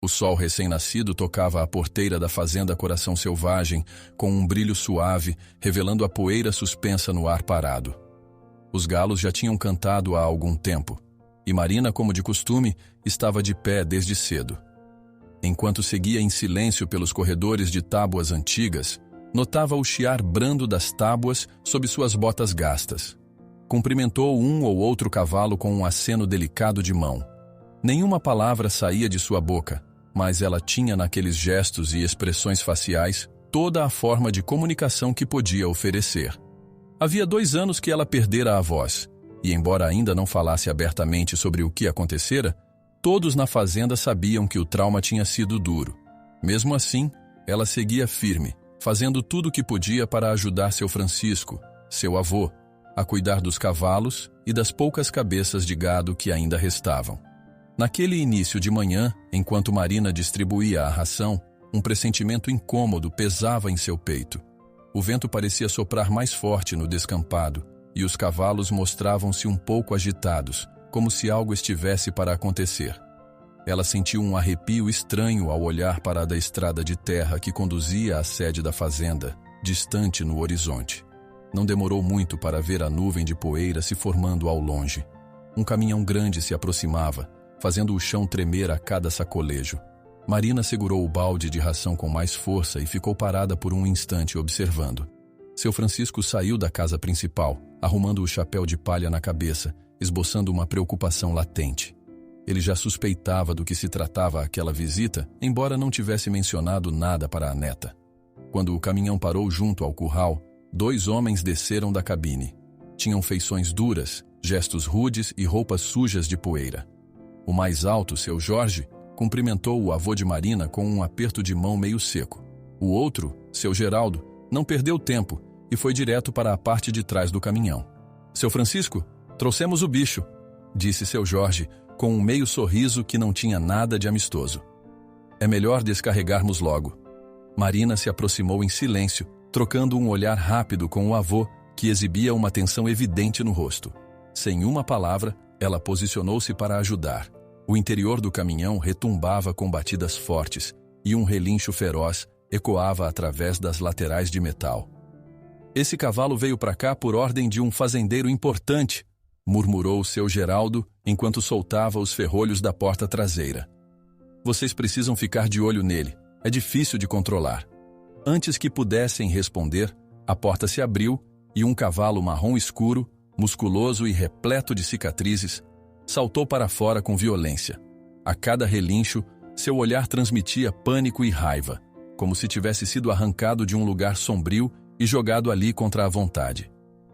sol recém-nascido tocava a porteira da fazenda Coração Selvagem com um brilho suave, revelando a poeira suspensa no ar parado. Os galos já tinham cantado há algum tempo, e Marina, como de costume, estava de pé desde cedo. Enquanto seguia em silêncio pelos corredores de tábuas antigas, notava o chiar brando das tábuas sob suas botas gastas. Cumprimentou um ou outro cavalo com um aceno delicado de mão. Nenhuma palavra saía de sua boca, mas ela tinha naqueles gestos e expressões faciais toda a forma de comunicação que podia oferecer. Havia 2 anos que ela perdera a voz, e embora ainda não falasse abertamente sobre o que acontecera, todos na fazenda sabiam que o trauma tinha sido duro. Mesmo assim, ela seguia firme, fazendo tudo o que podia para ajudar seu Francisco, seu avô, a cuidar dos cavalos e das poucas cabeças de gado que ainda restavam. Naquele início de manhã, enquanto Marina distribuía a ração, um pressentimento incômodo pesava em seu peito. O vento parecia soprar mais forte no descampado, e os cavalos mostravam-se um pouco agitados, como se algo estivesse para acontecer. Ela sentiu um arrepio estranho ao olhar para a da estrada de terra que conduzia à sede da fazenda, distante no horizonte. Não demorou muito para ver a nuvem de poeira se formando ao longe. Um caminhão grande se aproximava, fazendo o chão tremer a cada sacolejo. Marina segurou o balde de ração com mais força e ficou parada por um instante observando. Seu Francisco saiu da casa principal, arrumando o chapéu de palha na cabeça, esboçando uma preocupação latente. Ele já suspeitava do que se tratava aquela visita, embora não tivesse mencionado nada para a neta. Quando o caminhão parou junto ao curral, 2 homens desceram da cabine. Tinham feições duras, gestos rudes e roupas sujas de poeira. O mais alto, seu Jorge, cumprimentou o avô de Marina com um aperto de mão meio seco. O outro, seu Geraldo, não perdeu tempo e foi direto para a parte de trás do caminhão. Seu Francisco, trouxemos o bicho, disse seu Jorge, com um meio sorriso que não tinha nada de amistoso. É melhor descarregarmos logo. Marina se aproximou em silêncio, trocando um olhar rápido com o avô, que exibia uma tensão evidente no rosto. Sem uma palavra, ela posicionou-se para ajudar. O interior do caminhão retumbava com batidas fortes, e um relincho feroz ecoava através das laterais de metal. Esse cavalo veio para cá por ordem de um fazendeiro importante, murmurou seu Geraldo, enquanto soltava os ferrolhos da porta traseira. Vocês precisam ficar de olho nele, é difícil de controlar. Antes que pudessem responder, a porta se abriu e um cavalo marrom escuro, musculoso e repleto de cicatrizes, saltou para fora com violência. A cada relincho, seu olhar transmitia pânico e raiva, como se tivesse sido arrancado de um lugar sombrio e jogado ali contra a vontade.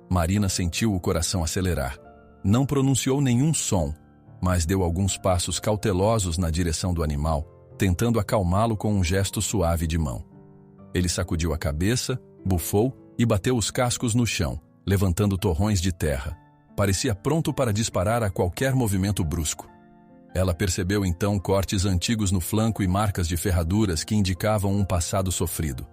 Marina sentiu o coração acelerar. Não pronunciou nenhum som, mas deu alguns passos cautelosos na direção do animal, tentando acalmá-lo com um gesto suave de mão. Ele sacudiu a cabeça, bufou e bateu os cascos no chão, levantando torrões de terra. Parecia pronto para disparar a qualquer movimento brusco. Ela percebeu então cortes antigos no flanco e marcas de ferraduras que indicavam um passado sofrido.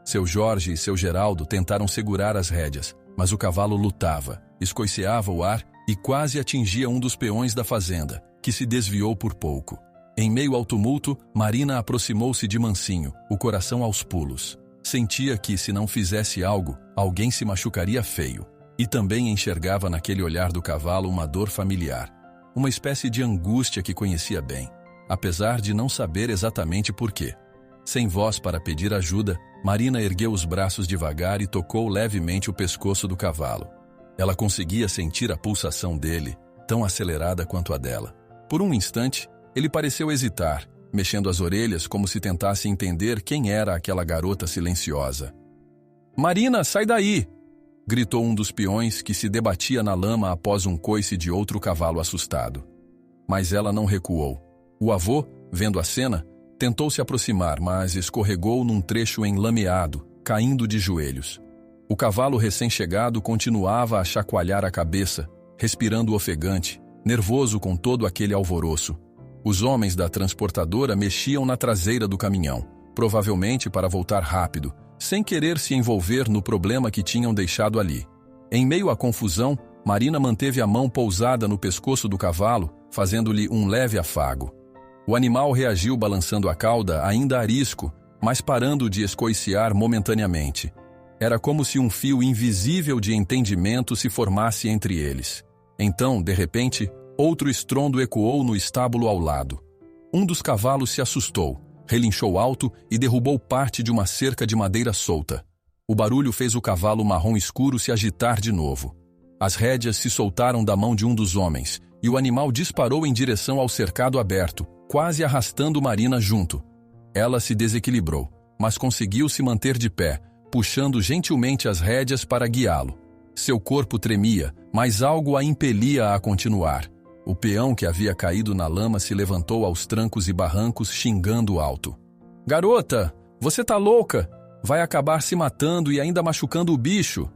Seu Jorge e seu Geraldo tentaram segurar as rédeas, mas o cavalo lutava, escoiceava o ar e quase atingia um dos peões da fazenda, que se desviou por pouco. Em meio ao tumulto, Marina aproximou-se de mansinho, o coração aos pulos. Sentia que, se não fizesse algo, alguém se machucaria feio. E também enxergava naquele olhar do cavalo uma dor familiar, uma espécie de angústia que conhecia bem, apesar de não saber exatamente por quê. Sem voz para pedir ajuda, Marina ergueu os braços devagar e tocou levemente o pescoço do cavalo. Ela conseguia sentir a pulsação dele, tão acelerada quanto a dela. Por um instante, ele pareceu hesitar, mexendo as orelhas como se tentasse entender quem era aquela garota silenciosa. «Marina, sai daí!» gritou um dos peões que se debatia na lama após um coice de outro cavalo assustado. Mas ela não recuou. O avô, vendo a cena, tentou se aproximar, mas escorregou num trecho enlameado, caindo de joelhos. O cavalo recém-chegado continuava a chacoalhar a cabeça, respirando ofegante, nervoso com todo aquele alvoroço. Os homens da transportadora mexiam na traseira do caminhão, provavelmente para voltar rápido, sem querer se envolver no problema que tinham deixado ali. Em meio à confusão, Marina manteve a mão pousada no pescoço do cavalo, fazendo-lhe um leve afago. O animal reagiu balançando a cauda, ainda arisco, mas parando de escoiciar momentaneamente. Era como se um fio invisível de entendimento se formasse entre eles. Então, de repente, outro estrondo ecoou no estábulo ao lado. Um dos cavalos se assustou, relinchou alto e derrubou parte de uma cerca de madeira solta. O barulho fez o cavalo marrom escuro se agitar de novo. As rédeas se soltaram da mão de um dos homens, e o animal disparou em direção ao cercado aberto, quase arrastando Marina junto. Ela se desequilibrou, mas conseguiu se manter de pé, puxando gentilmente as rédeas para guiá-lo. Seu corpo tremia, mas algo a impelia a continuar. O peão que havia caído na lama se levantou aos trancos e barrancos, xingando alto. "Garota, você tá louca? Vai acabar se matando e ainda machucando o bicho."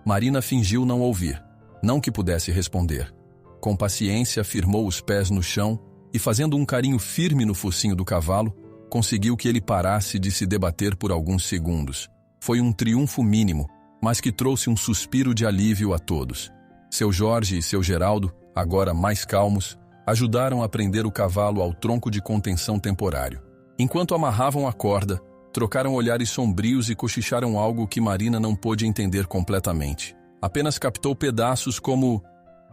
Marina fingiu não ouvir, não que pudesse responder. Com paciência, firmou os pés no chão e, fazendo um carinho firme no focinho do cavalo, conseguiu que ele parasse de se debater por alguns segundos. Foi um triunfo mínimo, mas que trouxe um suspiro de alívio a todos. Seu Jorge e seu Geraldo, agora mais calmos, ajudaram a prender o cavalo ao tronco de contenção temporário. Enquanto amarravam a corda, trocaram olhares sombrios e cochicharam algo que Marina não pôde entender completamente. Apenas captou pedaços como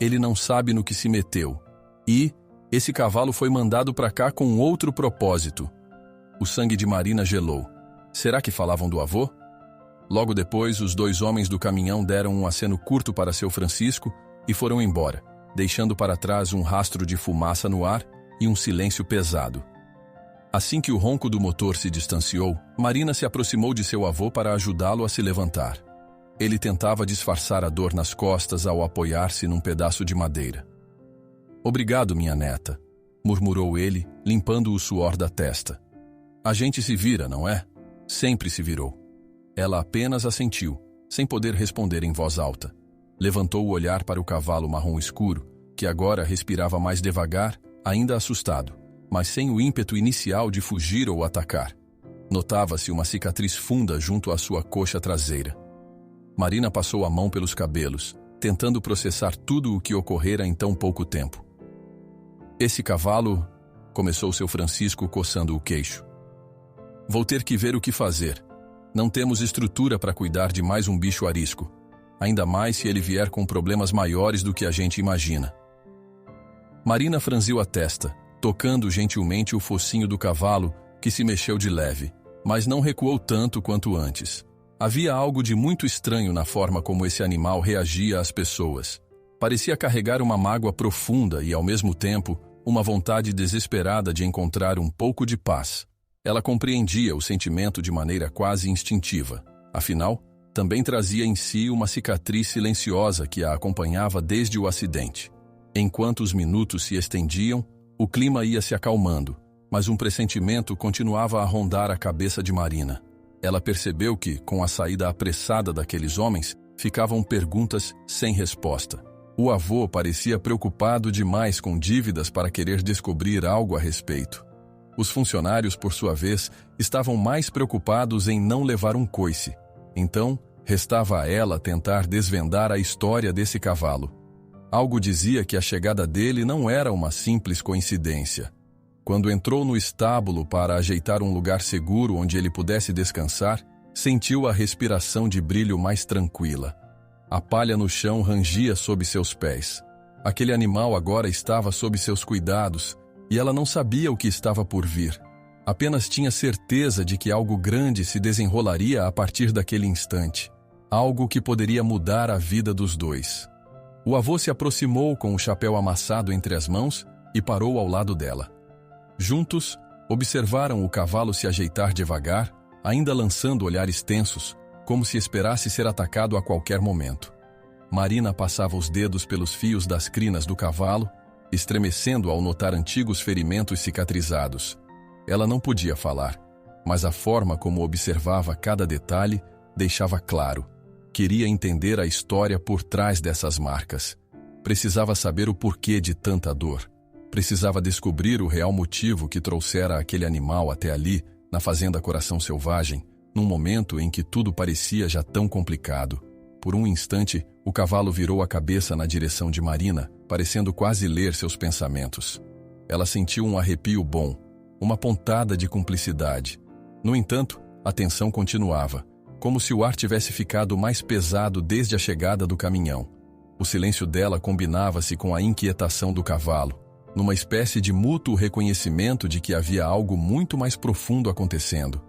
"ele não sabe no que se meteu" e "esse cavalo foi mandado para cá com outro propósito." O sangue de Marina gelou. Será que falavam do avô? Logo depois, os dois homens do caminhão deram um aceno curto para seu Francisco e foram embora, deixando para trás um rastro de fumaça no ar e um silêncio pesado. Assim que o ronco do motor se distanciou, Marina se aproximou de seu avô para ajudá-lo a se levantar. Ele tentava disfarçar a dor nas costas ao apoiar-se num pedaço de madeira. "Obrigado, minha neta", murmurou ele, limpando o suor da testa. "A gente se vira, não é?" Sempre se virou. Ela apenas assentiu, sem poder responder em voz alta. Levantou o olhar para o cavalo marrom escuro, que agora respirava mais devagar, ainda assustado, mas sem o ímpeto inicial de fugir ou atacar. Notava-se uma cicatriz funda junto à sua coxa traseira. Marina passou a mão pelos cabelos, tentando processar tudo o que ocorrera em tão pouco tempo. "Esse cavalo..." começou seu Francisco coçando o queixo. "Vou ter que ver o que fazer. Não temos estrutura para cuidar de mais um bicho arisco, ainda mais se ele vier com problemas maiores do que a gente imagina." Marina franziu a testa, tocando gentilmente o focinho do cavalo, que se mexeu de leve, mas não recuou tanto quanto antes. Havia algo de muito estranho na forma como esse animal reagia às pessoas. Parecia carregar uma mágoa profunda e, ao mesmo tempo, uma vontade desesperada de encontrar um pouco de paz. Ela compreendia o sentimento de maneira quase instintiva. Afinal, também trazia em si uma cicatriz silenciosa que a acompanhava desde o acidente. Enquanto os minutos se estendiam, o clima ia se acalmando, mas um pressentimento continuava a rondar a cabeça de Marina. Ela percebeu que, com a saída apressada daqueles homens, ficavam perguntas sem resposta. O avô parecia preocupado demais com dívidas para querer descobrir algo a respeito. Os funcionários, por sua vez, estavam mais preocupados em não levar um coice. Então, restava a ela tentar desvendar a história desse cavalo. Algo dizia que a chegada dele não era uma simples coincidência. Quando entrou no estábulo para ajeitar um lugar seguro onde ele pudesse descansar, sentiu a respiração de brilho mais tranquila. A palha no chão rangia sob seus pés. Aquele animal agora estava sob seus cuidados, e ela não sabia o que estava por vir. Apenas tinha certeza de que algo grande se desenrolaria a partir daquele instante. Algo que poderia mudar a vida dos dois. O avô se aproximou com o chapéu amassado entre as mãos e parou ao lado dela. Juntos, observaram o cavalo se ajeitar devagar, ainda lançando olhares tensos, como se esperasse ser atacado a qualquer momento. Marina passava os dedos pelos fios das crinas do cavalo, estremecendo ao notar antigos ferimentos cicatrizados. Ela não podia falar, mas a forma como observava cada detalhe deixava claro. Queria entender a história por trás dessas marcas. Precisava saber o porquê de tanta dor. Precisava descobrir o real motivo que trouxera aquele animal até ali, na fazenda Coração Selvagem, num momento em que tudo parecia já tão complicado. Por um instante, o cavalo virou a cabeça na direção de Marina, parecendo quase ler seus pensamentos. Ela sentiu um arrepio bom, uma pontada de cumplicidade. No entanto, a tensão continuava, como se o ar tivesse ficado mais pesado desde a chegada do caminhão. O silêncio dela combinava-se com a inquietação do cavalo, numa espécie de mútuo reconhecimento de que havia algo muito mais profundo acontecendo.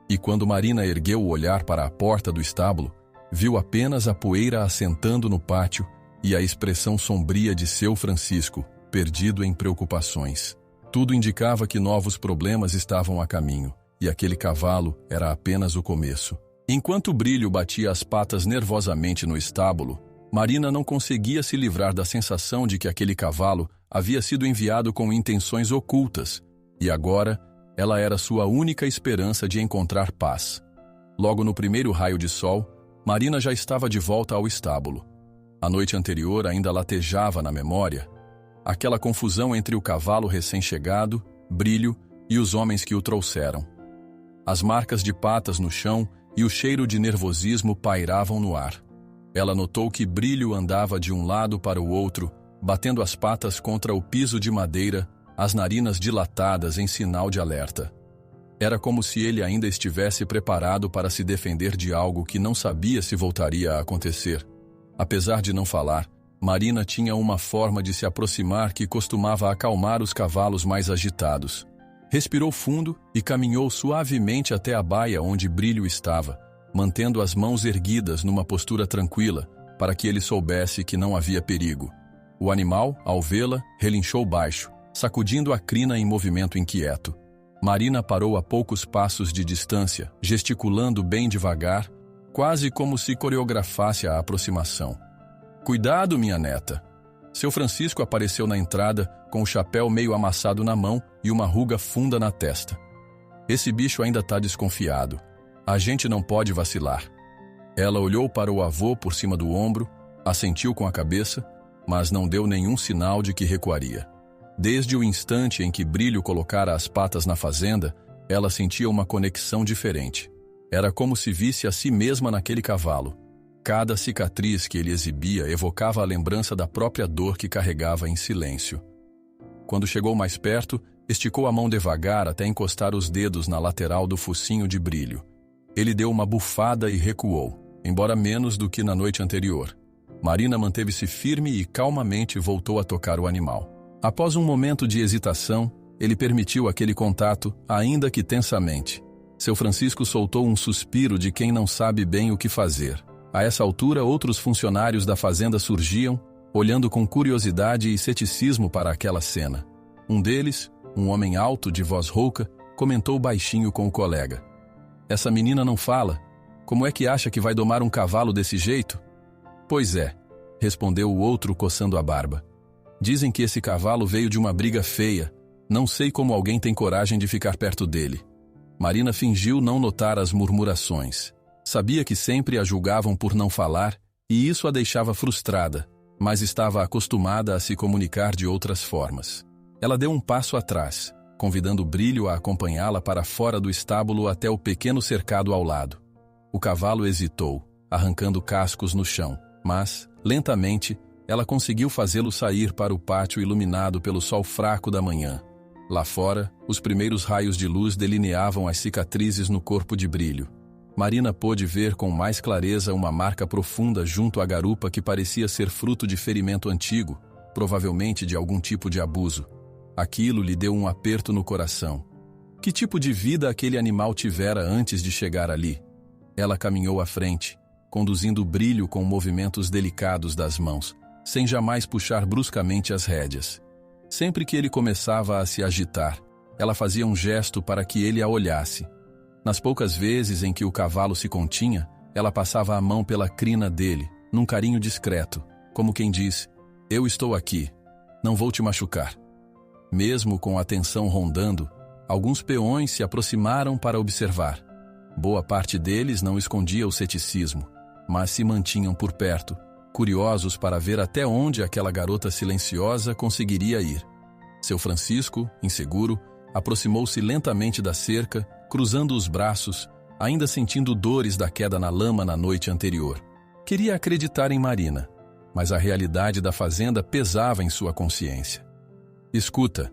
E quando Marina ergueu o olhar para a porta do estábulo, viu apenas a poeira assentando no pátio e a expressão sombria de seu Francisco, perdido em preocupações. Tudo indicava que novos problemas estavam a caminho, e aquele cavalo era apenas o começo. Enquanto Brilho batia as patas nervosamente no estábulo, Marina não conseguia se livrar da sensação de que aquele cavalo havia sido enviado com intenções ocultas, e agora ela era sua única esperança de encontrar paz. Logo no primeiro raio de sol, Marina já estava de volta ao estábulo. A noite anterior ainda latejava na memória aquela confusão entre o cavalo recém-chegado, Brilho, e os homens que o trouxeram. As marcas de patas no chão e o cheiro de nervosismo pairavam no ar. Ela notou que Brilho andava de um lado para o outro, batendo as patas contra o piso de madeira, as narinas dilatadas em sinal de alerta. Era como se ele ainda estivesse preparado para se defender de algo que não sabia se voltaria a acontecer. Apesar de não falar, Marina tinha uma forma de se aproximar que costumava acalmar os cavalos mais agitados. Respirou fundo e caminhou suavemente até a baia onde Brilho estava, mantendo as mãos erguidas numa postura tranquila, para que ele soubesse que não havia perigo. O animal, ao vê-la, relinchou baixo, sacudindo a crina em movimento inquieto. Marina parou a poucos passos de distância, gesticulando bem devagar, quase como se coreografasse a aproximação. "Cuidado, minha neta!" Seu Francisco apareceu na entrada, com o chapéu meio amassado na mão e uma ruga funda na testa. "Esse bicho ainda está desconfiado. A gente não pode vacilar." Ela olhou para o avô por cima do ombro, assentiu com a cabeça, mas não deu nenhum sinal de que recuaria. Desde o instante em que Brilho colocara as patas na fazenda, ela sentia uma conexão diferente. Era como se visse a si mesma naquele cavalo. Cada cicatriz que ele exibia evocava a lembrança da própria dor que carregava em silêncio. Quando chegou mais perto, esticou a mão devagar até encostar os dedos na lateral do focinho de Brilho. Ele deu uma bufada e recuou, embora menos do que na noite anterior. Marina manteve-se firme e calmamente voltou a tocar o animal. Após um momento de hesitação, ele permitiu aquele contato, ainda que tensamente. Seu Francisco soltou um suspiro de quem não sabe bem o que fazer. A essa altura, outros funcionários da fazenda surgiam, olhando com curiosidade e ceticismo para aquela cena. Um deles, um homem alto de voz rouca, comentou baixinho com o colega: "Essa menina não fala. Como é que acha que vai domar um cavalo desse jeito?" "Pois é", respondeu o outro coçando a barba. "Dizem que esse cavalo veio de uma briga feia. Não sei como alguém tem coragem de ficar perto dele." Marina fingiu não notar as murmurações. Sabia que sempre a julgavam por não falar, e isso a deixava frustrada, mas estava acostumada a se comunicar de outras formas. Ela deu um passo atrás, convidando Brilho a acompanhá-la para fora do estábulo até o pequeno cercado ao lado. O cavalo hesitou, arrancando cascos no chão, mas, lentamente, ela conseguiu fazê-lo sair para o pátio iluminado pelo sol fraco da manhã. Lá fora, os primeiros raios de luz delineavam as cicatrizes no corpo de Brilho. Marina pôde ver com mais clareza uma marca profunda junto à garupa que parecia ser fruto de ferimento antigo, provavelmente de algum tipo de abuso. Aquilo lhe deu um aperto no coração. Que tipo de vida aquele animal tivera antes de chegar ali? Ela caminhou à frente, conduzindo Brilho com movimentos delicados das mãos, sem jamais puxar bruscamente as rédeas. Sempre que ele começava a se agitar, ela fazia um gesto para que ele a olhasse. Nas poucas vezes em que o cavalo se continha, ela passava a mão pela crina dele, num carinho discreto, como quem diz: "Eu estou aqui, não vou te machucar." Mesmo com a tensão rondando, alguns peões se aproximaram para observar. Boa parte deles não escondia o ceticismo, mas se mantinham por perto, curiosos para ver até onde aquela garota silenciosa conseguiria ir. Seu Francisco, inseguro, aproximou-se lentamente da cerca, cruzando os braços, ainda sentindo dores da queda na lama na noite anterior. Queria acreditar em Marina, mas a realidade da fazenda pesava em sua consciência. "Escuta",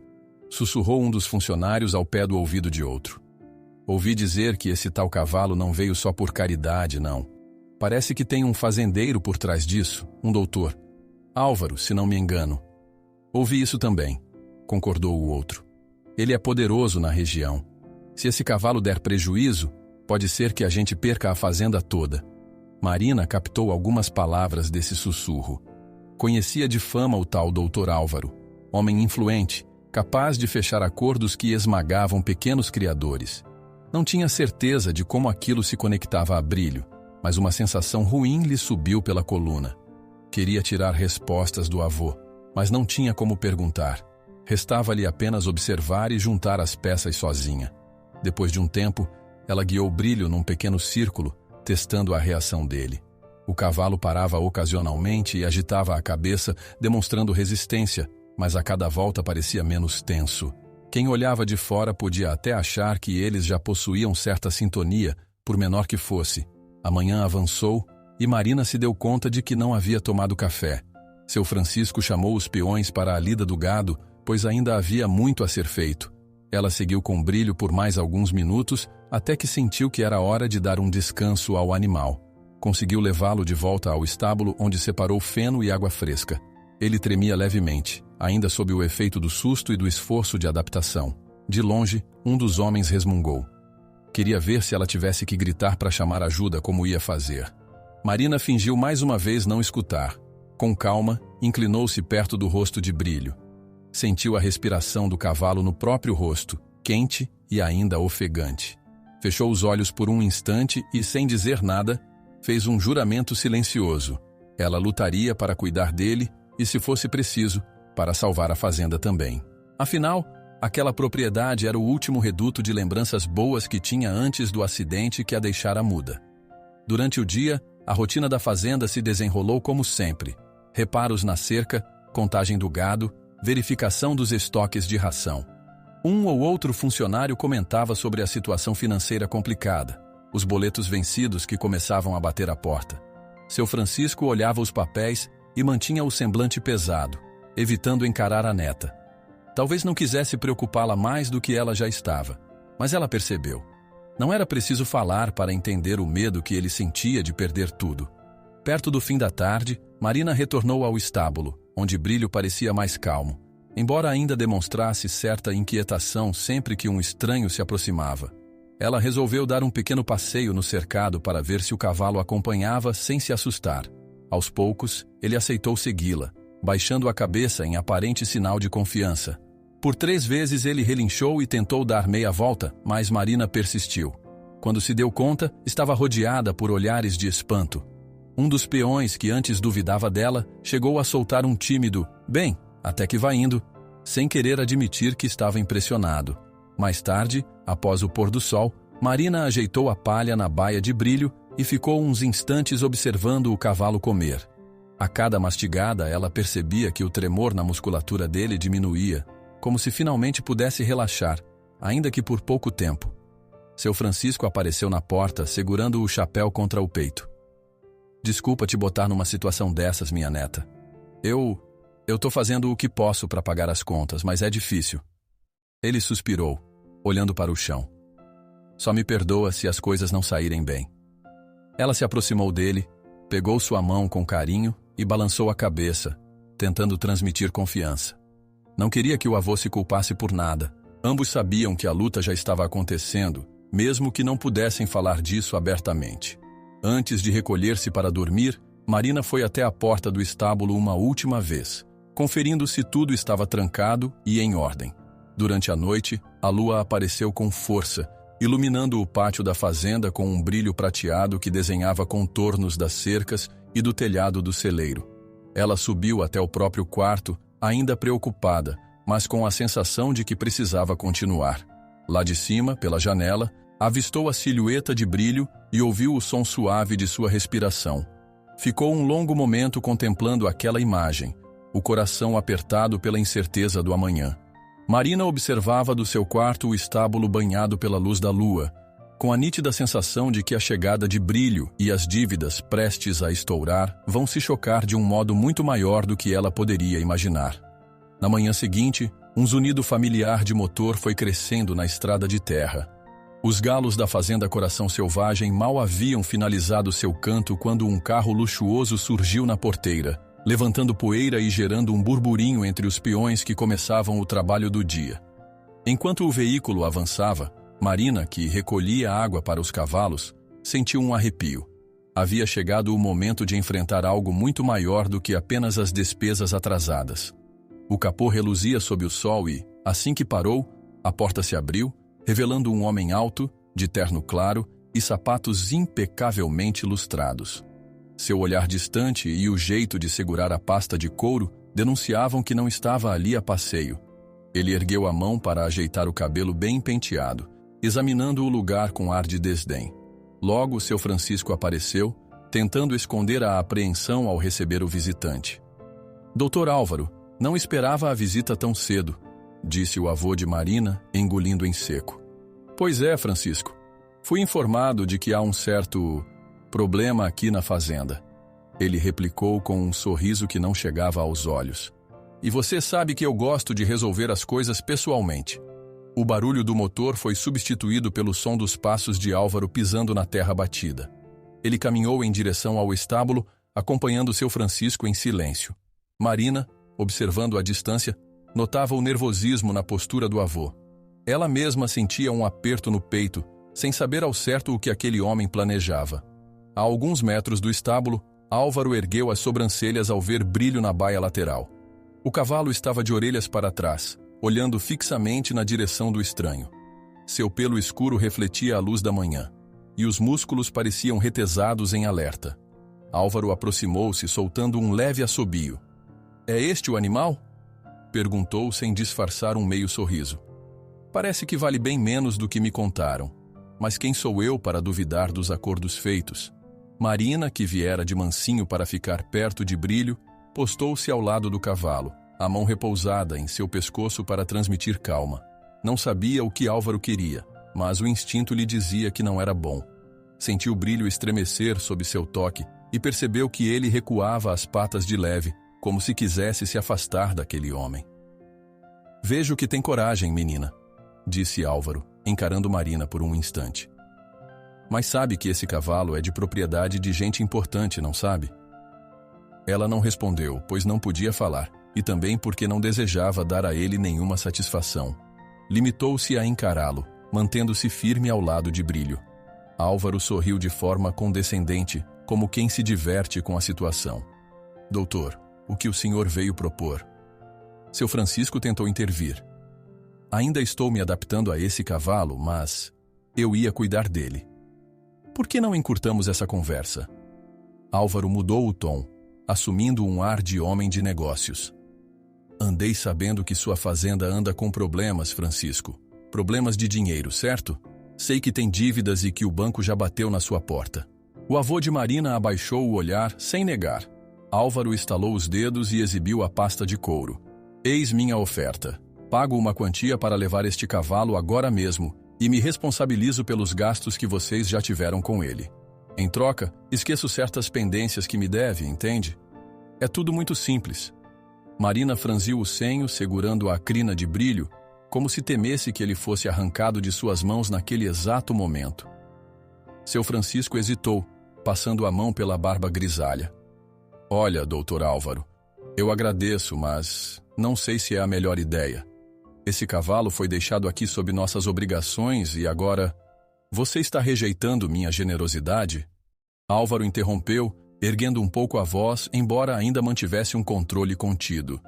sussurrou um dos funcionários ao pé do ouvido de outro. Ouvi dizer que esse tal cavalo não veio só por caridade, não. Parece que tem um fazendeiro por trás disso, um doutor. Álvaro, se não me engano. Ouvi isso também, concordou o outro. Ele é poderoso na região. Se esse cavalo der prejuízo, pode ser que a gente perca a fazenda toda. Marina captou algumas palavras desse sussurro. Conhecia de fama o tal doutor Álvaro, homem influente, capaz de fechar acordos que esmagavam pequenos criadores. Não tinha certeza de como aquilo se conectava a Brilho, mas uma sensação ruim lhe subiu pela coluna. Queria tirar respostas do avô, mas não tinha como perguntar. Restava-lhe apenas observar e juntar as peças sozinha. Depois de um tempo, ela guiou Brilho num pequeno círculo, testando a reação dele. O cavalo parava ocasionalmente e agitava a cabeça, demonstrando resistência, mas a cada volta parecia menos tenso. Quem olhava de fora podia até achar que eles já possuíam certa sintonia, por menor que fosse. A manhã avançou e Marina se deu conta de que não havia tomado café. Seu Francisco chamou os peões para a lida do gado, pois ainda havia muito a ser feito. Ela seguiu com Brilho por mais alguns minutos, até que sentiu que era hora de dar um descanso ao animal. Conseguiu levá-lo de volta ao estábulo, onde separou feno e água fresca. Ele tremia levemente, ainda sob o efeito do susto e do esforço de adaptação. De longe, um dos homens resmungou. Queria ver se ela tivesse que gritar para chamar ajuda, como ia fazer. Marina fingiu mais uma vez não escutar. Com calma, inclinou-se perto do rosto de Brilho. Sentiu a respiração do cavalo no próprio rosto, quente e ainda ofegante. Fechou os olhos por um instante e, sem dizer nada, fez um juramento silencioso. Ela lutaria para cuidar dele e, se fosse preciso, para salvar a fazenda também. Afinal, aquela propriedade era o último reduto de lembranças boas que tinha antes do acidente que a deixara muda. Durante o dia, a rotina da fazenda se desenrolou como sempre. Reparos na cerca, contagem do gado, verificação dos estoques de ração. Um ou outro funcionário comentava sobre a situação financeira complicada, os boletos vencidos que começavam a bater à porta. Seu Francisco olhava os papéis e mantinha o semblante pesado, evitando encarar a neta. Talvez não quisesse preocupá-la mais do que ela já estava, mas ela percebeu. Não era preciso falar para entender o medo que ele sentia de perder tudo. Perto do fim da tarde, Marina retornou ao estábulo, onde Brilho parecia mais calmo, embora ainda demonstrasse certa inquietação sempre que um estranho se aproximava. Ela resolveu dar um pequeno passeio no cercado para ver se o cavalo acompanhava sem se assustar. Aos poucos, ele aceitou segui-la, baixando a cabeça em aparente sinal de confiança. Por 3 vezes ele relinchou e tentou dar meia volta, mas Marina persistiu. Quando se deu conta, estava rodeada por olhares de espanto. Um dos peões, que antes duvidava dela, chegou a soltar um tímido "bem, até que vai indo", sem querer admitir que estava impressionado. Mais tarde, após o pôr do sol, Marina ajeitou a palha na baia de Brilho e ficou uns instantes observando o cavalo comer. A cada mastigada, ela percebia que o tremor na musculatura dele diminuía, como se finalmente pudesse relaxar, ainda que por pouco tempo. Seu Francisco apareceu na porta, segurando o chapéu contra o peito. "Desculpa te botar numa situação dessas, minha neta. Eu tô fazendo o que posso para pagar as contas, mas é difícil." Ele suspirou, olhando para o chão. "Só me perdoa se as coisas não saírem bem." Ela se aproximou dele, pegou sua mão com carinho e balançou a cabeça, tentando transmitir confiança. Não queria que o avô se culpasse por nada. Ambos sabiam que a luta já estava acontecendo, mesmo que não pudessem falar disso abertamente. Antes de recolher-se para dormir, Marina foi até a porta do estábulo uma última vez, conferindo se tudo estava trancado e em ordem. Durante a noite, a lua apareceu com força, iluminando o pátio da fazenda com um brilho prateado que desenhava contornos das cercas e do telhado do celeiro. Ela subiu até o próprio quarto, ainda preocupada, mas com a sensação de que precisava continuar. Lá de cima, pela janela, avistou a silhueta de Brilho e ouviu o som suave de sua respiração. Ficou um longo momento contemplando aquela imagem, o coração apertado pela incerteza do amanhã. Marina observava do seu quarto o estábulo banhado pela luz da lua, com a nítida sensação de que a chegada de Brilho e as dívidas prestes a estourar vão se chocar de um modo muito maior do que ela poderia imaginar. Na manhã seguinte, Um zunido familiar de motor foi crescendo na estrada de terra. Os galos da fazenda Coração Selvagem mal haviam finalizado seu canto quando um carro luxuoso surgiu na porteira, levantando poeira e gerando um burburinho entre os peões que começavam o trabalho do dia. Enquanto o veículo avançava, Marina, que recolhia água para os cavalos, sentiu um arrepio. Havia chegado o momento de enfrentar algo muito maior do que apenas as despesas atrasadas. O capô reluzia sob o sol e, assim que parou, a porta se abriu, revelando um homem alto, de terno claro e sapatos impecavelmente lustrados. Seu olhar distante e o jeito de segurar a pasta de couro denunciavam que não estava ali a passeio. Ele ergueu a mão para ajeitar o cabelo bem penteado, examinando o lugar com ar de desdém. Logo, seu Francisco apareceu, tentando esconder a apreensão ao receber o visitante. Doutor Álvaro, não esperava a visita tão cedo, disse o avô de Marina, engolindo em seco. Pois é, Francisco. Fui informado de que há um certo problema aqui na fazenda. Ele replicou com um sorriso que não chegava aos olhos. E você sabe que eu gosto de resolver as coisas pessoalmente. O barulho do motor foi substituído pelo som dos passos de Álvaro pisando na terra batida. Ele caminhou em direção ao estábulo, acompanhando seu Francisco em silêncio. Marina, observando à distância, notava o nervosismo na postura do avô. Ela mesma sentia um aperto no peito, sem saber ao certo o que aquele homem planejava. A alguns metros do estábulo, Álvaro ergueu as sobrancelhas ao ver brilho na baia lateral. O cavalo estava de orelhas para trás, olhando fixamente na direção do estranho. Seu pelo escuro refletia a luz da manhã, e os músculos pareciam retesados em alerta. Álvaro aproximou-se, soltando um leve assobio. É este o animal? Perguntou sem disfarçar um meio sorriso. Parece que vale bem menos do que me contaram. Mas quem sou eu para duvidar dos acordos feitos? Marina, que viera de mansinho para ficar perto de Brilho, postou-se ao lado do cavalo, a mão repousada em seu pescoço para transmitir calma. Não sabia o que Álvaro queria, mas o instinto lhe dizia que não era bom. Sentiu Brilho estremecer sob seu toque e percebeu que ele recuava as patas de leve, como se quisesse se afastar daquele homem. Vejo que tem coragem, menina, disse Álvaro, encarando Marina por um instante. Mas sabe que esse cavalo é de propriedade de gente importante, não sabe? Ela não respondeu, pois não podia falar, e também porque não desejava dar a ele nenhuma satisfação. Limitou-se a encará-lo, mantendo-se firme ao lado de Brilho. Álvaro sorriu de forma condescendente, como quem se diverte com a situação. Doutor, o que o senhor veio propor? Seu Francisco tentou intervir. Ainda estou me adaptando a esse cavalo, mas eu ia cuidar dele. Por que não encurtamos essa conversa? Álvaro mudou o tom, assumindo um ar de homem de negócios. Andei sabendo que sua fazenda anda com problemas, Francisco. Problemas de dinheiro, certo? Sei que tem dívidas e que o banco já bateu na sua porta. O avô de Marina abaixou o olhar, sem negar. Álvaro estalou os dedos e exibiu a pasta de couro. Eis minha oferta. Pago uma quantia para levar este cavalo agora mesmo e me responsabilizo pelos gastos que vocês já tiveram com ele. Em troca, esqueço certas pendências que me deve, entende? É tudo muito simples. Marina franziu o senho, segurando a crina de Brilho, como se temesse que ele fosse arrancado de suas mãos naquele exato momento. Seu Francisco hesitou, passando a mão pela barba grisalha. Olha, doutor Álvaro, eu agradeço, mas não sei se é a melhor ideia. Esse cavalo foi deixado aqui sob nossas obrigações e agora... Você está rejeitando minha generosidade? Álvaro interrompeu, erguendo um pouco a voz, embora ainda mantivesse um controle contido.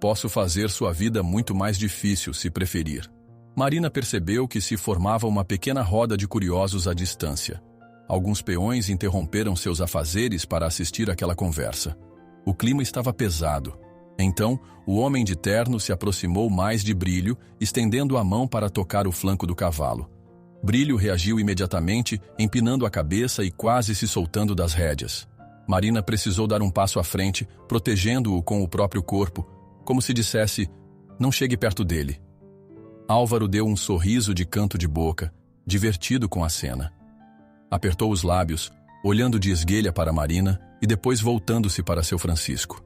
Posso fazer sua vida muito mais difícil, se preferir. Marina percebeu que se formava uma pequena roda de curiosos à distância. Alguns peões interromperam seus afazeres para assistir àquela conversa. O clima estava pesado. Então, o homem de terno se aproximou mais de Brilho, estendendo a mão para tocar o flanco do cavalo. Brilho reagiu imediatamente, empinando a cabeça e quase se soltando das rédeas. Marina precisou dar um passo à frente, protegendo-o com o próprio corpo, como se dissesse, não chegue perto dele. Álvaro deu um sorriso de canto de boca, divertido com a cena. Apertou os lábios, olhando de esguelha para Marina e depois voltando-se para seu Francisco.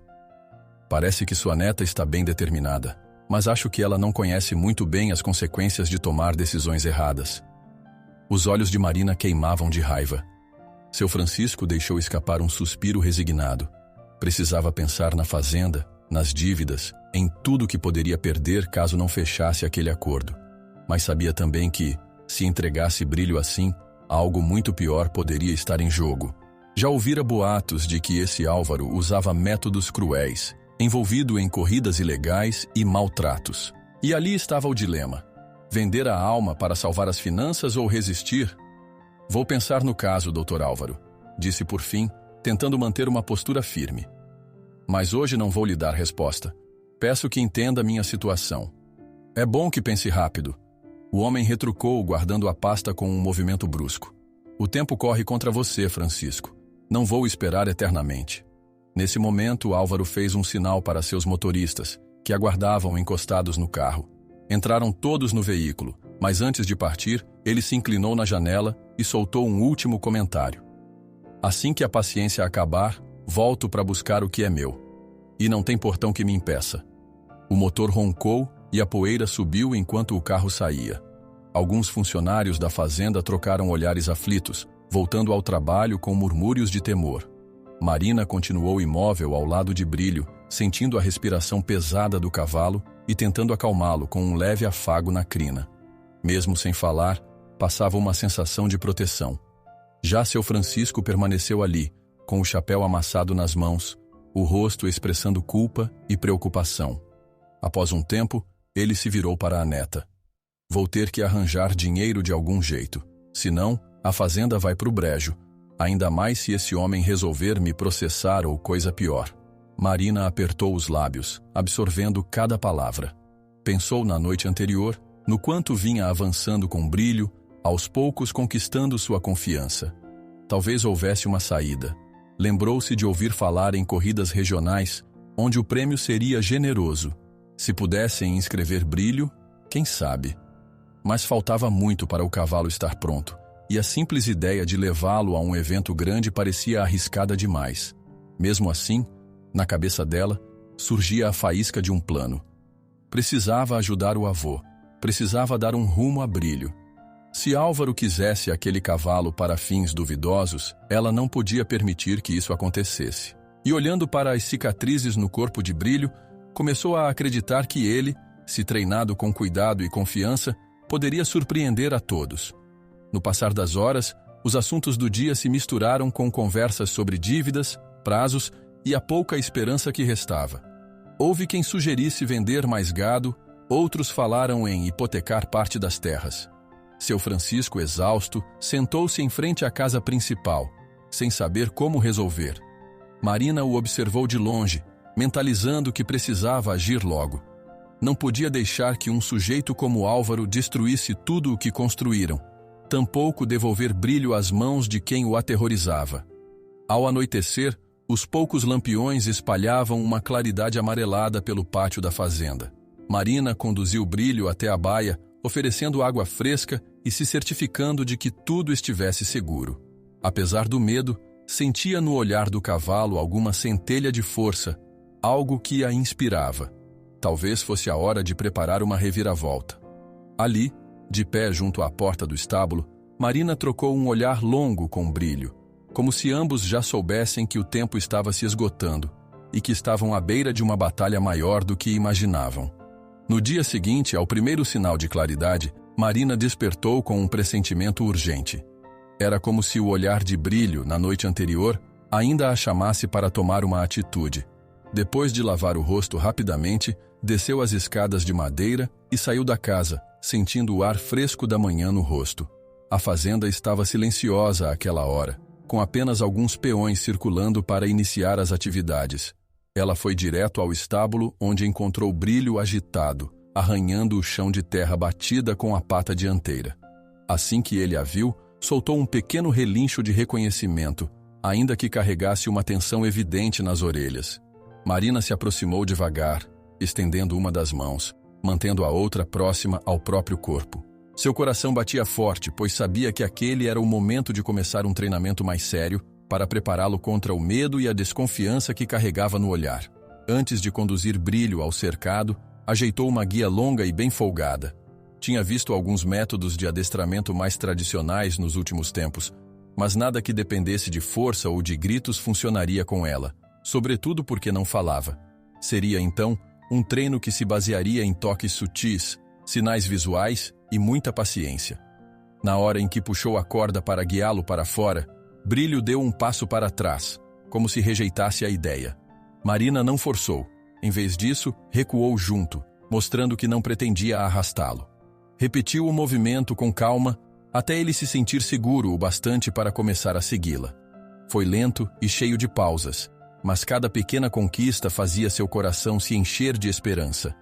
Parece que sua neta está bem determinada. mas acho que ela não conhece muito bem as consequências de tomar decisões erradas. Os olhos de Marina queimavam de raiva. Seu Francisco deixou escapar um suspiro resignado. Precisava pensar na fazenda, nas dívidas, em tudo que poderia perder caso não fechasse aquele acordo. Mas sabia também que, se entregasse Brilho assim, algo muito pior poderia estar em jogo. Já ouvira boatos de que esse Álvaro usava métodos cruéis, envolvido em corridas ilegais e maltratos. E ali estava o dilema: vender a alma para salvar as finanças ou resistir? Vou pensar no caso, Dr. Álvaro, disse por fim, tentando manter uma postura firme. Mas hoje não vou lhe dar resposta. Peço que entenda minha situação. É bom que pense rápido. O homem retrucou, guardando a pasta com um movimento brusco. O tempo corre contra você, Francisco. Não vou esperar eternamente. Nesse momento, Álvaro fez um sinal para seus motoristas, que aguardavam encostados no carro. Entraram todos no veículo, mas antes de partir, ele se inclinou na janela e soltou um último comentário. Assim que a paciência acabar, volto para buscar o que é meu. E não tem portão que me impeça. O motor roncou e a poeira subiu enquanto o carro saía. Alguns funcionários da fazenda trocaram olhares aflitos, voltando ao trabalho com murmúrios de temor. Marina continuou imóvel ao lado de Brilho, sentindo a respiração pesada do cavalo e tentando acalmá-lo com um leve afago na crina. Mesmo sem falar, passava uma sensação de proteção. Já seu Francisco permaneceu ali, com o chapéu amassado nas mãos, o rosto expressando culpa e preocupação. Após um tempo, ele se virou para a neta. Vou ter que arranjar dinheiro de algum jeito, senão a fazenda vai pro brejo, ainda mais se esse homem resolver me processar ou coisa pior. Marina apertou os lábios, absorvendo cada palavra. Pensou na noite anterior, no quanto vinha avançando com Brilho, aos poucos conquistando sua confiança. Talvez houvesse uma saída. Lembrou-se de ouvir falar em corridas regionais, onde o prêmio seria generoso. Se pudessem inscrever Brilho, quem sabe? Mas faltava muito para o cavalo estar pronto, e a simples ideia de levá-lo a um evento grande parecia arriscada demais. Mesmo assim, na cabeça dela, surgia a faísca de um plano. Precisava ajudar o avô, precisava dar um rumo a Brilho. Se Álvaro quisesse aquele cavalo para fins duvidosos, ela não podia permitir que isso acontecesse. E olhando para as cicatrizes no corpo de Brilho, começou a acreditar que ele, se treinado com cuidado e confiança, poderia surpreender a todos. No passar das horas, os assuntos do dia se misturaram com conversas sobre dívidas, prazos e a pouca esperança que restava. Houve quem sugerisse vender mais gado, outros falaram em hipotecar parte das terras. Seu Francisco, exausto, sentou-se em frente à casa principal, sem saber como resolver. Marina o observou de longe, mentalizando que precisava agir logo. Não podia deixar que um sujeito como Álvaro destruísse tudo o que construíram, tampouco devolver Brilho às mãos de quem o aterrorizava. Ao anoitecer, os poucos lampiões espalhavam uma claridade amarelada pelo pátio da fazenda. Marina conduziu Brilho até a baia, oferecendo água fresca e se certificando de que tudo estivesse seguro. Apesar do medo, sentia no olhar do cavalo alguma centelha de força, algo que a inspirava. Talvez fosse a hora de preparar uma reviravolta. Ali, de pé junto à porta do estábulo, Marina trocou um olhar longo com Brilho, como se ambos já soubessem que o tempo estava se esgotando e que estavam à beira de uma batalha maior do que imaginavam. No dia seguinte, ao primeiro sinal de claridade, Marina despertou com um pressentimento urgente. Era como se o olhar de Brilho, na noite anterior, ainda a chamasse para tomar uma atitude. Depois de lavar o rosto rapidamente, desceu as escadas de madeira e saiu da casa, sentindo o ar fresco da manhã no rosto. A fazenda estava silenciosa àquela hora, com apenas alguns peões circulando para iniciar as atividades. Ela foi direto ao estábulo, onde encontrou Brilho agitado, arranhando o chão de terra batida com a pata dianteira. Assim que ele a viu, soltou um pequeno relincho de reconhecimento, ainda que carregasse uma tensão evidente nas orelhas. Marina se aproximou devagar, estendendo uma das mãos, mantendo a outra próxima ao próprio corpo. Seu coração batia forte, pois sabia que aquele era o momento de começar um treinamento mais sério para prepará-lo contra o medo e a desconfiança que carregava no olhar. Antes de conduzir Brilho ao cercado, Ajeitou uma guia longa e bem folgada. Tinha visto alguns métodos de adestramento mais tradicionais nos últimos tempos, mas nada que dependesse de força ou de gritos funcionaria com ela, sobretudo porque não falava. Seria, então, um treino que se basearia em toques sutis, sinais visuais e muita paciência. Na hora em que puxou a corda para guiá-lo para fora, Brilho deu um passo para trás, como se rejeitasse a ideia. Marina não forçou. Em vez disso, recuou junto, mostrando que não pretendia arrastá-lo. Repetiu o movimento com calma, até ele se sentir seguro o bastante para começar a segui-la. Foi lento e cheio de pausas, mas cada pequena conquista fazia seu coração se encher de esperança.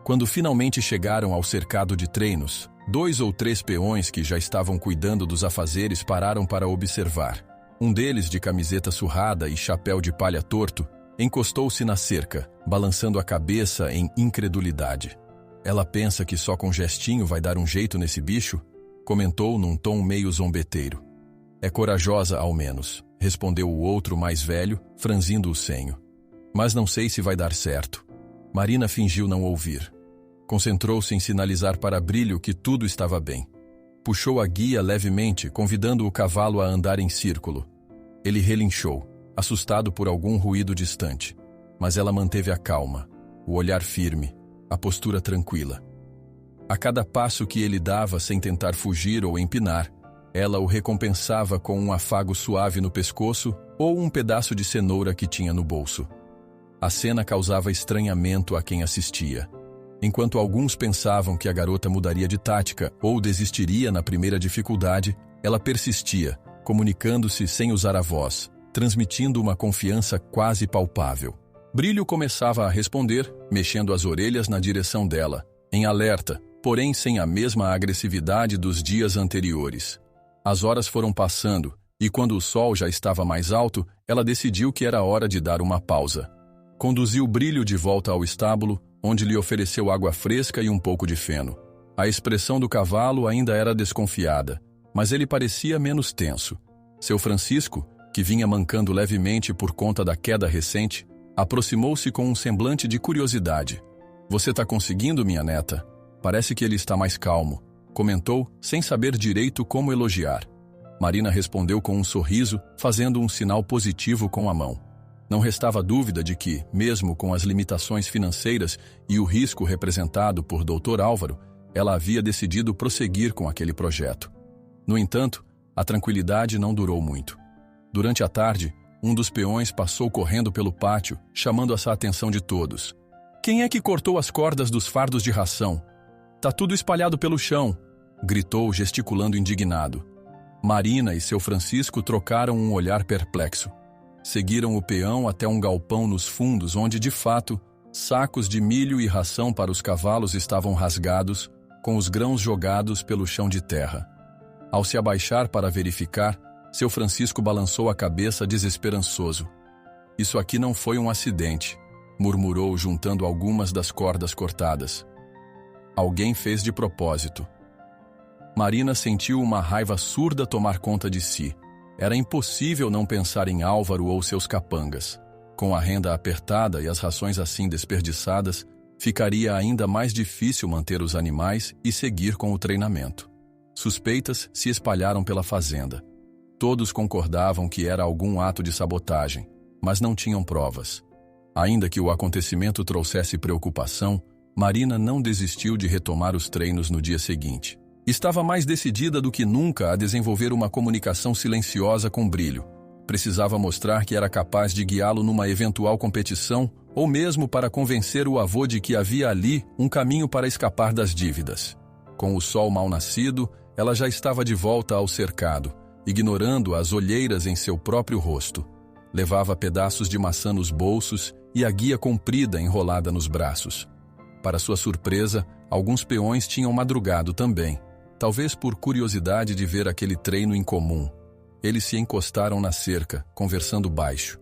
Quando finalmente chegaram ao cercado de treinos, 2 ou 3 peões que já estavam cuidando dos afazeres pararam para observar. Um deles, de camiseta surrada e chapéu de palha torto, encostou-se na cerca, balançando a cabeça em incredulidade. Ela pensa que só com gestinho vai dar um jeito nesse bicho? Comentou num tom meio zombeteiro. É corajosa, ao menos, respondeu o outro mais velho, franzindo o senho. Mas não sei se vai dar certo. Marina fingiu não ouvir. Concentrou-se em sinalizar para Brilho que tudo estava bem. Puxou a guia levemente, convidando o cavalo a andar em círculo. Ele relinchou, assustado por algum ruído distante. Mas ela manteve a calma, o olhar firme, a postura tranquila. A cada passo que ele dava sem tentar fugir ou empinar, ela o recompensava com um afago suave no pescoço ou um pedaço de cenoura que tinha no bolso. A cena causava estranhamento a quem assistia. Enquanto alguns pensavam que a garota mudaria de tática ou desistiria na primeira dificuldade, ela persistia, comunicando-se sem usar a voz, transmitindo uma confiança quase palpável. Brilho começava a responder, mexendo as orelhas na direção dela, em alerta, porém sem a mesma agressividade dos dias anteriores. As horas foram passando, e quando o sol já estava mais alto, ela decidiu que era hora de dar uma pausa. Conduziu Brilho de volta ao estábulo, onde lhe ofereceu água fresca e um pouco de feno. A expressão do cavalo ainda era desconfiada, mas ele parecia menos tenso. Seu Francisco, que vinha mancando levemente por conta da queda recente, aproximou-se com um semblante de curiosidade. "Você está conseguindo, minha neta? Parece que ele está mais calmo", comentou, sem saber direito como elogiar. Marina respondeu com um sorriso, fazendo um sinal positivo com a mão. Não restava dúvida de que, mesmo com as limitações financeiras e o risco representado por Dr. Álvaro, ela havia decidido prosseguir com aquele projeto. No entanto, a tranquilidade não durou muito. Durante a tarde, um dos peões passou correndo pelo pátio, chamando a atenção de todos. "Quem é que cortou as cordas dos fardos de ração? Tá tudo espalhado pelo chão", gritou, gesticulando indignado. Marina e seu Francisco trocaram um olhar perplexo. Seguiram o peão até um galpão nos fundos onde, de fato, sacos de milho e ração para os cavalos estavam rasgados, com os grãos jogados pelo chão de terra. Ao se abaixar para verificar, seu Francisco balançou a cabeça desesperançoso. "Isso aqui não foi um acidente", murmurou, juntando algumas das cordas cortadas. "Alguém fez de propósito." Marina sentiu uma raiva surda tomar conta de si. Era impossível não pensar em Álvaro ou seus capangas. Com a renda apertada e as rações assim desperdiçadas, ficaria ainda mais difícil manter os animais e seguir com o treinamento. Suspeitas se espalharam pela fazenda. Todos concordavam que era algum ato de sabotagem, mas não tinham provas. Ainda que o acontecimento trouxesse preocupação, Marina não desistiu de retomar os treinos no dia seguinte. Estava mais decidida do que nunca a desenvolver uma comunicação silenciosa com Brilho. Precisava mostrar que era capaz de guiá-lo numa eventual competição ou mesmo para convencer o avô de que havia ali um caminho para escapar das dívidas. Com o sol mal nascido, ela já estava de volta ao cercado, ignorando as olheiras em seu próprio rosto. Levava pedaços de maçã nos bolsos e a guia comprida enrolada nos braços. Para sua surpresa, alguns peões tinham madrugado também, talvez por curiosidade de ver aquele treino incomum. Eles se encostaram na cerca, conversando baixo.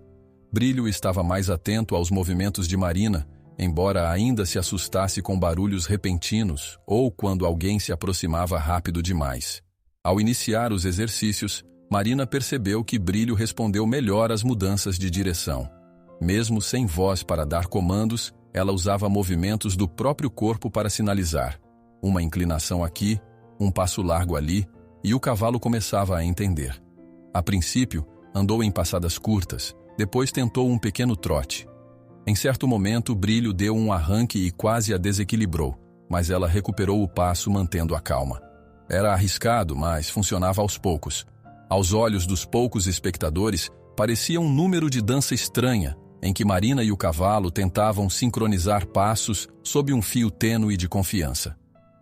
Brilho estava mais atento aos movimentos de Marina, embora ainda se assustasse com barulhos repentinos ou quando alguém se aproximava rápido demais. Ao iniciar os exercícios, Marina percebeu que Brilho respondeu melhor às mudanças de direção. Mesmo sem voz para dar comandos, Ela usava movimentos do próprio corpo para sinalizar. Uma inclinação aqui, um passo largo ali, e o cavalo começava a entender. A princípio, andou em passadas curtas, depois tentou um pequeno trote. Em certo momento, Brilho deu um arranque e quase a desequilibrou, mas ela recuperou o passo mantendo a calma. Era arriscado, mas funcionava aos poucos. Aos olhos dos poucos espectadores, parecia um número de dança estranha, em que Marina e o cavalo tentavam sincronizar passos sob um fio tênue de confiança.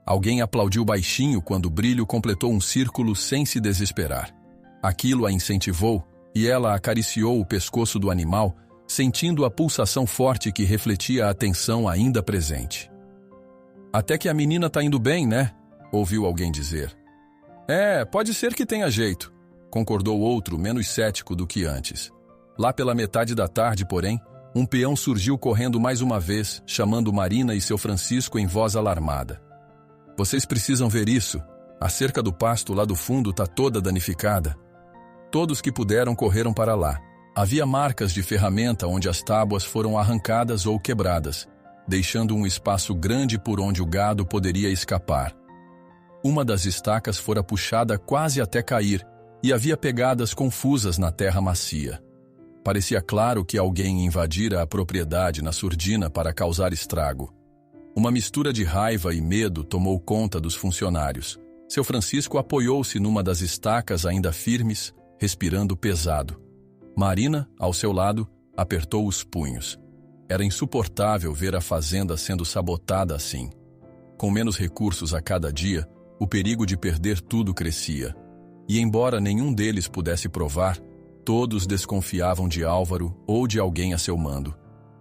Alguém aplaudiu baixinho quando Brilho completou um círculo sem se desesperar. Aquilo a incentivou e ela acariciou o pescoço do animal, sentindo a pulsação forte que refletia a tensão ainda presente. "Até que a menina tá indo bem, né?" ouviu alguém dizer. "É, pode ser que tenha jeito", concordou outro, menos cético do que antes. Lá pela metade da tarde, porém, um peão surgiu correndo mais uma vez, chamando Marina e seu Francisco em voz alarmada. "Vocês precisam ver isso. A cerca do pasto lá do fundo tá toda danificada." Todos que puderam correram para lá. Havia marcas de ferramenta onde as tábuas foram arrancadas ou quebradas, deixando um espaço grande por onde o gado poderia escapar. Uma das estacas fora puxada quase até cair e havia pegadas confusas na terra macia. Parecia claro que alguém invadira a propriedade na surdina para causar estrago. Uma mistura de raiva e medo tomou conta dos funcionários. Seu Francisco apoiou-se numa das estacas ainda firmes, respirando pesado. Marina, ao seu lado, apertou os punhos. Era insuportável ver a fazenda sendo sabotada assim. Com menos recursos a cada dia, o perigo de perder tudo crescia. E embora nenhum deles pudesse provar, todos desconfiavam de Álvaro ou de alguém a seu mando.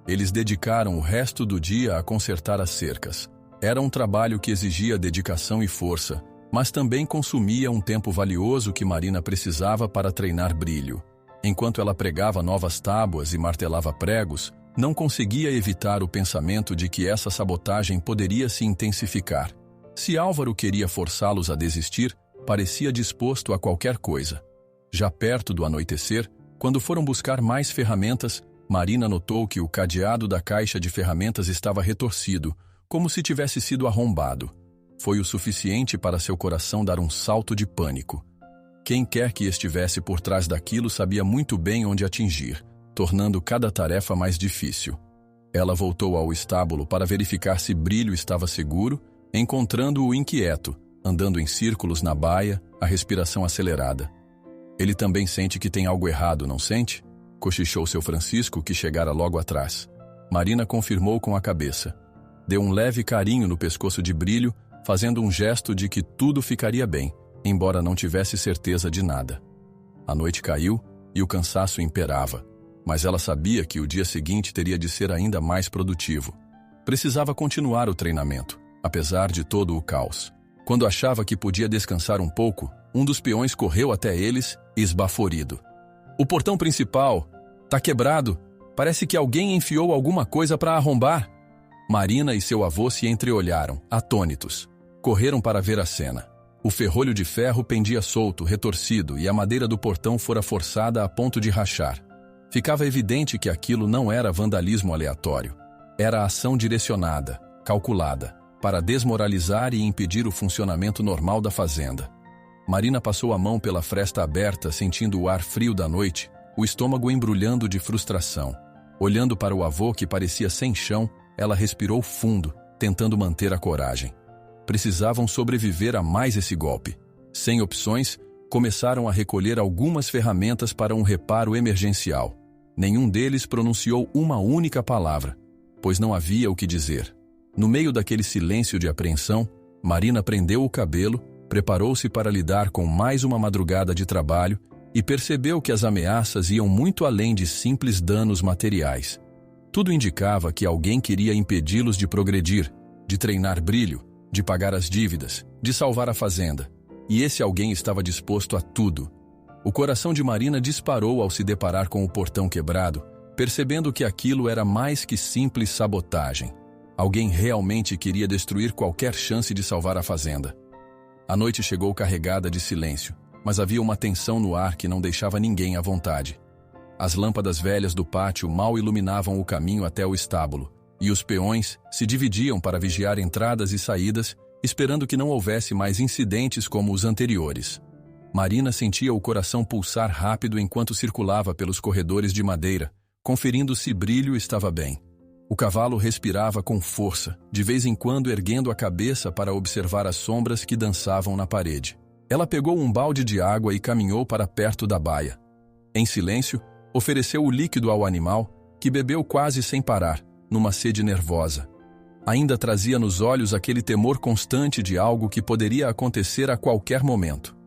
Eles dedicaram o resto do dia a consertar as cercas. Era um trabalho que exigia dedicação e força, mas também consumia um tempo valioso que Marina precisava para treinar Brilho. Enquanto ela pregava novas tábuas e martelava pregos, não conseguia evitar o pensamento de que essa sabotagem poderia se intensificar. Se Álvaro queria forçá-los a desistir, parecia disposto a qualquer coisa. Já perto do anoitecer, quando foram buscar mais ferramentas, Marina notou que o cadeado da caixa de ferramentas estava retorcido, como se tivesse sido arrombado. Foi o suficiente para seu coração dar um salto de pânico. Quem quer que estivesse por trás daquilo sabia muito bem onde atingir, tornando cada tarefa mais difícil. Ela voltou ao estábulo para verificar se Brilho estava seguro, encontrando-o inquieto, andando em círculos na baia, a respiração acelerada. "Ele também sente que tem algo errado, não sente?" cochichou seu Francisco, que chegara logo atrás. Marina confirmou com a cabeça. Deu um leve carinho no pescoço de Brilho, fazendo um gesto de que tudo ficaria bem, embora não tivesse certeza de nada. A noite caiu e o cansaço imperava, mas ela sabia que o dia seguinte teria de ser ainda mais produtivo. Precisava continuar o treinamento, apesar de todo o caos. Quando achava que podia descansar um pouco, um dos peões correu até eles, esbaforido. "O portão principal tá quebrado. Parece que alguém enfiou alguma coisa para arrombar." Marina e seu avô se entreolharam, atônitos. Correram para ver a cena. O ferrolho de ferro pendia solto, retorcido, e a madeira do portão fora forçada a ponto de rachar. Ficava evidente que aquilo não era vandalismo aleatório. Era ação direcionada, calculada, para desmoralizar e impedir o funcionamento normal da fazenda. Marina passou a mão pela fresta aberta, sentindo o ar frio da noite, o estômago embrulhando de frustração. Olhando para o avô, que parecia sem chão, ela respirou fundo, tentando manter a coragem. Precisavam sobreviver a mais esse golpe. Sem opções, começaram a recolher algumas ferramentas para um reparo emergencial. Nenhum deles pronunciou uma única palavra, pois não havia o que dizer. No meio daquele silêncio de apreensão, Marina prendeu o cabelo, preparou-se para lidar com mais uma madrugada de trabalho e percebeu que as ameaças iam muito além de simples danos materiais. Tudo indicava que alguém queria impedi-los de progredir, de treinar Brilho, de pagar as dívidas, de salvar a fazenda. E esse alguém estava disposto a tudo. O coração de Marina disparou ao se deparar com o portão quebrado, percebendo que aquilo era mais que simples sabotagem. Alguém realmente queria destruir qualquer chance de salvar a fazenda. A noite chegou carregada de silêncio, mas havia uma tensão no ar que não deixava ninguém à vontade. As lâmpadas velhas do pátio mal iluminavam o caminho até o estábulo, e os peões se dividiam para vigiar entradas e saídas, esperando que não houvesse mais incidentes como os anteriores. Marina sentia o coração pulsar rápido enquanto circulava pelos corredores de madeira, conferindo se Brilho estava bem. O cavalo respirava com força, de vez em quando erguendo a cabeça para observar as sombras que dançavam na parede. Ela pegou um balde de água e caminhou para perto da baia. Em silêncio, ofereceu o líquido ao animal, que bebeu quase sem parar, numa sede nervosa. Ainda trazia nos olhos aquele temor constante de algo que poderia acontecer a qualquer momento.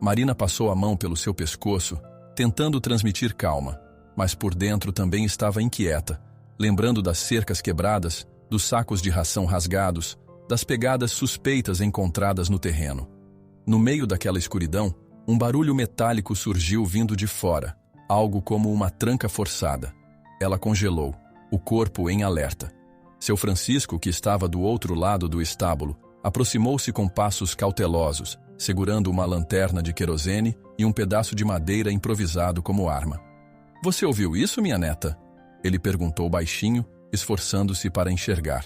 Marina passou a mão pelo seu pescoço, tentando transmitir calma, mas por dentro também estava inquieta, lembrando das cercas quebradas, dos sacos de ração rasgados, das pegadas suspeitas encontradas no terreno. No meio daquela escuridão, um barulho metálico surgiu vindo de fora, algo como uma tranca forçada. Ela congelou, o corpo em alerta. Seu Francisco, que estava do outro lado do estábulo, aproximou-se com passos cautelosos, segurando uma lanterna de querosene e um pedaço de madeira improvisado como arma. "Você ouviu isso, minha neta?" Ele perguntou baixinho, esforçando-se para enxergar.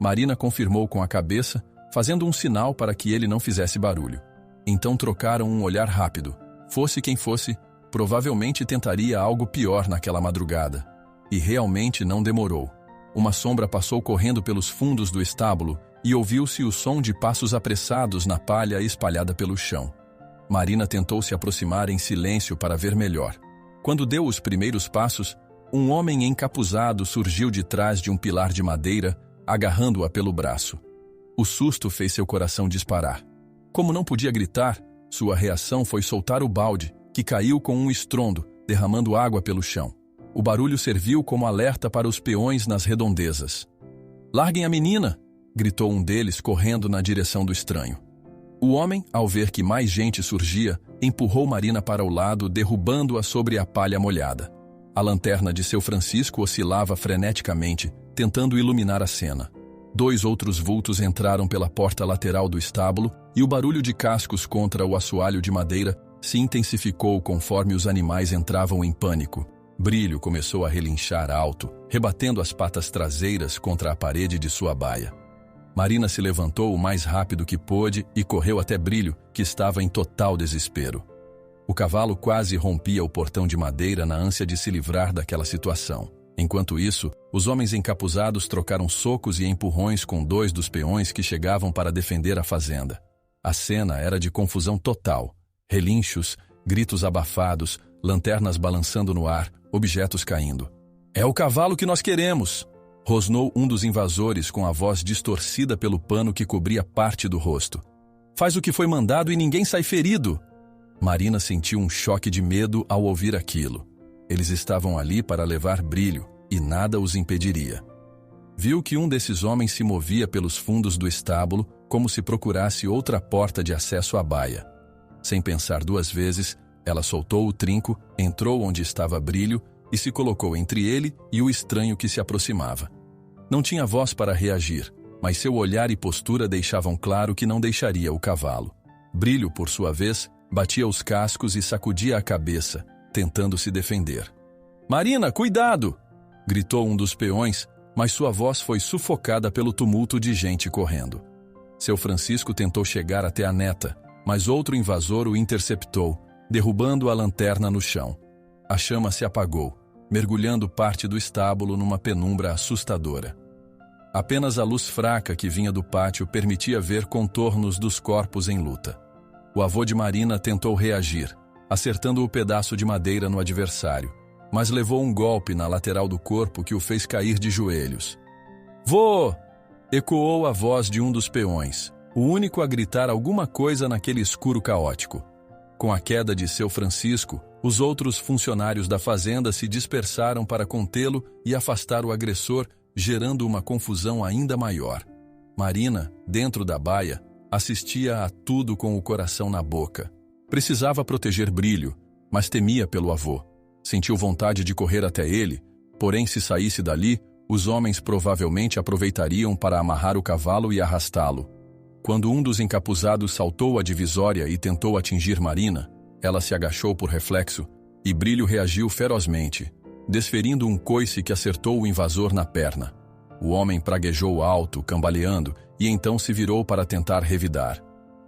Marina confirmou com a cabeça, fazendo um sinal para que ele não fizesse barulho. Então trocaram um olhar rápido. Fosse quem fosse, provavelmente tentaria algo pior naquela madrugada. E realmente não demorou. Uma sombra passou correndo pelos fundos do estábulo e ouviu-se o som de passos apressados na palha espalhada pelo chão. Marina tentou se aproximar em silêncio para ver melhor. Quando deu os primeiros passos, um homem encapuzado surgiu de trás de um pilar de madeira, agarrando-a pelo braço. O susto fez seu coração disparar. Como não podia gritar, sua reação foi soltar o balde, que caiu com um estrondo, derramando água pelo chão. O barulho serviu como alerta para os peões nas redondezas. "Larguem a menina!" gritou um deles, correndo na direção do estranho. O homem, ao ver que mais gente surgia, empurrou Marina para o lado, derrubando-a sobre a palha molhada. A lanterna de seu Francisco oscilava freneticamente, tentando iluminar a cena. 2 outros vultos entraram pela porta lateral do estábulo e o barulho de cascos contra o assoalho de madeira se intensificou conforme os animais entravam em pânico. Brilho começou a relinchar alto, rebatendo as patas traseiras contra a parede de sua baia. Marina se levantou o mais rápido que pôde e correu até Brilho, que estava em total desespero. O cavalo quase rompia o portão de madeira na ânsia de se livrar daquela situação. Enquanto isso, os homens encapuzados trocaram socos e empurrões com 2 dos peões que chegavam para defender a fazenda. A cena era de confusão total. Relinchos, gritos abafados, lanternas balançando no ar, objetos caindo. "É o cavalo que nós queremos!" rosnou um dos invasores com a voz distorcida pelo pano que cobria parte do rosto. "Faz o que foi mandado e ninguém sai ferido!" Marina sentiu um choque de medo ao ouvir aquilo. Eles estavam ali para levar Brilho, e nada os impediria. Viu que um desses homens se movia pelos fundos do estábulo, como se procurasse outra porta de acesso à baia. Sem pensar 2 vezes, ela soltou o trinco, entrou onde estava Brilho e se colocou entre ele e o estranho que se aproximava. Não tinha voz para reagir, mas seu olhar e postura deixavam claro que não deixaria o cavalo. Brilho, por sua vez, batia os cascos e sacudia a cabeça, tentando se defender. "Marina, cuidado!" gritou um dos peões, mas sua voz foi sufocada pelo tumulto de gente correndo. Seu Francisco tentou chegar até a neta, mas outro invasor o interceptou, derrubando a lanterna no chão. A chama se apagou, mergulhando parte do estábulo numa penumbra assustadora. Apenas a luz fraca que vinha do pátio permitia ver contornos dos corpos em luta. O avô de Marina tentou reagir, acertando o pedaço de madeira no adversário, mas levou um golpe na lateral do corpo que o fez cair de joelhos. "Vô!" ecoou a voz de um dos peões, o único a gritar alguma coisa naquele escuro caótico. Com a queda de seu Francisco, os outros funcionários da fazenda se dispersaram para contê-lo e afastar o agressor, gerando uma confusão ainda maior. Marina, dentro da baia, assistia a tudo com o coração na boca. Precisava proteger Brilho, mas temia pelo avô. Sentiu vontade de correr até ele, porém se saísse dali, os homens provavelmente aproveitariam para amarrar o cavalo e arrastá-lo. Quando um dos encapuzados saltou a divisória e tentou atingir Marina, ela se agachou por reflexo e Brilho reagiu ferozmente, desferindo um coice que acertou o invasor na perna. O homem praguejou alto, cambaleando, e então se virou para tentar revidar.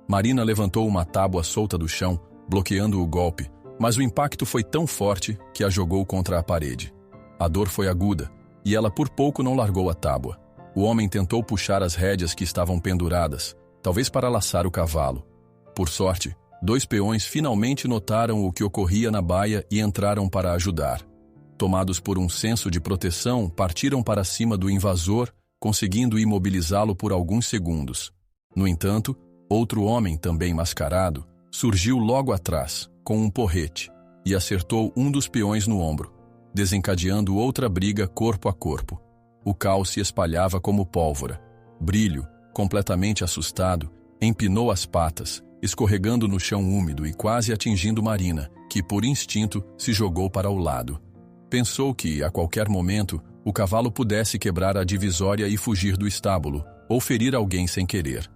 Marina levantou uma tábua solta do chão, bloqueando o golpe, mas o impacto foi tão forte que a jogou contra a parede. A dor foi aguda, e ela por pouco não largou a tábua. O homem tentou puxar as rédeas que estavam penduradas, talvez para laçar o cavalo. Por sorte, 2 peões finalmente notaram o que ocorria na baia e entraram para ajudar. Tomados por um senso de proteção, partiram para cima do invasor, conseguindo imobilizá-lo por alguns segundos. No entanto, outro homem, também mascarado, surgiu logo atrás, com um porrete, e acertou um dos peões no ombro, desencadeando outra briga corpo a corpo. O caos se espalhava como pólvora. Brilho, completamente assustado, empinou as patas, escorregando no chão úmido e quase atingindo Marina, que, por instinto, se jogou para o lado. Pensou que, a qualquer momento, o cavalo pudesse quebrar a divisória e fugir do estábulo, ou ferir alguém sem querer.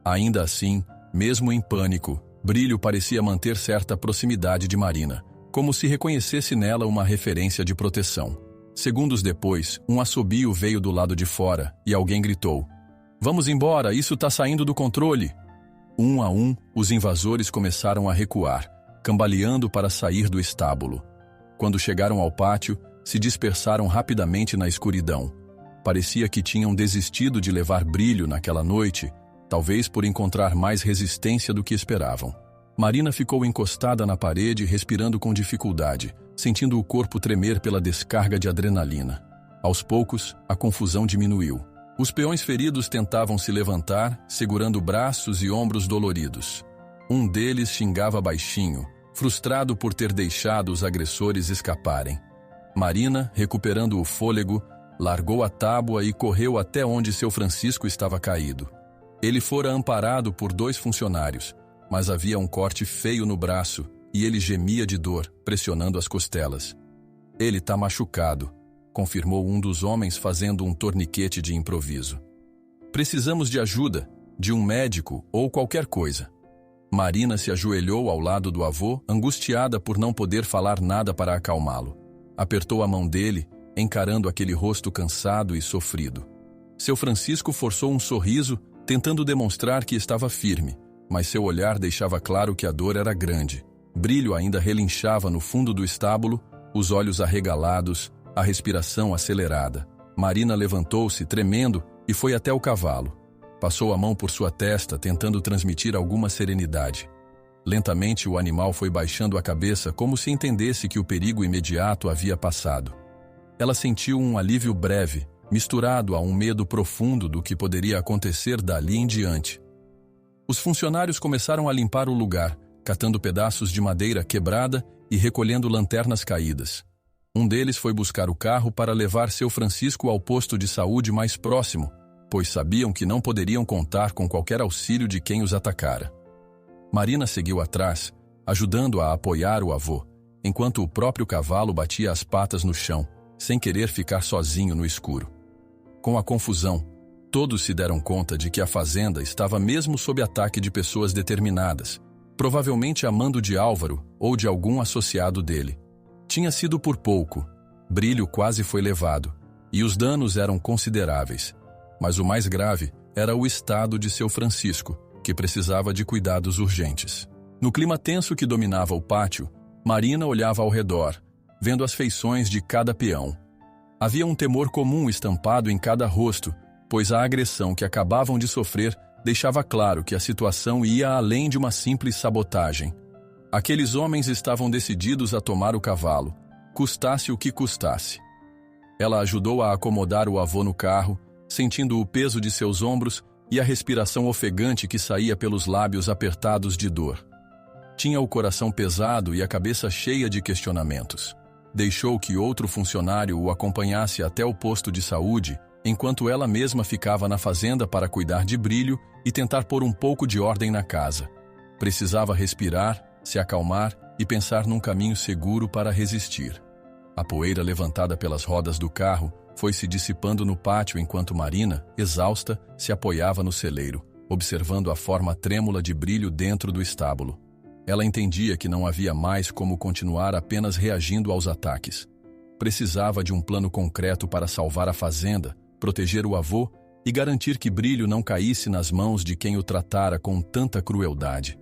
Ainda assim, mesmo em pânico, Brilho parecia manter certa proximidade de Marina, como se reconhecesse nela uma referência de proteção. Segundos depois, um assobio veio do lado de fora e alguém gritou: "Vamos embora, isso tá saindo do controle!" Um a um, os invasores começaram a recuar, cambaleando para sair do estábulo. Quando chegaram ao pátio, se dispersaram rapidamente na escuridão. Parecia que tinham desistido de levar Brilho naquela noite, talvez por encontrar mais resistência do que esperavam. Marina ficou encostada na parede, respirando com dificuldade, sentindo o corpo tremer pela descarga de adrenalina. Aos poucos, a confusão diminuiu. Os peões feridos tentavam se levantar, segurando braços e ombros doloridos. Um deles xingava baixinho, frustrado por ter deixado os agressores escaparem. Marina, recuperando o fôlego, largou a tábua e correu até onde seu Francisco estava caído. Ele fora amparado por 2 funcionários, mas havia um corte feio no braço e ele gemia de dor, pressionando as costelas. "Ele tá machucado", confirmou um dos homens fazendo um torniquete de improviso. "Precisamos de ajuda, de um médico ou qualquer coisa." Marina se ajoelhou ao lado do avô, angustiada por não poder falar nada para acalmá-lo. Apertou a mão dele, encarando aquele rosto cansado e sofrido. Seu Francisco forçou um sorriso, tentando demonstrar que estava firme, mas seu olhar deixava claro que a dor era grande. Brilho ainda relinchava no fundo do estábulo, os olhos arregalados, a respiração acelerada. Marina levantou-se, tremendo, e foi até o cavalo. Passou a mão por sua testa, tentando transmitir alguma serenidade. Lentamente o animal foi baixando a cabeça como se entendesse que o perigo imediato havia passado. Ela sentiu um alívio breve, misturado a um medo profundo do que poderia acontecer dali em diante. Os funcionários começaram a limpar o lugar, catando pedaços de madeira quebrada e recolhendo lanternas caídas. Um deles foi buscar o carro para levar seu Francisco ao posto de saúde mais próximo, pois sabiam que não poderiam contar com qualquer auxílio de quem os atacara. Marina seguiu atrás, ajudando a apoiar o avô, enquanto o próprio cavalo batia as patas no chão, sem querer ficar sozinho no escuro. Com a confusão, todos se deram conta de que a fazenda estava mesmo sob ataque de pessoas determinadas, provavelmente a mando de Álvaro ou de algum associado dele. Tinha sido por pouco. Brilho quase foi levado, e os danos eram consideráveis. Mas o mais grave era o estado de seu Francisco, que precisava de cuidados urgentes. No clima tenso que dominava o pátio, Marina olhava ao redor, vendo as feições de cada peão. Havia um temor comum estampado em cada rosto, pois a agressão que acabavam de sofrer deixava claro que a situação ia além de uma simples sabotagem. Aqueles homens estavam decididos a tomar o cavalo, custasse o que custasse. Ela ajudou a acomodar o avô no carro, sentindo o peso de seus ombros e a respiração ofegante que saía pelos lábios apertados de dor. Tinha o coração pesado e a cabeça cheia de questionamentos. Deixou que outro funcionário o acompanhasse até o posto de saúde, enquanto ela mesma ficava na fazenda para cuidar de Brilho e tentar pôr um pouco de ordem na casa. Precisava respirar, se acalmar e pensar num caminho seguro para resistir. A poeira levantada pelas rodas do carro foi se dissipando no pátio enquanto Marina, exausta, se apoiava no celeiro, observando a forma trêmula de Brilho dentro do estábulo. Ela entendia que não havia mais como continuar apenas reagindo aos ataques. Precisava de um plano concreto para salvar a fazenda, proteger o avô e garantir que Brilho não caísse nas mãos de quem o tratara com tanta crueldade.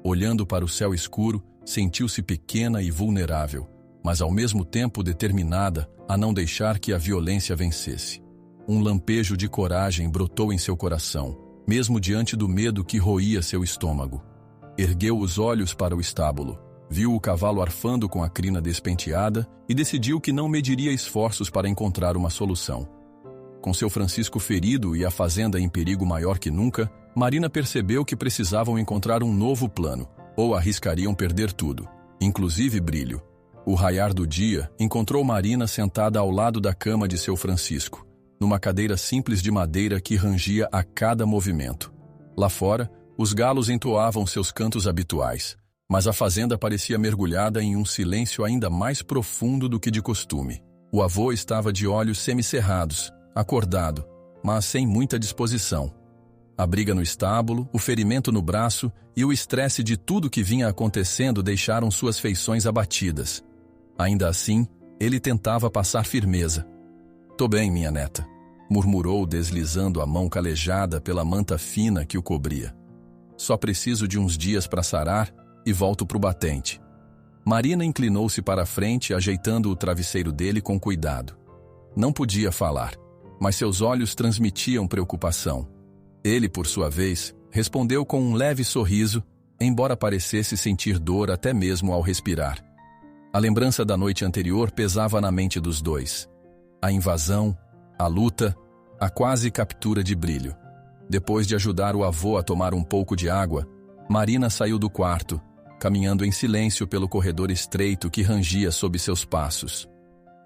Olhando para o céu escuro, sentiu-se pequena e vulnerável, mas ao mesmo tempo determinada a não deixar que a violência vencesse. Um lampejo de coragem brotou em seu coração, mesmo diante do medo que roía seu estômago. Ergueu os olhos para o estábulo, viu o cavalo arfando com a crina despenteada e decidiu que não mediria esforços para encontrar uma solução. Com seu Francisco ferido e a fazenda em perigo maior que nunca, Marina percebeu que precisavam encontrar um novo plano, ou arriscariam perder tudo, inclusive Brilho. O raiar do dia encontrou Marina sentada ao lado da cama de seu Francisco, numa cadeira simples de madeira que rangia a cada movimento. Lá fora, os galos entoavam seus cantos habituais, mas a fazenda parecia mergulhada em um silêncio ainda mais profundo do que de costume. O avô estava de olhos semicerrados, acordado, mas sem muita disposição. A briga no estábulo, o ferimento no braço e o estresse de tudo que vinha acontecendo deixaram suas feições abatidas. Ainda assim, ele tentava passar firmeza. "Tô bem, minha neta", murmurou deslizando a mão calejada pela manta fina que o cobria. "Só preciso de uns dias para sarar e volto pro batente." Marina inclinou-se para a frente, ajeitando o travesseiro dele com cuidado. Não podia falar, mas seus olhos transmitiam preocupação. Ele, por sua vez, respondeu com um leve sorriso, embora parecesse sentir dor até mesmo ao respirar. A lembrança da noite anterior pesava na mente dos dois. A invasão, a luta, a quase captura de Brilho. Depois de ajudar o avô a tomar um pouco de água, Marina saiu do quarto, caminhando em silêncio pelo corredor estreito que rangia sob seus passos.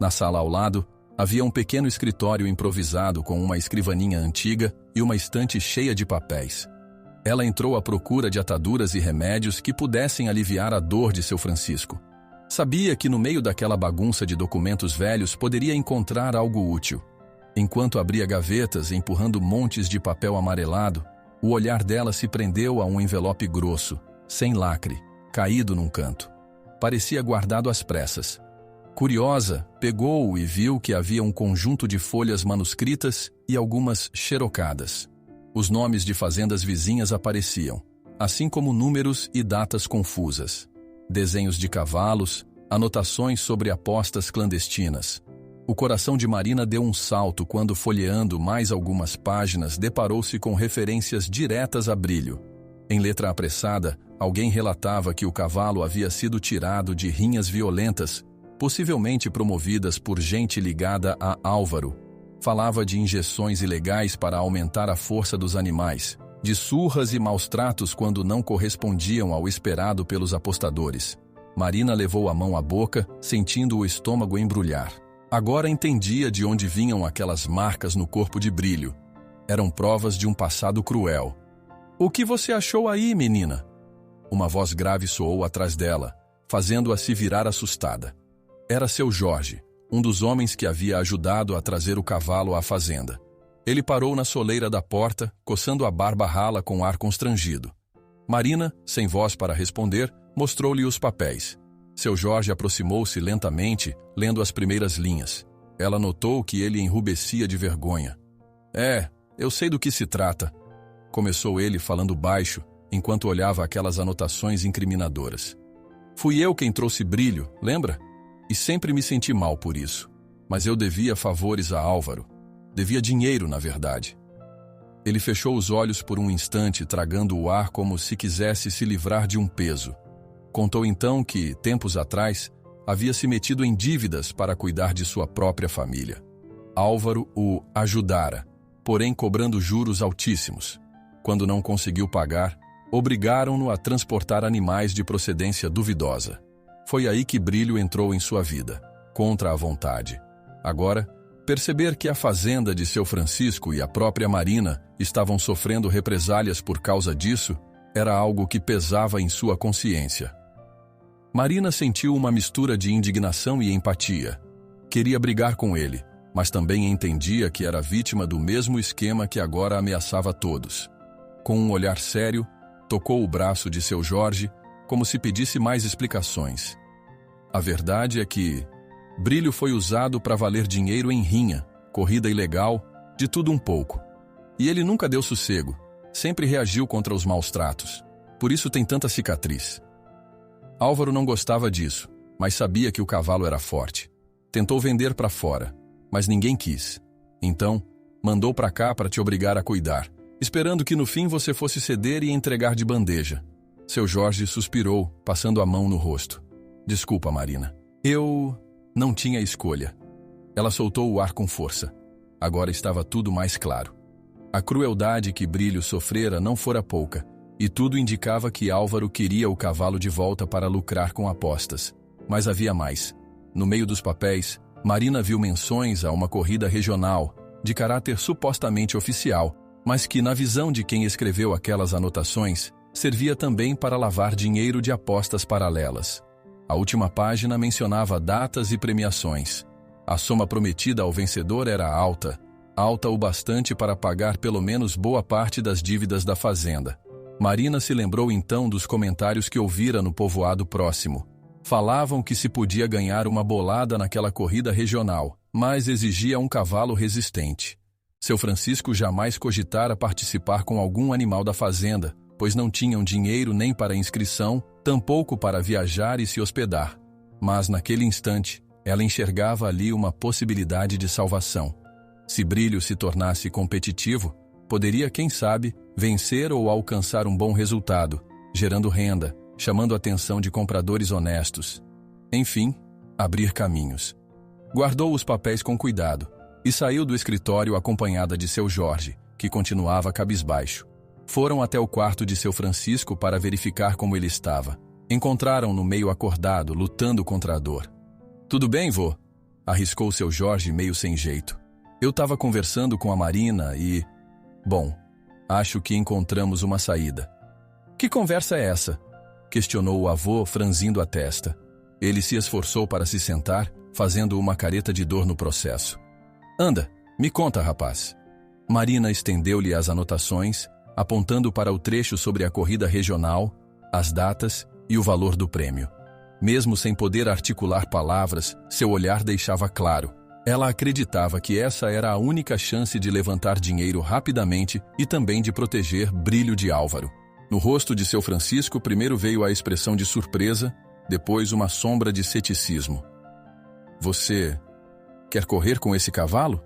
Na sala ao lado, havia um pequeno escritório improvisado com uma escrivaninha antiga e uma estante cheia de papéis. Ela entrou à procura de ataduras e remédios que pudessem aliviar a dor de seu Francisco. Sabia que no meio daquela bagunça de documentos velhos poderia encontrar algo útil. Enquanto abria gavetas empurrando montes de papel amarelado, o olhar dela se prendeu a um envelope grosso, sem lacre, caído num canto. Parecia guardado às pressas. Curiosa, pegou-o e viu que havia um conjunto de folhas manuscritas e algumas xerocadas. Os nomes de fazendas vizinhas apareciam, assim como números e datas confusas. Desenhos de cavalos, anotações sobre apostas clandestinas. O coração de Marina deu um salto quando, folheando mais algumas páginas, deparou-se com referências diretas a Brilho. Em letra apressada, alguém relatava que o cavalo havia sido tirado de rinhas violentas, possivelmente promovidas por gente ligada a Álvaro. Falava de injeções ilegais para aumentar a força dos animais, de surras e maus-tratos quando não correspondiam ao esperado pelos apostadores. Marina levou a mão à boca, sentindo o estômago embrulhar. Agora entendia de onde vinham aquelas marcas no corpo de Brilho. Eram provas de um passado cruel. "O que você achou aí, menina?" Uma voz grave soou atrás dela, fazendo-a se virar assustada. Era seu Jorge, um dos homens que havia ajudado a trazer o cavalo à fazenda. Ele parou na soleira da porta, coçando a barba rala com ar constrangido. Marina, sem voz para responder, mostrou-lhe os papéis. Seu Jorge aproximou-se lentamente, lendo as primeiras linhas. Ela notou que ele enrubescia de vergonha. Eu sei do que se trata", começou ele falando baixo, enquanto olhava aquelas anotações incriminadoras. "Fui eu quem trouxe Brilho, lembra? E sempre me senti mal por isso. Mas eu devia favores a Álvaro. Devia dinheiro, na verdade." Ele fechou os olhos por um instante, tragando o ar como se quisesse se livrar de um peso. Contou então que, tempos atrás, havia se metido em dívidas para cuidar de sua própria família. Álvaro o ajudara, porém cobrando juros altíssimos. Quando não conseguiu pagar, obrigaram-no a transportar animais de procedência duvidosa. Foi aí que Brilho entrou em sua vida, contra a vontade. Agora, perceber que a fazenda de seu Francisco e a própria Marina estavam sofrendo represálias por causa disso era algo que pesava em sua consciência. Marina sentiu uma mistura de indignação e empatia. Queria brigar com ele, mas também entendia que era vítima do mesmo esquema que agora ameaçava todos. Com um olhar sério, tocou o braço de seu Jorge, como se pedisse mais explicações. A verdade é que Brilho foi usado para valer dinheiro em rinha, corrida ilegal de tudo um pouco. E ele nunca deu sossego, sempre reagiu contra os maus tratos. Por isso tem tanta cicatriz. Álvaro não gostava disso, mas sabia que o cavalo era forte. Tentou vender para fora, mas ninguém quis. Então, mandou para cá para te obrigar a cuidar, esperando que no fim você fosse ceder e entregar de bandeja. Seu Jorge suspirou, passando a mão no rosto. Desculpa, Marina. Eu não tinha escolha. Ela soltou o ar com força. Agora estava tudo mais claro. A crueldade que Brilho sofrera não fora pouca, e tudo indicava que Álvaro queria o cavalo de volta para lucrar com apostas. Mas havia mais. No meio dos papéis, Marina viu menções a uma corrida regional, de caráter supostamente oficial, mas que, na visão de quem escreveu aquelas anotações, servia também para lavar dinheiro de apostas paralelas. A última página mencionava datas e premiações. A soma prometida ao vencedor era alta o bastante para pagar pelo menos boa parte das dívidas da fazenda. Marina se lembrou então dos comentários que ouvira no povoado próximo. Falavam que se podia ganhar uma bolada naquela corrida regional, mas exigia um cavalo resistente. Seu Francisco jamais cogitara participar com algum animal da fazenda, pois não tinham dinheiro nem para inscrição, tampouco para viajar e se hospedar. Mas naquele instante, ela enxergava ali uma possibilidade de salvação. Se Brilho se tornasse competitivo, poderia, quem sabe, vencer ou alcançar um bom resultado, gerando renda, chamando a atenção de compradores honestos. Enfim, abrir caminhos. Guardou os papéis com cuidado e saiu do escritório acompanhada de seu Jorge, que continuava cabisbaixo. Foram até o quarto de seu Francisco para verificar como ele estava. Encontraram-no meio acordado, lutando contra a dor. "Tudo bem, vô?" arriscou seu Jorge meio sem jeito. "Eu estava conversando com a Marina e... Bom, acho que encontramos uma saída." "Que conversa é essa?" questionou o avô, franzindo a testa. Ele se esforçou para se sentar, fazendo uma careta de dor no processo. "Anda, me conta, rapaz." Marina estendeu-lhe as anotações, apontando para o trecho sobre a corrida regional, as datas e o valor do prêmio. Mesmo sem poder articular palavras, seu olhar deixava claro. Ela acreditava que essa era a única chance de levantar dinheiro rapidamente e também de proteger Brilho de Álvaro. No rosto de seu Francisco primeiro veio a expressão de surpresa, depois uma sombra de ceticismo. "Você quer correr com esse cavalo?"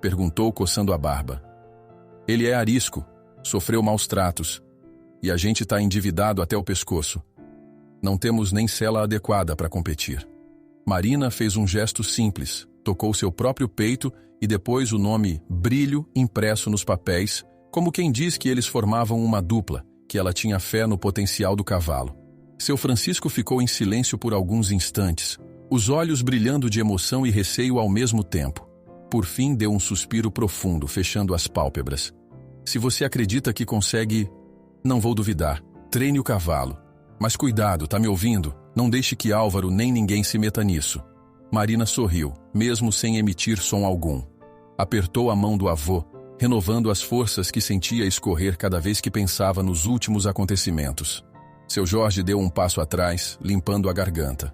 perguntou, coçando a barba. "Ele é arisco, sofreu maus tratos, e a gente está endividado até o pescoço. Não temos nem sela adequada para competir." Marina fez um gesto simples, tocou seu próprio peito e depois o nome Brilho impresso nos papéis, como quem diz que eles formavam uma dupla, que ela tinha fé no potencial do cavalo. Seu Francisco ficou em silêncio por alguns instantes, os olhos brilhando de emoção e receio ao mesmo tempo. Por fim deu um suspiro profundo, fechando as pálpebras. "Se você acredita que consegue, não vou duvidar. Treine o cavalo. Mas cuidado, tá me ouvindo? Não deixe que Álvaro nem ninguém se meta nisso." Marina sorriu, mesmo sem emitir som algum. Apertou a mão do avô, renovando as forças que sentia escorrer cada vez que pensava nos últimos acontecimentos. Seu Jorge deu um passo atrás, limpando a garganta.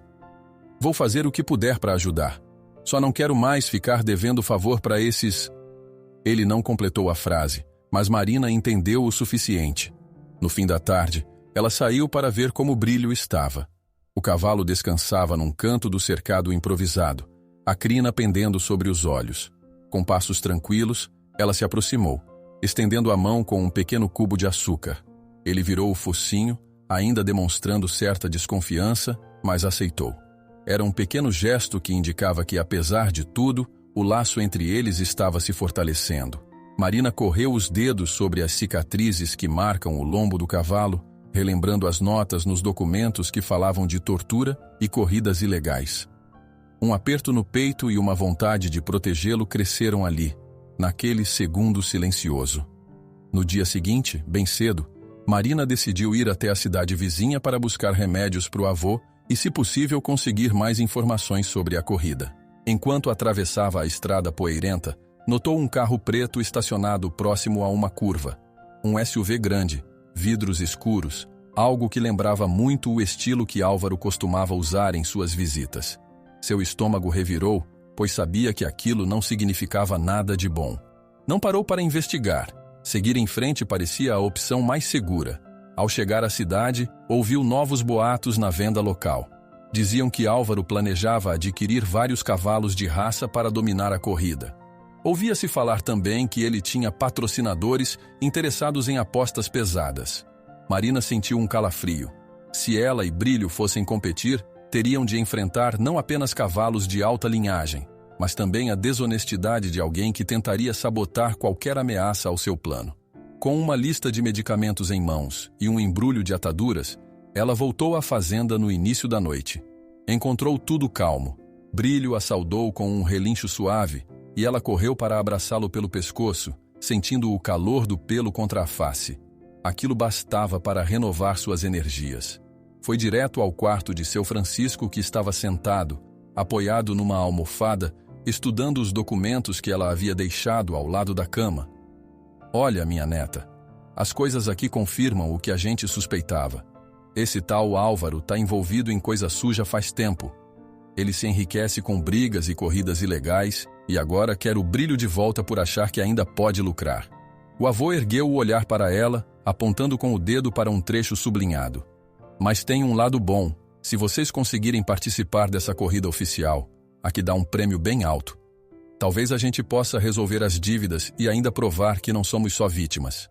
"Vou fazer o que puder para ajudar. Só não quero mais ficar devendo favor para esses..." Ele não completou a frase, mas Marina entendeu o suficiente. No fim da tarde, ela saiu para ver como Brilho estava. O cavalo descansava num canto do cercado improvisado, a crina pendendo sobre os olhos. Com passos tranquilos, ela se aproximou, estendendo a mão com um pequeno cubo de açúcar. Ele virou o focinho, ainda demonstrando certa desconfiança, mas aceitou. Era um pequeno gesto que indicava que, apesar de tudo, o laço entre eles estava se fortalecendo. Marina correu os dedos sobre as cicatrizes que marcam o lombo do cavalo, relembrando as notas nos documentos que falavam de tortura e corridas ilegais. Um aperto no peito e uma vontade de protegê-lo cresceram ali, naquele segundo silencioso. No dia seguinte, bem cedo, Marina decidiu ir até a cidade vizinha para buscar remédios para o avô e, se possível, conseguir mais informações sobre a corrida. Enquanto atravessava a estrada poeirenta, notou um carro preto estacionado próximo a uma curva. Um SUV grande, vidros escuros, algo que lembrava muito o estilo que Álvaro costumava usar em suas visitas. Seu estômago revirou, pois sabia que aquilo não significava nada de bom. Não parou para investigar. Seguir em frente parecia a opção mais segura. Ao chegar à cidade, ouviu novos boatos na venda local. Diziam que Álvaro planejava adquirir vários cavalos de raça para dominar a corrida. Ouvia-se falar também que ele tinha patrocinadores interessados em apostas pesadas. Marina sentiu um calafrio. Se ela e Brilho fossem competir, teriam de enfrentar não apenas cavalos de alta linhagem, mas também a desonestidade de alguém que tentaria sabotar qualquer ameaça ao seu plano. Com uma lista de medicamentos em mãos e um embrulho de ataduras, ela voltou à fazenda no início da noite. Encontrou tudo calmo. Brilho a saudou com um relincho suave e ela correu para abraçá-lo pelo pescoço, sentindo o calor do pelo contra a face. Aquilo bastava para renovar suas energias. Foi direto ao quarto de seu Francisco, que estava sentado, apoiado numa almofada, estudando os documentos que ela havia deixado ao lado da cama. Olha, minha neta, as coisas aqui confirmam o que a gente suspeitava. Esse tal Álvaro está envolvido em coisa suja faz tempo. Ele se enriquece com brigas e corridas ilegais e agora quer o Brilho de volta por achar que ainda pode lucrar. O avô ergueu o olhar para ela, apontando com o dedo para um trecho sublinhado. Mas tem um lado bom, se vocês conseguirem participar dessa corrida oficial, a que dá um prêmio bem alto. Talvez a gente possa resolver as dívidas e ainda provar que não somos só vítimas.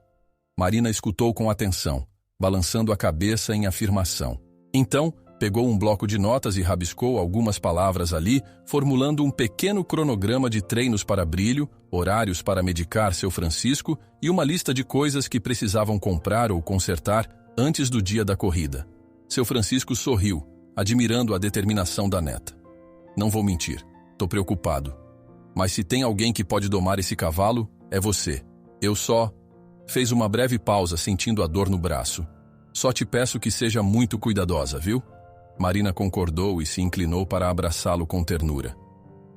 Marina escutou com atenção, balançando a cabeça em afirmação. Então, pegou um bloco de notas e rabiscou algumas palavras ali, formulando um pequeno cronograma de treinos para Brilho, horários para medicar seu Francisco e uma lista de coisas que precisavam comprar ou consertar antes do dia da corrida. Seu Francisco sorriu, admirando a determinação da neta. Não vou mentir, tô preocupado. Mas se tem alguém que pode domar esse cavalo, é você. Eu só... Fez uma breve pausa, sentindo a dor no braço. Só te peço que seja muito cuidadosa, viu? Marina concordou e se inclinou para abraçá-lo com ternura.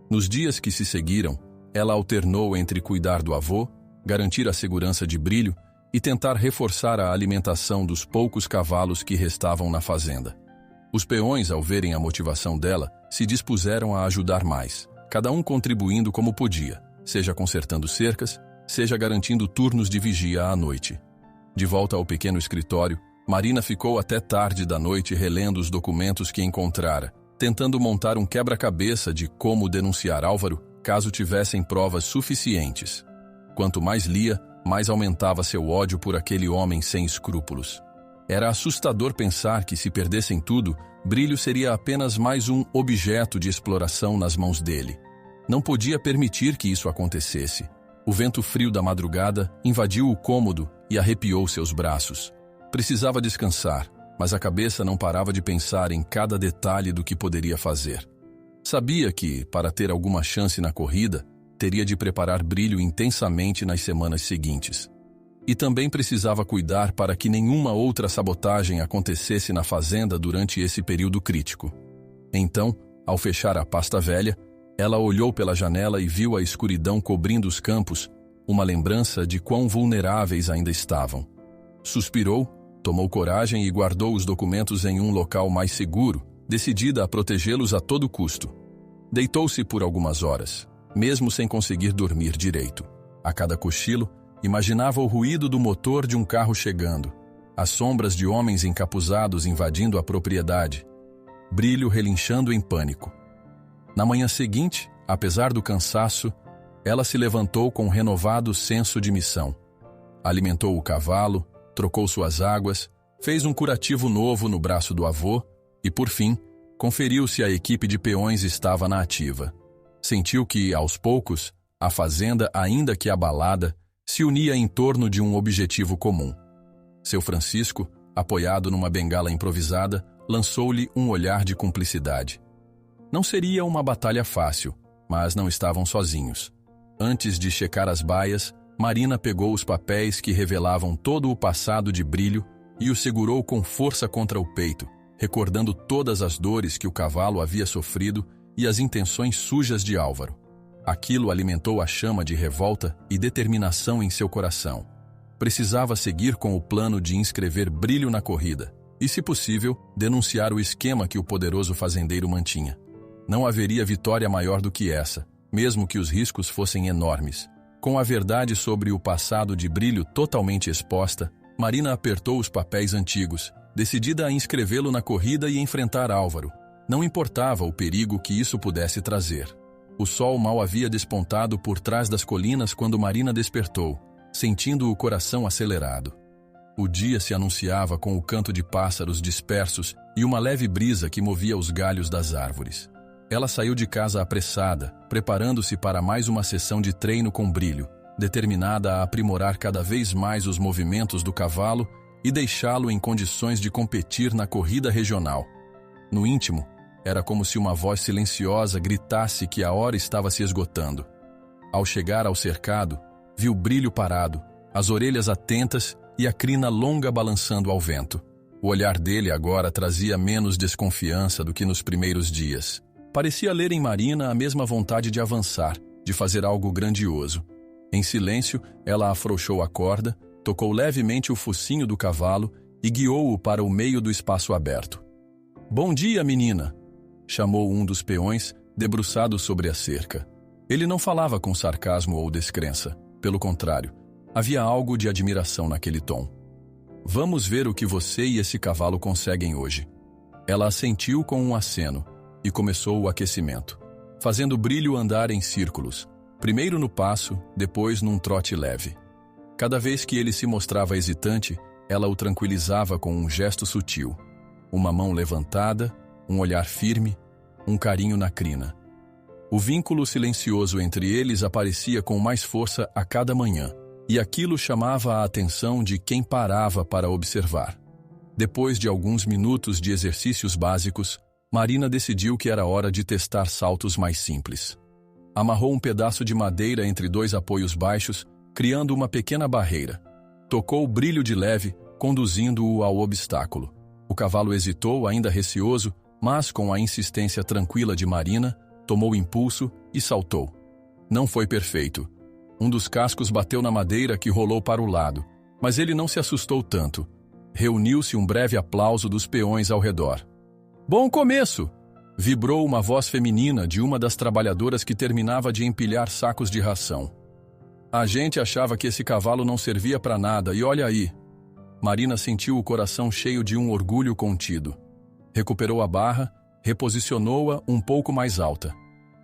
Nos dias que se seguiram, ela alternou entre cuidar do avô, garantir a segurança de Brilho e tentar reforçar a alimentação dos poucos cavalos que restavam na fazenda. Os peões, ao verem a motivação dela, se dispuseram a ajudar mais, cada um contribuindo como podia, seja consertando cercas, seja garantindo turnos de vigia à noite. De volta ao pequeno escritório, Marina ficou até tarde da noite relendo os documentos que encontrara, tentando montar um quebra-cabeça de como denunciar Álvaro caso tivessem provas suficientes. Quanto mais lia, mais aumentava seu ódio por aquele homem sem escrúpulos. Era assustador pensar que, se perdessem tudo, Brilho seria apenas mais um objeto de exploração nas mãos dele. Não podia permitir que isso acontecesse. O vento frio da madrugada invadiu o cômodo e arrepiou seus braços. Precisava descansar, mas a cabeça não parava de pensar em cada detalhe do que poderia fazer. Sabia que, para ter alguma chance na corrida, teria de preparar Brilho intensamente nas semanas seguintes. E também precisava cuidar para que nenhuma outra sabotagem acontecesse na fazenda durante esse período crítico. Então, ao fechar a pasta velha, ela olhou pela janela e viu a escuridão cobrindo os campos, uma lembrança de quão vulneráveis ainda estavam. Suspirou, tomou coragem e guardou os documentos em um local mais seguro, decidida a protegê-los a todo custo. Deitou-se por algumas horas, mesmo sem conseguir dormir direito. A cada cochilo, imaginava o ruído do motor de um carro chegando, as sombras de homens encapuzados invadindo a propriedade, Brilho relinchando em pânico. Na manhã seguinte, apesar do cansaço, ela se levantou com um renovado senso de missão. Alimentou o cavalo, trocou suas águas, fez um curativo novo no braço do avô e, por fim, conferiu se a equipe de peões estava na ativa. Sentiu que, aos poucos, a fazenda, ainda que abalada, se unia em torno de um objetivo comum. Seu Francisco, apoiado numa bengala improvisada, lançou-lhe um olhar de cumplicidade. Não seria uma batalha fácil, mas não estavam sozinhos. Antes de checar as baias, Marina pegou os papéis que revelavam todo o passado de Brilho e o segurou com força contra o peito, recordando todas as dores que o cavalo havia sofrido e as intenções sujas de Álvaro. Aquilo alimentou a chama de revolta e determinação em seu coração. Precisava seguir com o plano de inscrever Brilho na corrida e, se possível, denunciar o esquema que o poderoso fazendeiro mantinha. Não haveria vitória maior do que essa, mesmo que os riscos fossem enormes. Com a verdade sobre o passado de Brilho totalmente exposta, Marina apertou os papéis antigos, decidida a inscrevê-lo na corrida e enfrentar Álvaro. Não importava o perigo que isso pudesse trazer. O sol mal havia despontado por trás das colinas quando Marina despertou, sentindo o coração acelerado. O dia se anunciava com o canto de pássaros dispersos e uma leve brisa que movia os galhos das árvores. Ela saiu de casa apressada, preparando-se para mais uma sessão de treino com Brilho, determinada a aprimorar cada vez mais os movimentos do cavalo e deixá-lo em condições de competir na corrida regional. No íntimo, era como se uma voz silenciosa gritasse que a hora estava se esgotando. Ao chegar ao cercado, viu Brilho parado, as orelhas atentas e a crina longa balançando ao vento. O olhar dele agora trazia menos desconfiança do que nos primeiros dias. Parecia ler em Marina a mesma vontade de avançar, de fazer algo grandioso. Em silêncio, ela afrouxou a corda, tocou levemente o focinho do cavalo e guiou-o para o meio do espaço aberto. "Bom dia, menina!" chamou um dos peões, debruçado sobre a cerca. Ele não falava com sarcasmo ou descrença. Pelo contrário, havia algo de admiração naquele tom. "Vamos ver o que você e esse cavalo conseguem hoje." Ela assentiu com um aceno e começou o aquecimento, fazendo Brilho andar em círculos, primeiro no passo, depois num trote leve. Cada vez que ele se mostrava hesitante, ela o tranquilizava com um gesto sutil, uma mão levantada, um olhar firme, um carinho na crina. O vínculo silencioso entre eles aparecia com mais força a cada manhã, e aquilo chamava a atenção de quem parava para observar. Depois de alguns minutos de exercícios básicos, Marina decidiu que era hora de testar saltos mais simples. Amarrou um pedaço de madeira entre dois apoios baixos, criando uma pequena barreira. Tocou Brilho de leve, conduzindo-o ao obstáculo. O cavalo hesitou, ainda receoso, mas com a insistência tranquila de Marina, tomou impulso e saltou. Não foi perfeito. Um dos cascos bateu na madeira que rolou para o lado, mas ele não se assustou tanto. Reuniu-se um breve aplauso dos peões ao redor. "Bom começo!" vibrou uma voz feminina de uma das trabalhadoras que terminava de empilhar sacos de ração. "A gente achava que esse cavalo não servia para nada, e olha aí." Marina sentiu o coração cheio de um orgulho contido. Recuperou a barra, reposicionou-a um pouco mais alta.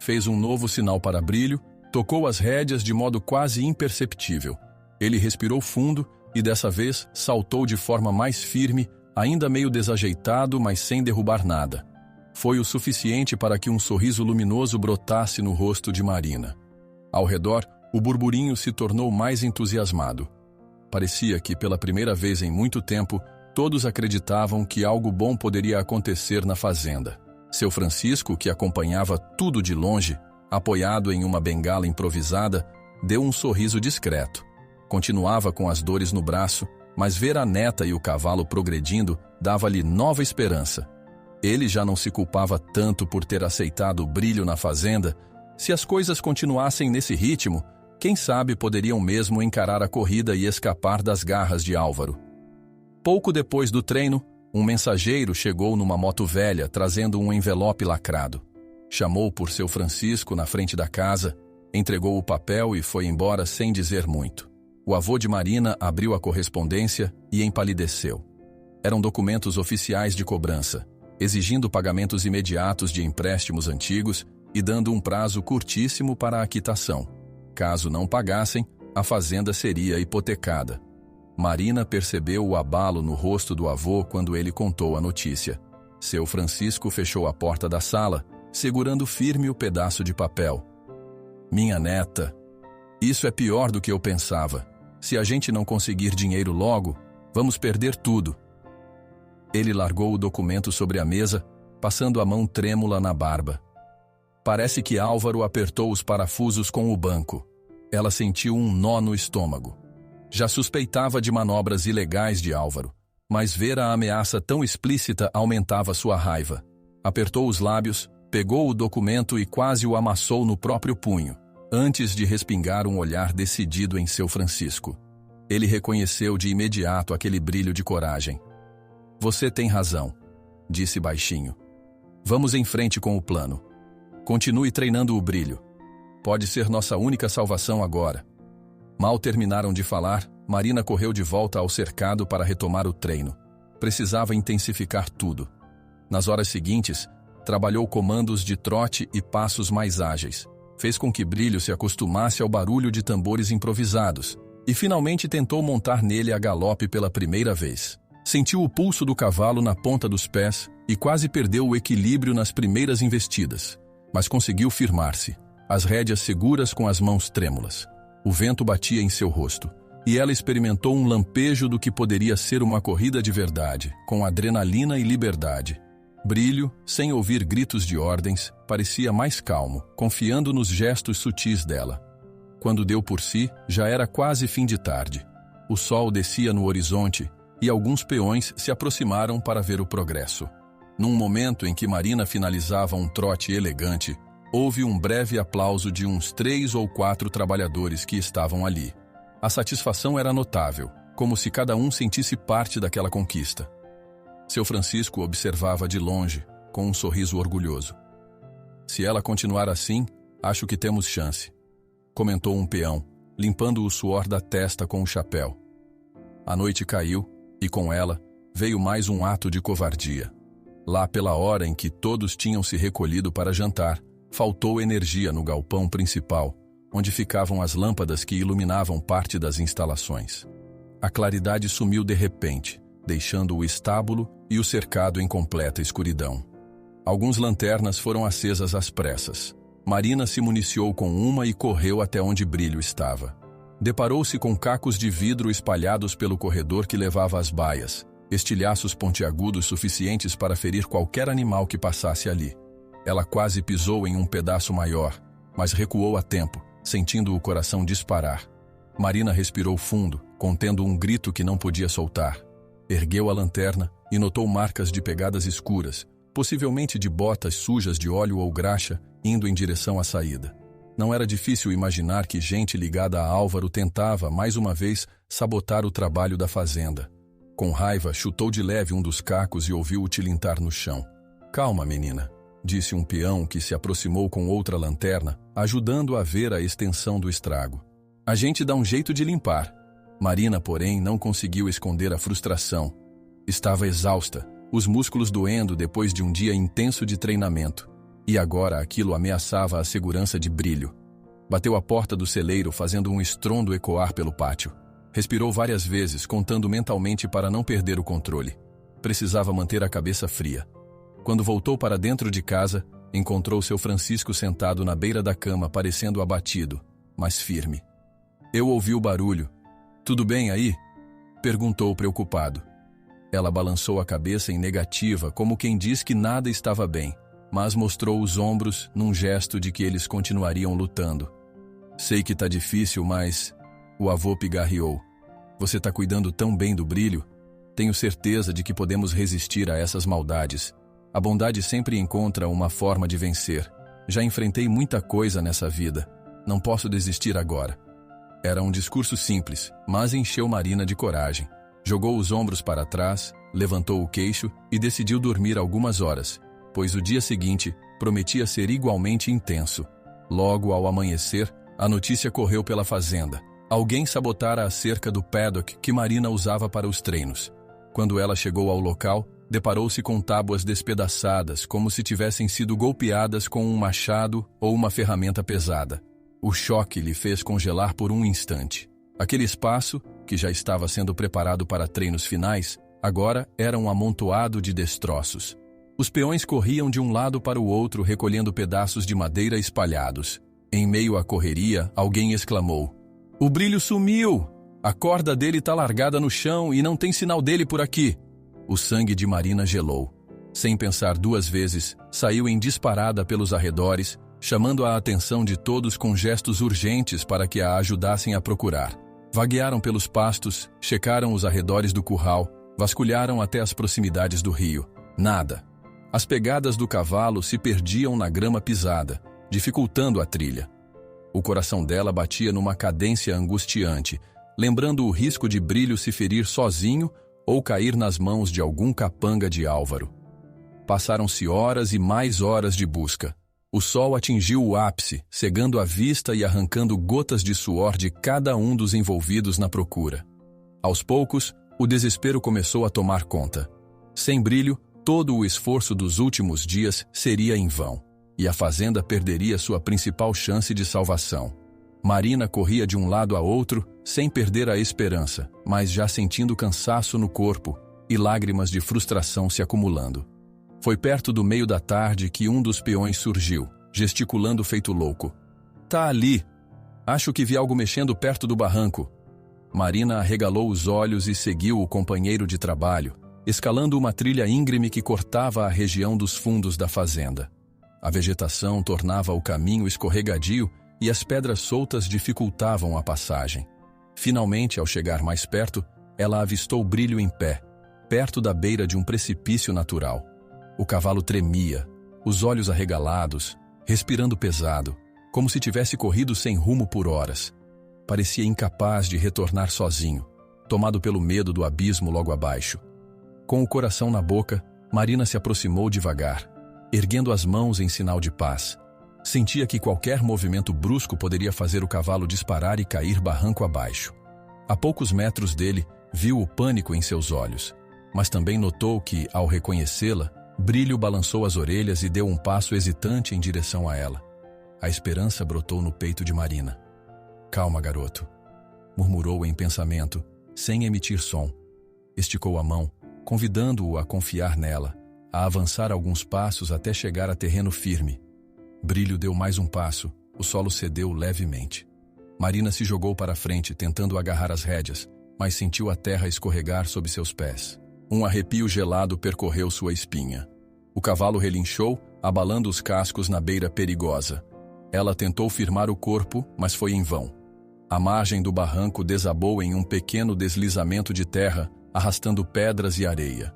Fez um novo sinal para Brilho, tocou as rédeas de modo quase imperceptível. Ele respirou fundo e dessa vez saltou de forma mais firme, ainda meio desajeitado, mas sem derrubar nada. Foi o suficiente para que um sorriso luminoso brotasse no rosto de Marina. Ao redor, o burburinho se tornou mais entusiasmado. Parecia que, pela primeira vez em muito tempo, todos acreditavam que algo bom poderia acontecer na fazenda. Seu Francisco, que acompanhava tudo de longe, apoiado em uma bengala improvisada, deu um sorriso discreto. Continuava com as dores no braço, mas ver a neta e o cavalo progredindo dava-lhe nova esperança. Ele já não se culpava tanto por ter aceitado o Brilho na fazenda. Se as coisas continuassem nesse ritmo, quem sabe poderiam mesmo encarar a corrida e escapar das garras de Álvaro. Pouco depois do treino, um mensageiro chegou numa moto velha trazendo um envelope lacrado. Chamou por seu Francisco na frente da casa, entregou o papel e foi embora sem dizer muito. O avô de Marina abriu a correspondência e empalideceu. Eram documentos oficiais de cobrança, exigindo pagamentos imediatos de empréstimos antigos e dando um prazo curtíssimo para a quitação. Caso não pagassem, a fazenda seria hipotecada. Marina percebeu o abalo no rosto do avô quando ele contou a notícia. Seu Francisco fechou a porta da sala, segurando firme o pedaço de papel. "Minha neta, isso é pior do que eu pensava. Se a gente não conseguir dinheiro logo, vamos perder tudo." Ele largou o documento sobre a mesa, passando a mão trêmula na barba. Parece que Álvaro apertou os parafusos com o banco. Ela sentiu um nó no estômago. Já suspeitava de manobras ilegais de Álvaro, mas ver a ameaça tão explícita aumentava sua raiva. Apertou os lábios, pegou o documento e quase o amassou no próprio punho, antes de respingar um olhar decidido em seu Francisco. Ele reconheceu de imediato aquele brilho de coragem. "Você tem razão", disse baixinho. "Vamos em frente com o plano. Continue treinando o Brilho. Pode ser nossa única salvação agora." Mal terminaram de falar, Marina correu de volta ao cercado para retomar o treino. Precisava intensificar tudo. Nas horas seguintes, trabalhou comandos de trote e passos mais ágeis. Fez com que Brilho se acostumasse ao barulho de tambores improvisados e finalmente tentou montar nele a galope pela primeira vez. Sentiu o pulso do cavalo na ponta dos pés e quase perdeu o equilíbrio nas primeiras investidas, mas conseguiu firmar-se, as rédeas seguras com as mãos trêmulas. O vento batia em seu rosto, e ela experimentou um lampejo do que poderia ser uma corrida de verdade, com adrenalina e liberdade. Brilho, sem ouvir gritos de ordens, parecia mais calmo, confiando nos gestos sutis dela. Quando deu por si, já era quase fim de tarde. O sol descia no horizonte e alguns peões se aproximaram para ver o progresso. Num momento em que Marina finalizava um trote elegante, houve um breve aplauso de uns 3 ou 4 trabalhadores que estavam ali. A satisfação era notável, como se cada um sentisse parte daquela conquista. Seu Francisco observava de longe, com um sorriso orgulhoso. Se ela continuar assim, acho que temos chance, comentou um peão, limpando o suor da testa com o chapéu. A noite caiu, e com ela, veio mais um ato de covardia. Lá pela hora em que todos tinham se recolhido para jantar, faltou energia no galpão principal, onde ficavam as lâmpadas que iluminavam parte das instalações. A claridade sumiu de repente, deixando o estábulo e o cercado em completa escuridão. Algumas lanternas foram acesas às pressas. Marina se municiou com uma e correu até onde Brilho estava. Deparou-se com cacos de vidro espalhados pelo corredor que levava às baias, estilhaços pontiagudos suficientes para ferir qualquer animal que passasse ali. Ela quase pisou em um pedaço maior, mas recuou a tempo, sentindo o coração disparar. Marina respirou fundo, contendo um grito que não podia soltar. Ergueu a lanterna e notou marcas de pegadas escuras, possivelmente de botas sujas de óleo ou graxa, indo em direção à saída. Não era difícil imaginar que gente ligada a Álvaro tentava, mais uma vez, sabotar o trabalho da fazenda. Com raiva, chutou de leve um dos cacos e ouviu-o tilintar no chão. «Calma, menina», disse um peão que se aproximou com outra lanterna, ajudando a ver a extensão do estrago. «A gente dá um jeito de limpar». Marina, porém, não conseguiu esconder a frustração. Estava exausta, os músculos doendo depois de um dia intenso de treinamento. E agora aquilo ameaçava a segurança de Brilho. Bateu a porta do celeiro, fazendo um estrondo ecoar pelo pátio. Respirou várias vezes, contando mentalmente para não perder o controle. Precisava manter a cabeça fria. Quando voltou para dentro de casa, encontrou seu Francisco sentado na beira da cama, parecendo abatido, mas firme. Eu ouvi o barulho. «Tudo bem aí?» perguntou preocupado. Ela balançou a cabeça em negativa, como quem diz que nada estava bem, mas mostrou os ombros num gesto de que eles continuariam lutando. «Sei que tá difícil, mas...» O avô pigarreou. «Você tá cuidando tão bem do Brilho? Tenho certeza de que podemos resistir a essas maldades. A bondade sempre encontra uma forma de vencer. Já enfrentei muita coisa nessa vida. Não posso desistir agora». Era um discurso simples, mas encheu Marina de coragem. Jogou os ombros para trás, levantou o queixo e decidiu dormir algumas horas, pois o dia seguinte prometia ser igualmente intenso. Logo ao amanhecer, a notícia correu pela fazenda. Alguém sabotara a cerca do paddock que Marina usava para os treinos. Quando ela chegou ao local, deparou-se com tábuas despedaçadas, como se tivessem sido golpeadas com um machado ou uma ferramenta pesada. O choque lhe fez congelar por um instante. Aquele espaço, que já estava sendo preparado para treinos finais, agora era um amontoado de destroços. Os peões corriam de um lado para o outro recolhendo pedaços de madeira espalhados. Em meio à correria, alguém exclamou: «O Brilho sumiu! A corda dele está largada no chão e não tem sinal dele por aqui!» O sangue de Marina gelou. Sem pensar 2 vezes, saiu em disparada pelos arredores, chamando a atenção de todos com gestos urgentes para que a ajudassem a procurar. Vaguearam pelos pastos, checaram os arredores do curral, vasculharam até as proximidades do rio. Nada. As pegadas do cavalo se perdiam na grama pisada, dificultando a trilha. O coração dela batia numa cadência angustiante, lembrando o risco de Brilho se ferir sozinho ou cair nas mãos de algum capanga de Álvaro. Passaram-se horas e mais horas de busca. O sol atingiu o ápice, cegando a vista e arrancando gotas de suor de cada um dos envolvidos na procura. Aos poucos, o desespero começou a tomar conta. Sem Brilho, todo o esforço dos últimos dias seria em vão, e a fazenda perderia sua principal chance de salvação. Marina corria de um lado a outro, sem perder a esperança, mas já sentindo cansaço no corpo e lágrimas de frustração se acumulando. Foi perto do meio da tarde que um dos peões surgiu, gesticulando feito louco. "Tá ali! Acho que vi algo mexendo perto do barranco." Marina arregalou os olhos e seguiu o companheiro de trabalho, escalando uma trilha íngreme que cortava a região dos fundos da fazenda. A vegetação tornava o caminho escorregadio e as pedras soltas dificultavam a passagem. Finalmente, ao chegar mais perto, ela avistou Brilho em pé, perto da beira de um precipício natural. O cavalo tremia, os olhos arregalados, respirando pesado, como se tivesse corrido sem rumo por horas. Parecia incapaz de retornar sozinho, tomado pelo medo do abismo logo abaixo. Com o coração na boca, Marina se aproximou devagar, erguendo as mãos em sinal de paz. Sentia que qualquer movimento brusco poderia fazer o cavalo disparar e cair barranco abaixo. A poucos metros dele, viu o pânico em seus olhos, mas também notou que, ao reconhecê-la, Brilho balançou as orelhas e deu um passo hesitante em direção a ela. A esperança brotou no peito de Marina. "Calma, garoto", murmurou em pensamento, sem emitir som. Esticou a mão, convidando-o a confiar nela, a avançar alguns passos até chegar a terreno firme. Brilho deu mais um passo, o solo cedeu levemente. Marina se jogou para a frente, tentando agarrar as rédeas, mas sentiu a terra escorregar sob seus pés. Um arrepio gelado percorreu sua espinha. O cavalo relinchou, abalando os cascos na beira perigosa. Ela tentou firmar o corpo, mas foi em vão. A margem do barranco desabou em um pequeno deslizamento de terra, arrastando pedras e areia.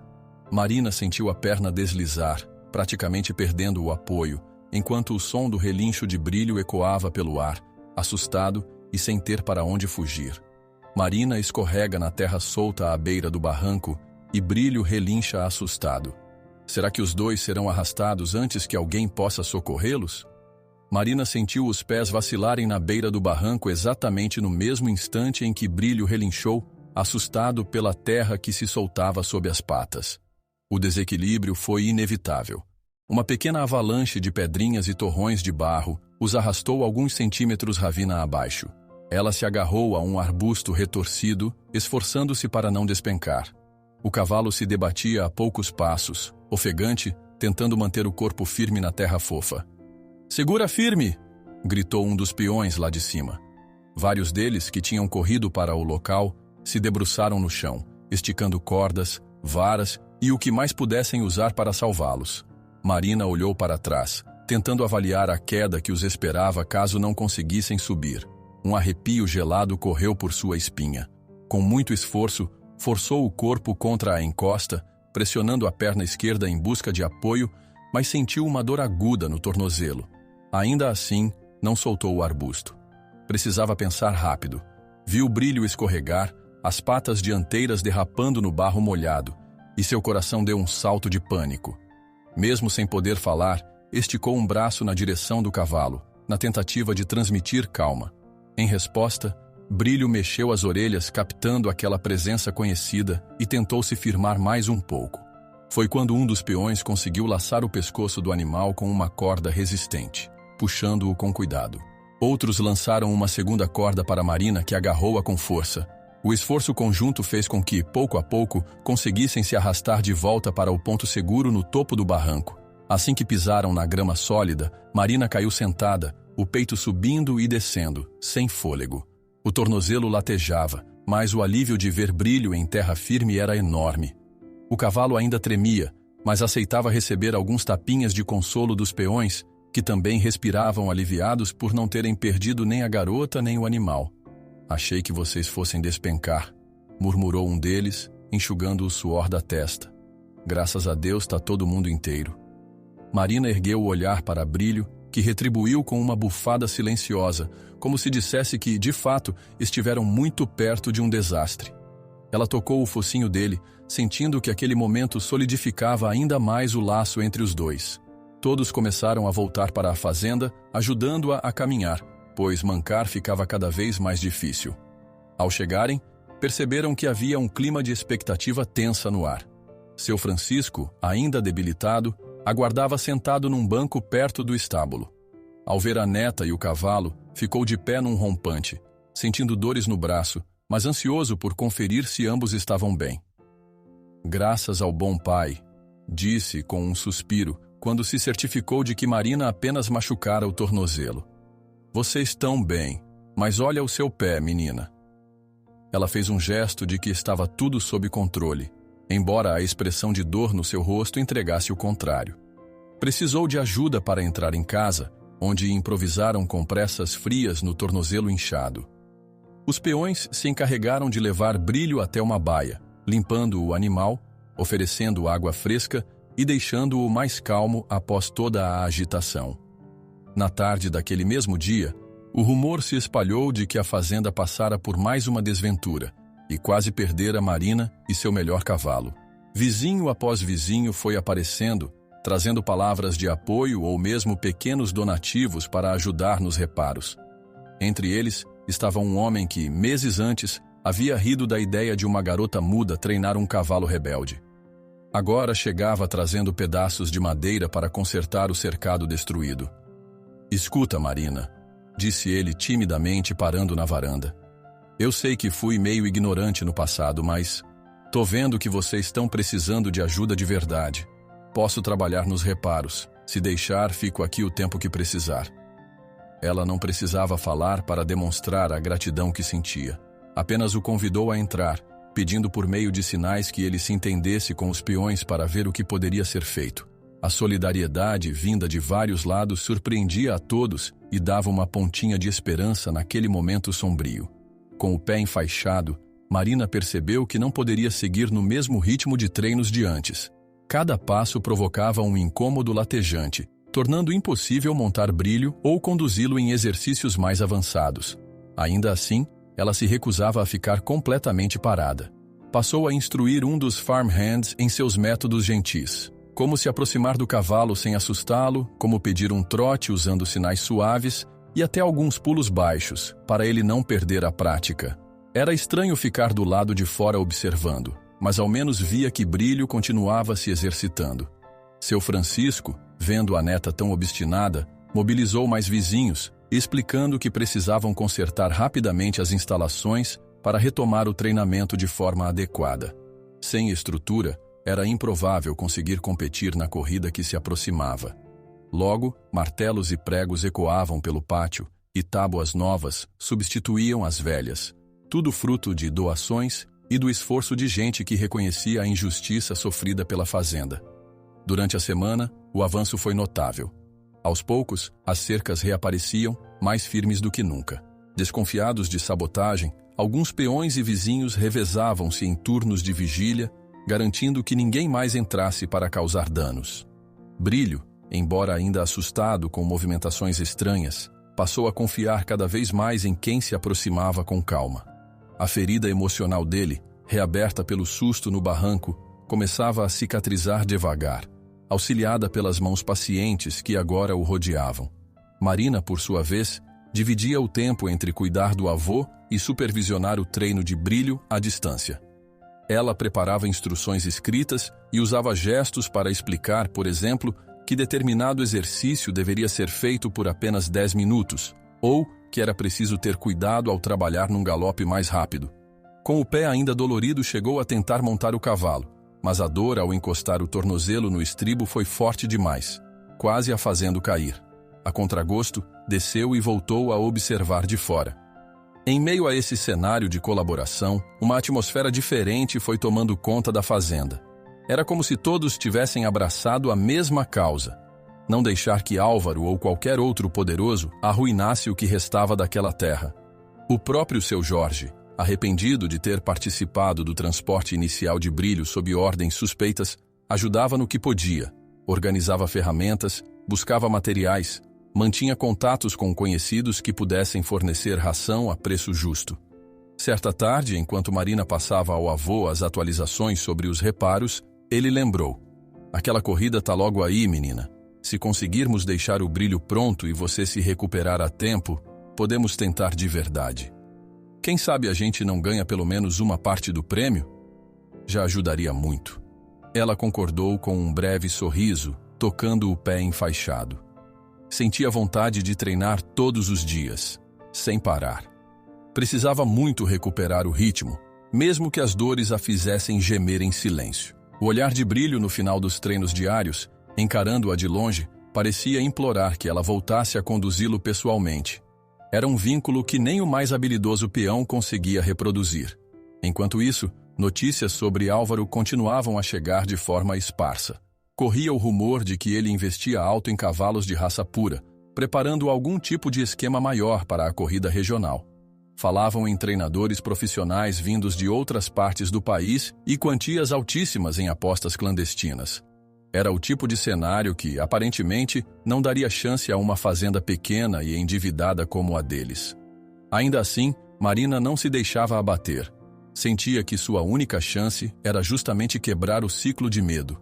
Marina sentiu a perna deslizar, praticamente perdendo o apoio, enquanto o som do relincho de Brilho ecoava pelo ar, assustado e sem ter para onde fugir. Marina escorrega na terra solta à beira do barranco e Brilho relincha assustado. Será que os dois serão arrastados antes que alguém possa socorrê-los? Marina sentiu os pés vacilarem na beira do barranco exatamente no mesmo instante em que Brilho relinchou, assustado pela terra que se soltava sob as patas. O desequilíbrio foi inevitável. Uma pequena avalanche de pedrinhas e torrões de barro os arrastou alguns centímetros ravina abaixo. Ela se agarrou a um arbusto retorcido, esforçando-se para não despencar. O cavalo se debatia a poucos passos, ofegante, tentando manter o corpo firme na terra fofa. "Segura firme!" gritou um dos peões lá de cima. Vários deles, que tinham corrido para o local, se debruçaram no chão, esticando cordas, varas e o que mais pudessem usar para salvá-los. Marina olhou para trás, tentando avaliar a queda que os esperava caso não conseguissem subir. Um arrepio gelado correu por sua espinha. Com muito esforço, forçou o corpo contra a encosta, pressionando a perna esquerda em busca de apoio, mas sentiu uma dor aguda no tornozelo. Ainda assim, não soltou o arbusto. Precisava pensar rápido. Viu Brilho escorregar, as patas dianteiras derrapando no barro molhado, e seu coração deu um salto de pânico. Mesmo sem poder falar, esticou um braço na direção do cavalo, na tentativa de transmitir calma. Em resposta, Brilho mexeu as orelhas captando aquela presença conhecida e tentou se firmar mais um pouco. Foi quando um dos peões conseguiu laçar o pescoço do animal com uma corda resistente, puxando-o com cuidado. Outros lançaram uma segunda corda para Marina, que agarrou-a com força. O esforço conjunto fez com que, pouco a pouco, conseguissem se arrastar de volta para o ponto seguro no topo do barranco. Assim que pisaram na grama sólida, Marina caiu sentada, o peito subindo e descendo, sem fôlego. O tornozelo latejava, mas o alívio de ver Brilho em terra firme era enorme. O cavalo ainda tremia, mas aceitava receber alguns tapinhas de consolo dos peões, que também respiravam aliviados por não terem perdido nem a garota nem o animal. "Achei que vocês fossem despencar", murmurou um deles, enxugando o suor da testa. "Graças a Deus está todo mundo inteiro." Marina ergueu o olhar para Brilho, que retribuiu com uma bufada silenciosa, como se dissesse que, de fato, estiveram muito perto de um desastre. Ela tocou o focinho dele, sentindo que aquele momento solidificava ainda mais o laço entre os dois. Todos começaram a voltar para a fazenda, ajudando-a a caminhar, pois mancar ficava cada vez mais difícil. Ao chegarem, perceberam que havia um clima de expectativa tensa no ar. Seu Francisco, ainda debilitado, aguardava sentado num banco perto do estábulo. Ao ver a neta e o cavalo, ficou de pé num rompante, sentindo dores no braço, mas ansioso por conferir se ambos estavam bem. Graças ao bom pai, disse com um suspiro, quando se certificou de que Marina apenas machucara o tornozelo. Vocês estão bem, mas olha o seu pé, menina. Ela fez um gesto de que estava tudo sob controle, embora a expressão de dor no seu rosto entregasse o contrário. Precisou de ajuda para entrar em casa, onde improvisaram compressas frias no tornozelo inchado. Os peões se encarregaram de levar Brilho até uma baia, limpando o animal, oferecendo água fresca e deixando-o mais calmo após toda a agitação. Na tarde daquele mesmo dia, o rumor se espalhou de que a fazenda passara por mais uma desventura e quase perdera Marina e seu melhor cavalo. Vizinho após vizinho foi aparecendo, trazendo palavras de apoio ou mesmo pequenos donativos para ajudar nos reparos. Entre eles estava um homem que, meses antes, havia rido da ideia de uma garota muda treinar um cavalo rebelde. Agora chegava trazendo pedaços de madeira para consertar o cercado destruído. Escuta, Marina, disse ele timidamente parando na varanda. Eu sei que fui meio ignorante no passado, mas tô vendo que vocês estão precisando de ajuda de verdade. Posso trabalhar nos reparos. Se deixar, fico aqui o tempo que precisar. Ela não precisava falar para demonstrar a gratidão que sentia. Apenas o convidou a entrar, pedindo por meio de sinais que ele se entendesse com os peões para ver o que poderia ser feito. A solidariedade, vinda de vários lados, surpreendia a todos e dava uma pontinha de esperança naquele momento sombrio. Com o pé enfaixado, Marina percebeu que não poderia seguir no mesmo ritmo de treinos de antes. Cada passo provocava um incômodo latejante, tornando impossível montar Brilho ou conduzi-lo em exercícios mais avançados. Ainda assim, ela se recusava a ficar completamente parada. Passou a instruir um dos farmhands em seus métodos gentis. Como se aproximar do cavalo sem assustá-lo, como pedir um trote usando sinais suaves e até alguns pulos baixos, para ele não perder a prática. Era estranho ficar do lado de fora observando, mas ao menos via que Brilho continuava se exercitando. Seu Francisco, vendo a neta tão obstinada, mobilizou mais vizinhos, explicando que precisavam consertar rapidamente as instalações para retomar o treinamento de forma adequada. Sem estrutura, era improvável conseguir competir na corrida que se aproximava. Logo, martelos e pregos ecoavam pelo pátio e tábuas novas substituíam as velhas, tudo fruto de doações e do esforço de gente que reconhecia a injustiça sofrida pela fazenda. Durante a semana, o avanço foi notável. Aos poucos, as cercas reapareciam, mais firmes do que nunca. Desconfiados de sabotagem, alguns peões e vizinhos revezavam-se em turnos de vigília, garantindo que ninguém mais entrasse para causar danos. Brilho, embora ainda assustado com movimentações estranhas, passou a confiar cada vez mais em quem se aproximava com calma. A ferida emocional dele, reaberta pelo susto no barranco, começava a cicatrizar devagar, auxiliada pelas mãos pacientes que agora o rodeavam. Marina, por sua vez, dividia o tempo entre cuidar do avô e supervisionar o treino de Brilho à distância. Ela preparava instruções escritas e usava gestos para explicar, por exemplo, que determinado exercício deveria ser feito por apenas 10 minutos, ou que era preciso ter cuidado ao trabalhar num galope mais rápido. Com o pé ainda dolorido, chegou a tentar montar o cavalo, mas a dor ao encostar o tornozelo no estribo foi forte demais, quase a fazendo cair. A contragosto, desceu e voltou a observar de fora. Em meio a esse cenário de colaboração, uma atmosfera diferente foi tomando conta da fazenda. Era como se todos tivessem abraçado a mesma causa: não deixar que Álvaro ou qualquer outro poderoso arruinasse o que restava daquela terra. O próprio seu Jorge, arrependido de ter participado do transporte inicial de Brilho sob ordens suspeitas, ajudava no que podia, organizava ferramentas, buscava materiais, mantinha contatos com conhecidos que pudessem fornecer ração a preço justo. Certa tarde, enquanto Marina passava ao avô as atualizações sobre os reparos, ele lembrou: aquela corrida tá logo aí, menina. Se conseguirmos deixar o brilho pronto e você se recuperar a tempo, podemos tentar de verdade. Quem sabe a gente não ganha pelo menos uma parte do prêmio? Já ajudaria muito. Ela concordou com um breve sorriso, tocando o pé enfaixado. Sentia vontade de treinar todos os dias, sem parar. Precisava muito recuperar o ritmo, mesmo que as dores a fizessem gemer em silêncio. O olhar de brilho no final dos treinos diários, encarando-a de longe, parecia implorar que ela voltasse a conduzi-lo pessoalmente. Era um vínculo que nem o mais habilidoso peão conseguia reproduzir. Enquanto isso, notícias sobre Álvaro continuavam a chegar de forma esparsa. Corria o rumor de que ele investia alto em cavalos de raça pura, preparando algum tipo de esquema maior para a corrida regional. Falavam em treinadores profissionais vindos de outras partes do país e quantias altíssimas em apostas clandestinas. Era o tipo de cenário que, aparentemente, não daria chance a uma fazenda pequena e endividada como a deles. Ainda assim, Marina não se deixava abater. Sentia que sua única chance era justamente quebrar o ciclo de medo.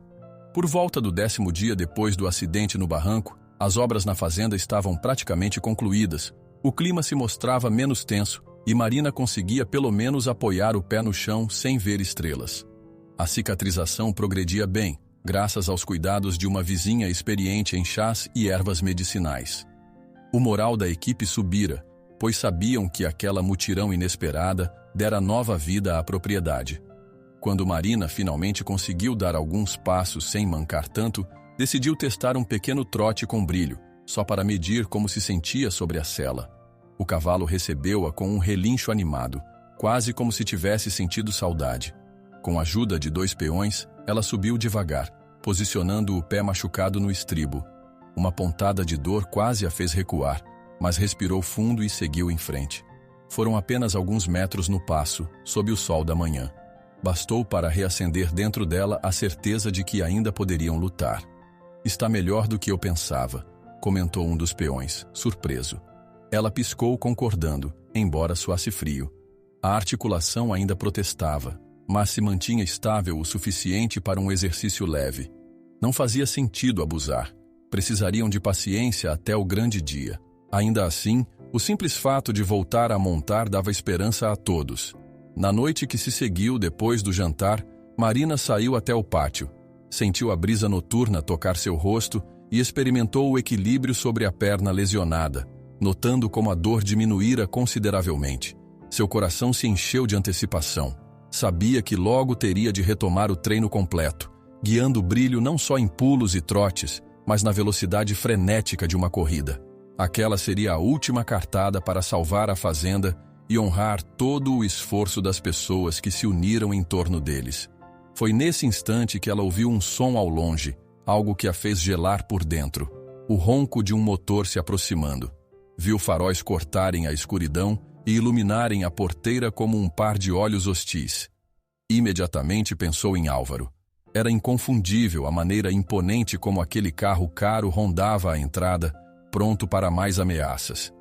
Por volta do 10º dia depois do acidente no barranco, as obras na fazenda estavam praticamente concluídas, o clima se mostrava menos tenso e Marina conseguia pelo menos apoiar o pé no chão sem ver estrelas. A cicatrização progredia bem, graças aos cuidados de uma vizinha experiente em chás e ervas medicinais. O moral da equipe subira, pois sabiam que aquela mutirão inesperada dera nova vida à propriedade. Quando Marina finalmente conseguiu dar alguns passos sem mancar tanto, decidiu testar um pequeno trote com brilho, só para medir como se sentia sobre a sela. O cavalo recebeu-a com um relincho animado, quase como se tivesse sentido saudade. Com a ajuda de 2 peões, ela subiu devagar, posicionando o pé machucado no estribo. Uma pontada de dor quase a fez recuar, mas respirou fundo e seguiu em frente. Foram apenas alguns metros no passo, sob o sol da manhã. Bastou para reacender dentro dela a certeza de que ainda poderiam lutar. "Está melhor do que eu pensava", comentou um dos peões, surpreso. Ela piscou concordando, embora suasse frio. A articulação ainda protestava, mas se mantinha estável o suficiente para um exercício leve. Não fazia sentido abusar. Precisariam de paciência até o grande dia. Ainda assim, o simples fato de voltar a montar dava esperança a todos. Na noite que se seguiu depois do jantar, Marina saiu até o pátio. Sentiu a brisa noturna tocar seu rosto e experimentou o equilíbrio sobre a perna lesionada, notando como a dor diminuíra consideravelmente. Seu coração se encheu de antecipação. Sabia que logo teria de retomar o treino completo, guiando o brilho não só em pulos e trotes, mas na velocidade frenética de uma corrida. Aquela seria a última cartada para salvar a fazenda e honrar todo o esforço das pessoas que se uniram em torno deles. Foi nesse instante que ela ouviu um som ao longe, algo que a fez gelar por dentro, o ronco de um motor se aproximando. Viu faróis cortarem a escuridão e iluminarem a porteira como um par de olhos hostis. Imediatamente pensou em Álvaro. Era inconfundível a maneira imponente como aquele carro caro rondava a entrada, pronto para mais ameaças.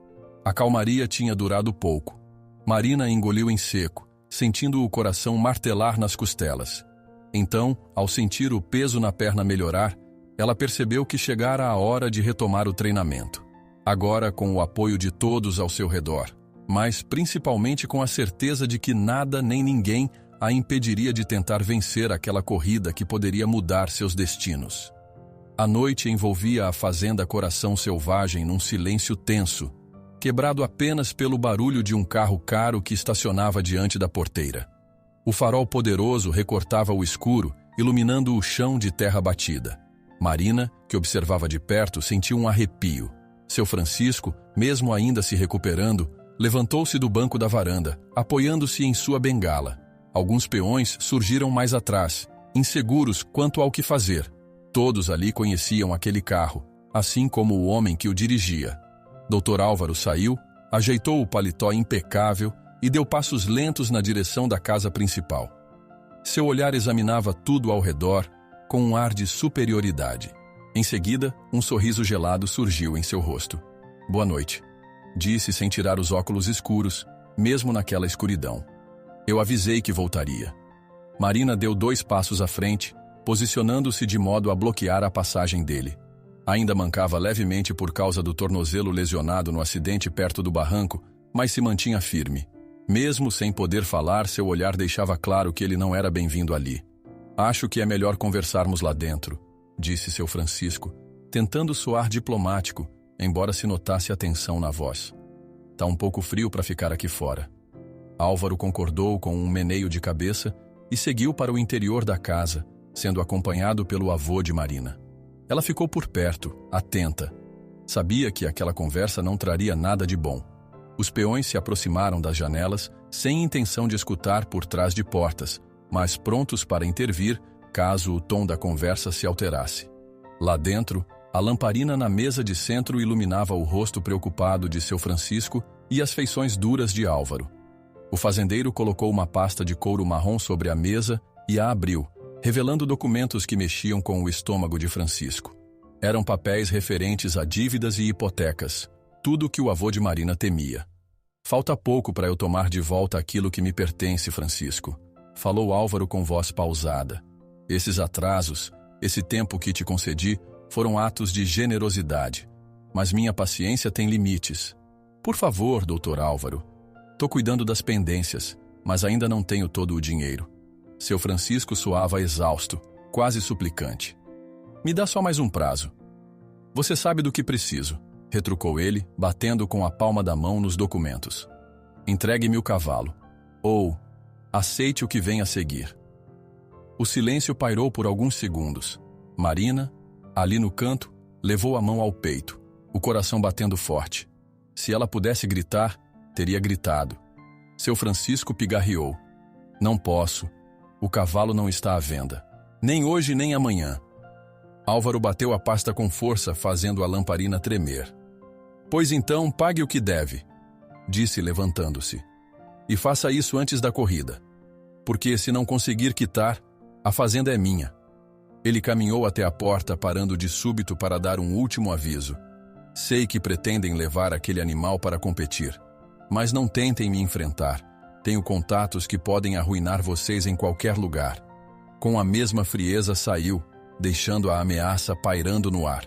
A calmaria tinha durado pouco. Marina engoliu em seco, sentindo o coração martelar nas costelas. Então, ao sentir o peso na perna melhorar, ela percebeu que chegara a hora de retomar o treinamento. Agora com o apoio de todos ao seu redor, mas principalmente com a certeza de que nada nem ninguém a impediria de tentar vencer aquela corrida que poderia mudar seus destinos. A noite envolvia a fazenda Coração Selvagem num silêncio tenso, quebrado apenas pelo barulho de um carro caro que estacionava diante da porteira. O farol poderoso recortava o escuro, iluminando o chão de terra batida. Marina, que observava de perto, sentiu um arrepio. Seu Francisco, mesmo ainda se recuperando, levantou-se do banco da varanda, apoiando-se em sua bengala. Alguns peões surgiram mais atrás, inseguros quanto ao que fazer. Todos ali conheciam aquele carro, assim como o homem que o dirigia. Dr. Álvaro saiu, ajeitou o paletó impecável e deu passos lentos na direção da casa principal. Seu olhar examinava tudo ao redor com um ar de superioridade. Em seguida, um sorriso gelado surgiu em seu rosto. "Boa noite", disse sem tirar os óculos escuros, mesmo naquela escuridão. "Eu avisei que voltaria." Marina deu 2 passos à frente, posicionando-se de modo a bloquear a passagem dele. Ainda mancava levemente por causa do tornozelo lesionado no acidente perto do barranco, mas se mantinha firme. Mesmo sem poder falar, seu olhar deixava claro que ele não era bem-vindo ali. Acho que é melhor conversarmos lá dentro, disse seu Francisco, tentando soar diplomático, embora se notasse a tensão na voz. Tá um pouco frio para ficar aqui fora. Álvaro concordou com um meneio de cabeça e seguiu para o interior da casa, sendo acompanhado pelo avô de Marina. Ela ficou por perto, atenta. Sabia que aquela conversa não traria nada de bom. Os peões se aproximaram das janelas, sem intenção de escutar por trás de portas, mas prontos para intervir caso o tom da conversa se alterasse. Lá dentro, a lamparina na mesa de centro iluminava o rosto preocupado de seu Francisco e as feições duras de Álvaro. O fazendeiro colocou uma pasta de couro marrom sobre a mesa e a abriu, revelando documentos que mexiam com o estômago de Francisco. Eram papéis referentes a dívidas e hipotecas, tudo o que o avô de Marina temia. Falta pouco para eu tomar de volta aquilo que me pertence, Francisco, falou Álvaro com voz pausada. Esses atrasos, esse tempo que te concedi, foram atos de generosidade, mas minha paciência tem limites. Por favor, doutor Álvaro, tô cuidando das pendências, mas ainda não tenho todo o dinheiro. Seu Francisco soava exausto, quase suplicante. Me dá só mais um prazo. Você sabe do que preciso, retrucou ele, batendo com a palma da mão nos documentos. Entregue-me o cavalo. Ou, aceite o que vem a seguir. O silêncio pairou por alguns segundos. Marina, ali no canto, levou a mão ao peito, o coração batendo forte. Se ela pudesse gritar, teria gritado. Seu Francisco pigarreou. Não posso. O cavalo não está à venda. Nem hoje, nem amanhã. Álvaro bateu a pasta com força, fazendo a lamparina tremer. Pois então, pague o que deve, disse levantando-se. E faça isso antes da corrida. Porque se não conseguir quitar, a fazenda é minha. Ele caminhou até a porta, parando de súbito para dar um último aviso. Sei que pretendem levar aquele animal para competir, mas não tentem me enfrentar. Tenho contatos que podem arruinar vocês em qualquer lugar. Com a mesma frieza saiu, deixando a ameaça pairando no ar.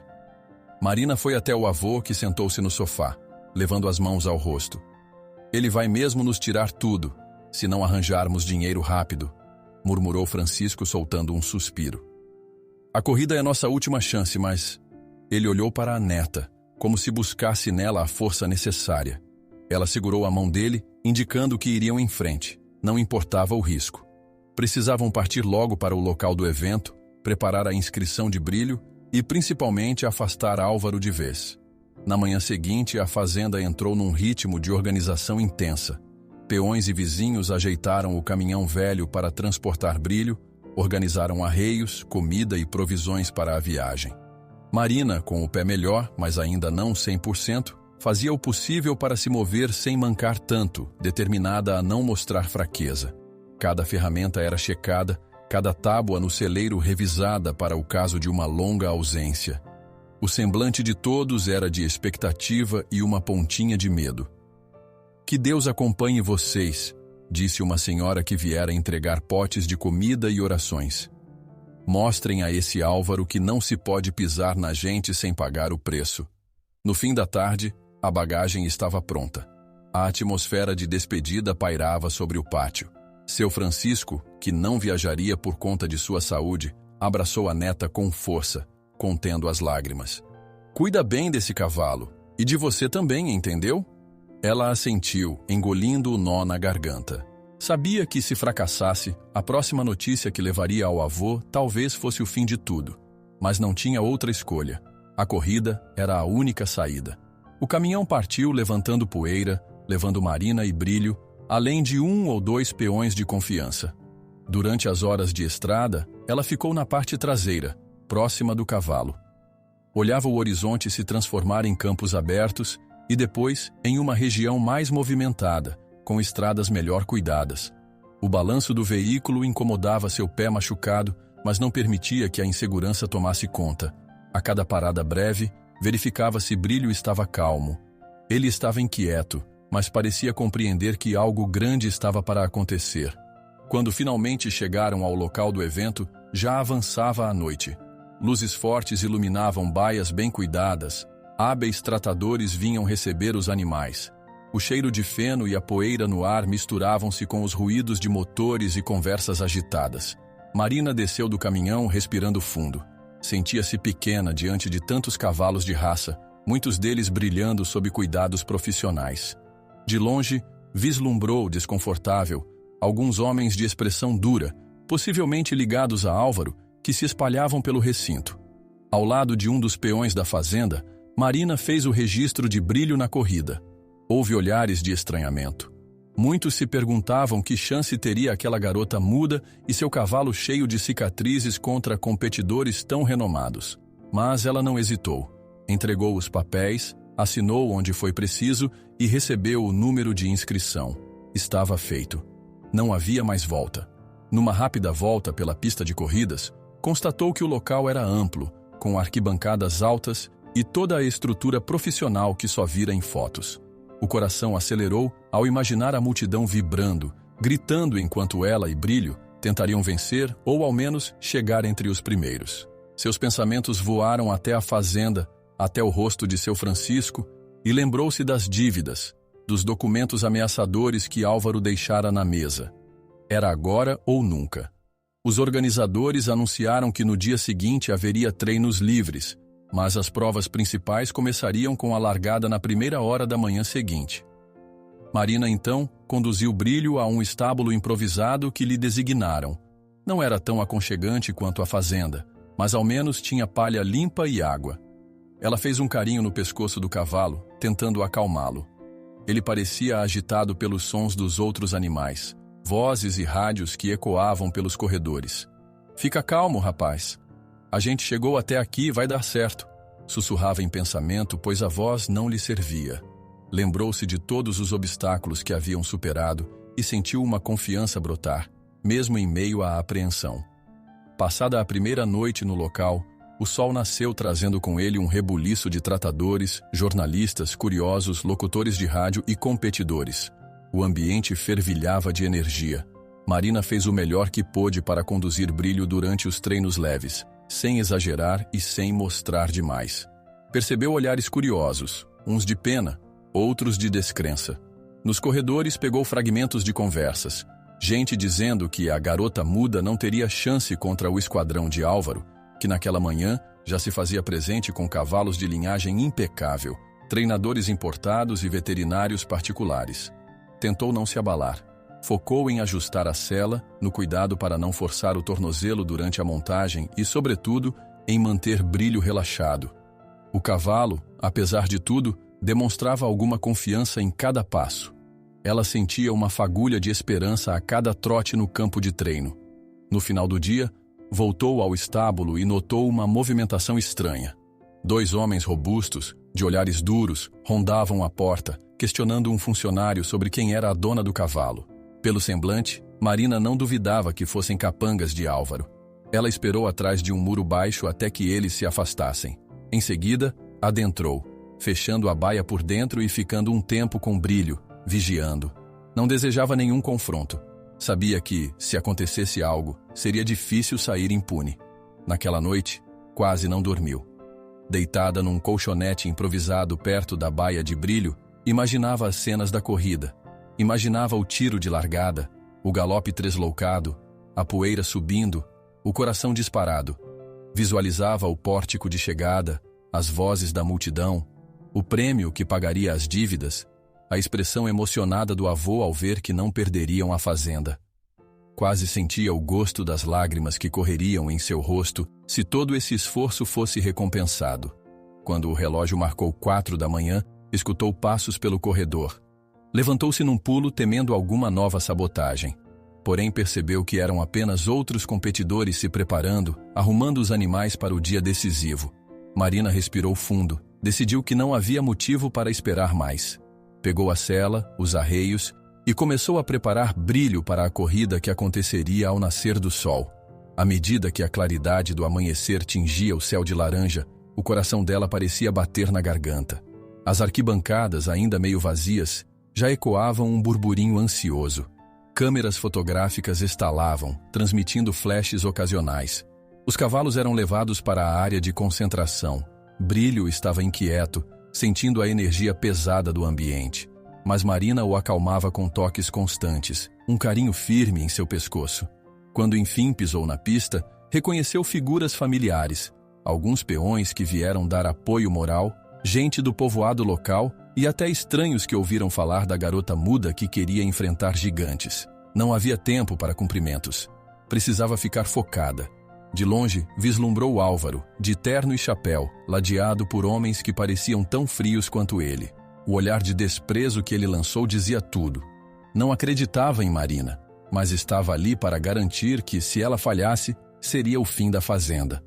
Marina foi até o avô, que sentou-se no sofá, levando as mãos ao rosto. Ele vai mesmo nos tirar tudo, se não arranjarmos dinheiro rápido, murmurou Francisco, soltando um suspiro. A corrida é nossa última chance, mas... Ele olhou para a neta, como se buscasse nela a força necessária. Ela segurou a mão dele, indicando que iriam em frente. Não importava o risco. Precisavam partir logo para o local do evento, preparar a inscrição de Brilho e, principalmente, afastar Álvaro de vez. Na manhã seguinte, a fazenda entrou num ritmo de organização intensa. Peões e vizinhos ajeitaram o caminhão velho para transportar Brilho, organizaram arreios, comida e provisões para a viagem. Marina, com o pé melhor, mas ainda não 100%, fazia o possível para se mover sem mancar tanto, determinada a não mostrar fraqueza. Cada ferramenta era checada, cada tábua no celeiro revisada para o caso de uma longa ausência. O semblante de todos era de expectativa e uma pontinha de medo. Que Deus acompanhe vocês, disse uma senhora que viera entregar potes de comida e orações. Mostrem a esse Álvaro que não se pode pisar na gente sem pagar o preço. No fim da tarde, a bagagem estava pronta. A atmosfera de despedida pairava sobre o pátio. Seu Francisco, que não viajaria por conta de sua saúde, abraçou a neta com força, contendo as lágrimas. Cuida bem desse cavalo, e de você também, entendeu? Ela assentiu, engolindo o nó na garganta. Sabia que, se fracassasse, a próxima notícia que levaria ao avô talvez fosse o fim de tudo, mas não tinha outra escolha. A corrida era a única saída. O caminhão partiu levantando poeira, levando Marina e Brilho, além de 1 ou 2 peões de confiança. Durante as horas de estrada, ela ficou na parte traseira, próxima do cavalo. Olhava o horizonte se transformar em campos abertos e depois em uma região mais movimentada, com estradas melhor cuidadas. O balanço do veículo incomodava seu pé machucado, mas não permitia que a insegurança tomasse conta. A cada parada breve, verificava se Brilho estava calmo. Ele estava inquieto, mas parecia compreender que algo grande estava para acontecer. Quando finalmente chegaram ao local do evento, já avançava a noite. Luzes fortes iluminavam baias bem cuidadas. Hábeis tratadores vinham receber os animais. O cheiro de feno e a poeira no ar misturavam-se com os ruídos de motores e conversas agitadas. Marina desceu do caminhão respirando fundo. Sentia-se pequena diante de tantos cavalos de raça, muitos deles brilhando sob cuidados profissionais. De longe, vislumbrou, desconfortável, alguns homens de expressão dura, possivelmente ligados a Álvaro, que se espalhavam pelo recinto. Ao lado de um dos peões da fazenda, Marina fez o registro de brilho na corrida. Houve olhares de estranhamento. Muitos se perguntavam que chance teria aquela garota muda e seu cavalo cheio de cicatrizes contra competidores tão renomados. Mas ela não hesitou. Entregou os papéis, assinou onde foi preciso e recebeu o número de inscrição. Estava feito. Não havia mais volta. Numa rápida volta pela pista de corridas, constatou que o local era amplo, com arquibancadas altas e toda a estrutura profissional que só vira em fotos. O coração acelerou ao imaginar a multidão vibrando, gritando enquanto ela e Brilho tentariam vencer ou ao menos chegar entre os primeiros. Seus pensamentos voaram até a fazenda, até o rosto de seu Francisco, e lembrou-se das dívidas, dos documentos ameaçadores que Álvaro deixara na mesa. Era agora ou nunca. Os organizadores anunciaram que no dia seguinte haveria treinos livres, mas as provas principais começariam com a largada na primeira hora da manhã seguinte. Marina, então, conduziu Brilho a um estábulo improvisado que lhe designaram. Não era tão aconchegante quanto a fazenda, mas ao menos tinha palha limpa e água. Ela fez um carinho no pescoço do cavalo, tentando acalmá-lo. Ele parecia agitado pelos sons dos outros animais, vozes e rádios que ecoavam pelos corredores. "Fica calmo, rapaz. A gente chegou até aqui e vai dar certo", sussurrava em pensamento, pois a voz não lhe servia. Lembrou-se de todos os obstáculos que haviam superado e sentiu uma confiança brotar, mesmo em meio à apreensão. Passada a primeira noite no local, o sol nasceu trazendo com ele um rebuliço de tratadores, jornalistas, curiosos, locutores de rádio e competidores. O ambiente fervilhava de energia. Marina fez o melhor que pôde para conduzir Brilho durante os treinos leves, sem exagerar e sem mostrar demais. Percebeu olhares curiosos, uns de pena, outros de descrença. Nos corredores pegou fragmentos de conversas, gente dizendo que a garota muda não teria chance contra o esquadrão de Álvaro, que naquela manhã já se fazia presente com cavalos de linhagem impecável, treinadores importados e veterinários particulares. Tentou não se abalar. Focou em ajustar a sela, no cuidado para não forçar o tornozelo durante a montagem e, sobretudo, em manter Brilho relaxado. O cavalo, apesar de tudo, demonstrava alguma confiança em cada passo. Ela sentia uma fagulha de esperança a cada trote no campo de treino. No final do dia, voltou ao estábulo e notou uma movimentação estranha. 2 homens robustos, de olhares duros, rondavam a porta, questionando um funcionário sobre quem era a dona do cavalo. Pelo semblante, Marina não duvidava que fossem capangas de Álvaro. Ela esperou atrás de um muro baixo até que eles se afastassem. Em seguida, adentrou, fechando a baia por dentro e ficando um tempo com Brilho, vigiando. Não desejava nenhum confronto. Sabia que, se acontecesse algo, seria difícil sair impune. Naquela noite, quase não dormiu. Deitada num colchonete improvisado perto da baia de Brilho, imaginava as cenas da corrida. Imaginava o tiro de largada, o galope tresloucado, a poeira subindo, o coração disparado. Visualizava o pórtico de chegada, as vozes da multidão, o prêmio que pagaria as dívidas, a expressão emocionada do avô ao ver que não perderiam a fazenda. Quase sentia o gosto das lágrimas que correriam em seu rosto se todo esse esforço fosse recompensado. Quando o relógio marcou 4 da manhã, escutou passos pelo corredor. Levantou-se num pulo temendo alguma nova sabotagem. Porém percebeu que eram apenas outros competidores se preparando, arrumando os animais para o dia decisivo. Marina respirou fundo, decidiu que não havia motivo para esperar mais. Pegou a sela, os arreios e começou a preparar Brilho para a corrida que aconteceria ao nascer do sol. À medida que a claridade do amanhecer tingia o céu de laranja, o coração dela parecia bater na garganta. As arquibancadas, ainda meio vazias, já ecoavam um burburinho ansioso. Câmeras fotográficas estalavam, transmitindo flashes ocasionais. Os cavalos eram levados para a área de concentração. Brilho estava inquieto, sentindo a energia pesada do ambiente. Mas Marina o acalmava com toques constantes, um carinho firme em seu pescoço. Quando enfim pisou na pista, reconheceu figuras familiares, alguns peões que vieram dar apoio moral, gente do povoado local e até estranhos que ouviram falar da garota muda que queria enfrentar gigantes. Não havia tempo para cumprimentos. Precisava ficar focada. De longe, vislumbrou Álvaro, de terno e chapéu, ladeado por homens que pareciam tão frios quanto ele. O olhar de desprezo que ele lançou dizia tudo. Não acreditava em Marina, mas estava ali para garantir que, se ela falhasse, seria o fim da fazenda.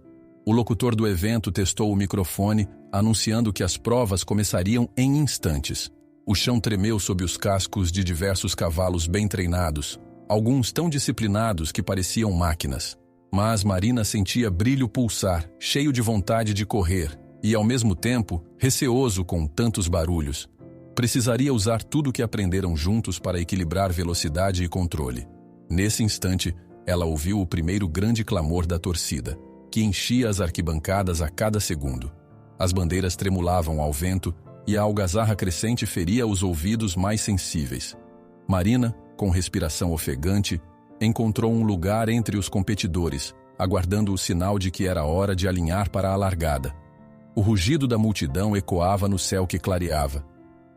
O locutor do evento testou o microfone, anunciando que as provas começariam em instantes. O chão tremeu sob os cascos de diversos cavalos bem treinados, alguns tão disciplinados que pareciam máquinas. Mas Marina sentia Brilho pulsar, cheio de vontade de correr, e ao mesmo tempo, receoso com tantos barulhos. Precisaria usar tudo o que aprenderam juntos para equilibrar velocidade e controle. Nesse instante, ela ouviu o primeiro grande clamor da torcida, que enchia as arquibancadas a cada segundo. As bandeiras tremulavam ao vento e a algazarra crescente feria os ouvidos mais sensíveis. Marina, com respiração ofegante, encontrou um lugar entre os competidores, aguardando o sinal de que era hora de alinhar para a largada. O rugido da multidão ecoava no céu que clareava.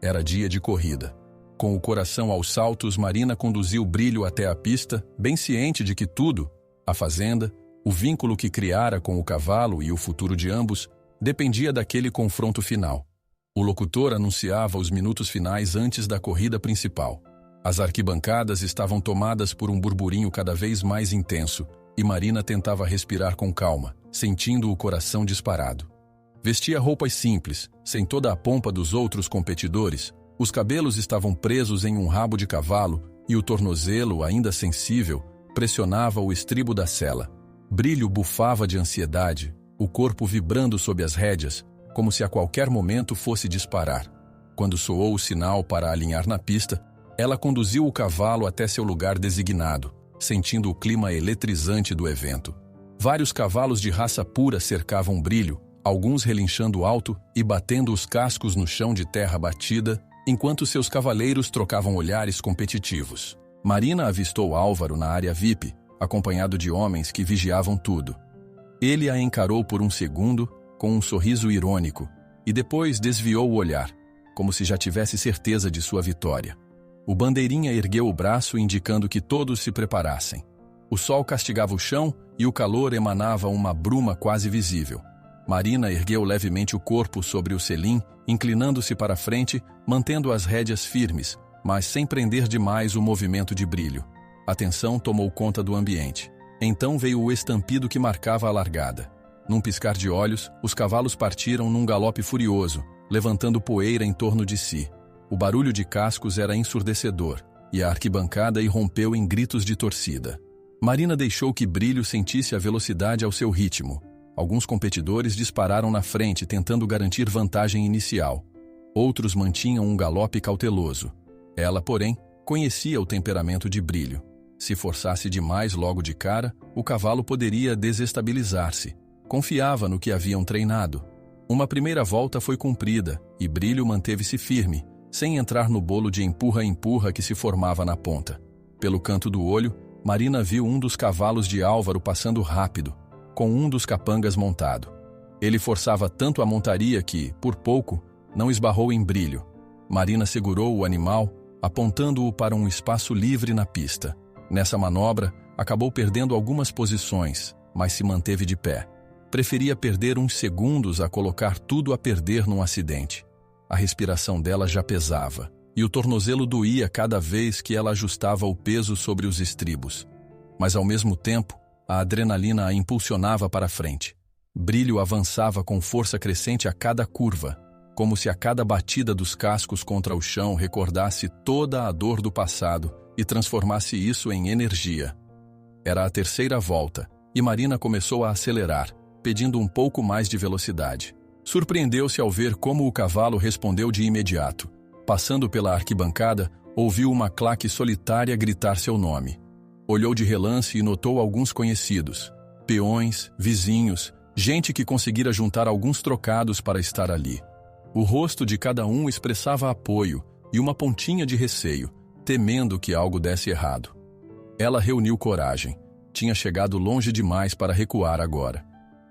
Era dia de corrida. Com o coração aos saltos, Marina conduziu Brilho até a pista, bem ciente de que tudo, a fazenda, o vínculo que criara com o cavalo e o futuro de ambos, dependia daquele confronto final. O locutor anunciava os minutos finais antes da corrida principal. As arquibancadas estavam tomadas por um burburinho cada vez mais intenso, e Marina tentava respirar com calma, sentindo o coração disparado. Vestia roupas simples, sem toda a pompa dos outros competidores. Os cabelos estavam presos em um rabo de cavalo e o tornozelo, ainda sensível, pressionava o estribo da sela. Brilho bufava de ansiedade, o corpo vibrando sob as rédeas, como se a qualquer momento fosse disparar. Quando soou o sinal para alinhar na pista, ela conduziu o cavalo até seu lugar designado, sentindo o clima eletrizante do evento. Vários cavalos de raça pura cercavam Brilho, alguns relinchando alto e batendo os cascos no chão de terra batida, enquanto seus cavaleiros trocavam olhares competitivos. Marina avistou Álvaro na área VIP, acompanhado de homens que vigiavam tudo. Ele a encarou por um segundo, com um sorriso irônico, e depois desviou o olhar, como se já tivesse certeza de sua vitória. O bandeirinha ergueu o braço indicando que todos se preparassem. O sol castigava o chão e o calor emanava uma bruma quase visível. Marina ergueu levemente o corpo sobre o selim, inclinando-se para a frente, mantendo as rédeas firmes, mas sem prender demais o movimento de Brilho. A tensão tomou conta do ambiente. Então veio o estampido que marcava a largada. Num piscar de olhos, os cavalos partiram num galope furioso, levantando poeira em torno de si. O barulho de cascos era ensurdecedor, e a arquibancada irrompeu em gritos de torcida. Marina deixou que Brilho sentisse a velocidade ao seu ritmo. Alguns competidores dispararam na frente, tentando garantir vantagem inicial. Outros mantinham um galope cauteloso. Ela, porém, conhecia o temperamento de Brilho. Se forçasse demais logo de cara, o cavalo poderia desestabilizar-se. Confiava no que haviam treinado. Uma primeira volta foi cumprida, e Brilho manteve-se firme, sem entrar no bolo de empurra-empurra que se formava na ponta. Pelo canto do olho, Marina viu um dos cavalos de Álvaro passando rápido, com um dos capangas montado. Ele forçava tanto a montaria que, por pouco, não esbarrou em Brilho. Marina segurou o animal, apontando-o para um espaço livre na pista. Nessa manobra, acabou perdendo algumas posições, mas se manteve de pé. Preferia perder uns segundos a colocar tudo a perder num acidente. A respiração dela já pesava, e o tornozelo doía cada vez que ela ajustava o peso sobre os estribos. Mas, ao mesmo tempo, a adrenalina a impulsionava para frente. Brilho avançava com força crescente a cada curva, como se a cada batida dos cascos contra o chão recordasse toda a dor do passado e transformasse isso em energia. Era a terceira volta, e Marina começou a acelerar, pedindo um pouco mais de velocidade. Surpreendeu-se ao ver como o cavalo respondeu de imediato. Passando pela arquibancada, ouviu uma claque solitária gritar seu nome. Olhou de relance e notou alguns conhecidos. peões, vizinhos, gente que conseguira juntar alguns trocados para estar ali. O rosto de cada um expressava apoio e uma pontinha de receio, temendo que algo desse errado. Ela reuniu coragem. Tinha chegado longe demais para recuar agora.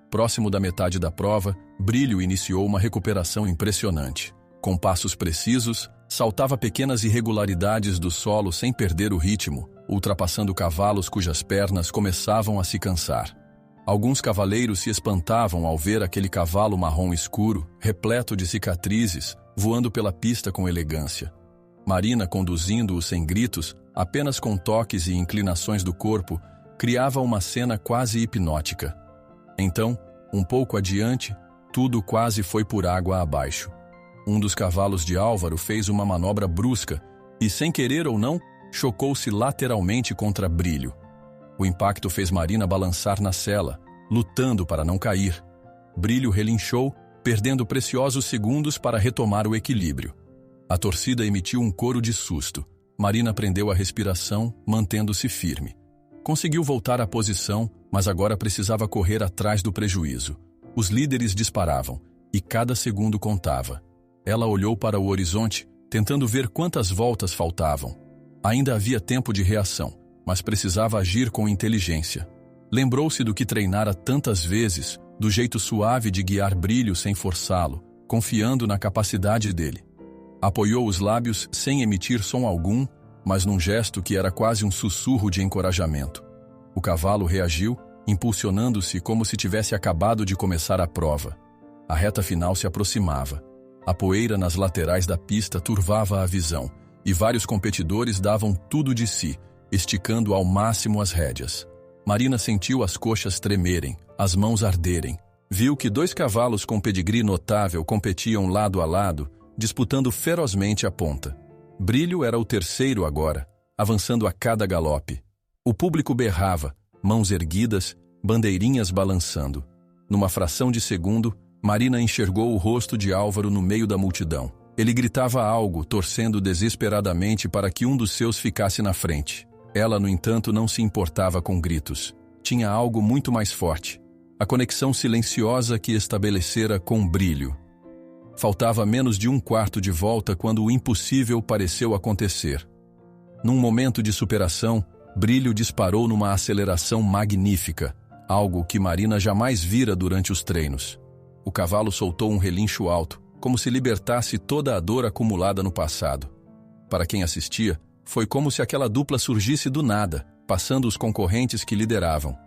Próximo da metade da prova, Brilho iniciou uma recuperação impressionante. Com passos precisos, saltava pequenas irregularidades do solo sem perder o ritmo, ultrapassando cavalos cujas pernas começavam a se cansar. Alguns cavaleiros se espantavam ao ver aquele cavalo marrom escuro, repleto de cicatrizes, voando pela pista com elegância. Marina, conduzindo-o sem gritos, apenas com toques e inclinações do corpo, criava uma cena quase hipnótica. Então, um pouco adiante, tudo quase foi por água abaixo. Um dos cavalos de Álvaro fez uma manobra brusca e, sem querer ou não, chocou-se lateralmente contra Brilho. O impacto fez Marina balançar na sela, lutando para não cair. Brilho relinchou, perdendo preciosos segundos para retomar o equilíbrio. A torcida emitiu um coro de susto. Marina prendeu a respiração, mantendo-se firme. Conseguiu voltar à posição, mas agora precisava correr atrás do prejuízo. Os líderes disparavam, e cada segundo contava. Ela olhou para o horizonte, tentando ver quantas voltas faltavam. Ainda havia tempo de reação, mas precisava agir com inteligência. Lembrou-se do que treinara tantas vezes, do jeito suave de guiar Brilho sem forçá-lo, confiando na capacidade dele. Apoiou os lábios sem emitir som algum, mas num gesto que era quase um sussurro de encorajamento. O cavalo reagiu, impulsionando-se como se tivesse acabado de começar a prova. A reta final se aproximava. A poeira nas laterais da pista turvava a visão, e vários competidores davam tudo de si, esticando ao máximo as rédeas. Marina sentiu as coxas tremerem, as mãos arderem. Viu que 2 cavalos com pedigree notável competiam lado a lado, disputando ferozmente a ponta. Brilho era o terceiro agora, avançando a cada galope. O público berrava, mãos erguidas, bandeirinhas balançando. Numa fração de segundo, Marina enxergou o rosto de Álvaro no meio da multidão. Ele gritava algo, torcendo desesperadamente para que um dos seus ficasse na frente. Ela, no entanto, não se importava com gritos. Tinha algo muito mais forte. A conexão silenciosa que estabelecera com Brilho. Faltava menos de 1/4 de volta quando o impossível pareceu acontecer. Num momento de superação, Brilho disparou numa aceleração magnífica, algo que Marina jamais vira durante os treinos. O cavalo soltou um relincho alto, como se libertasse toda a dor acumulada no passado. Para quem assistia, foi como se aquela dupla surgisse do nada, passando os concorrentes que lideravam.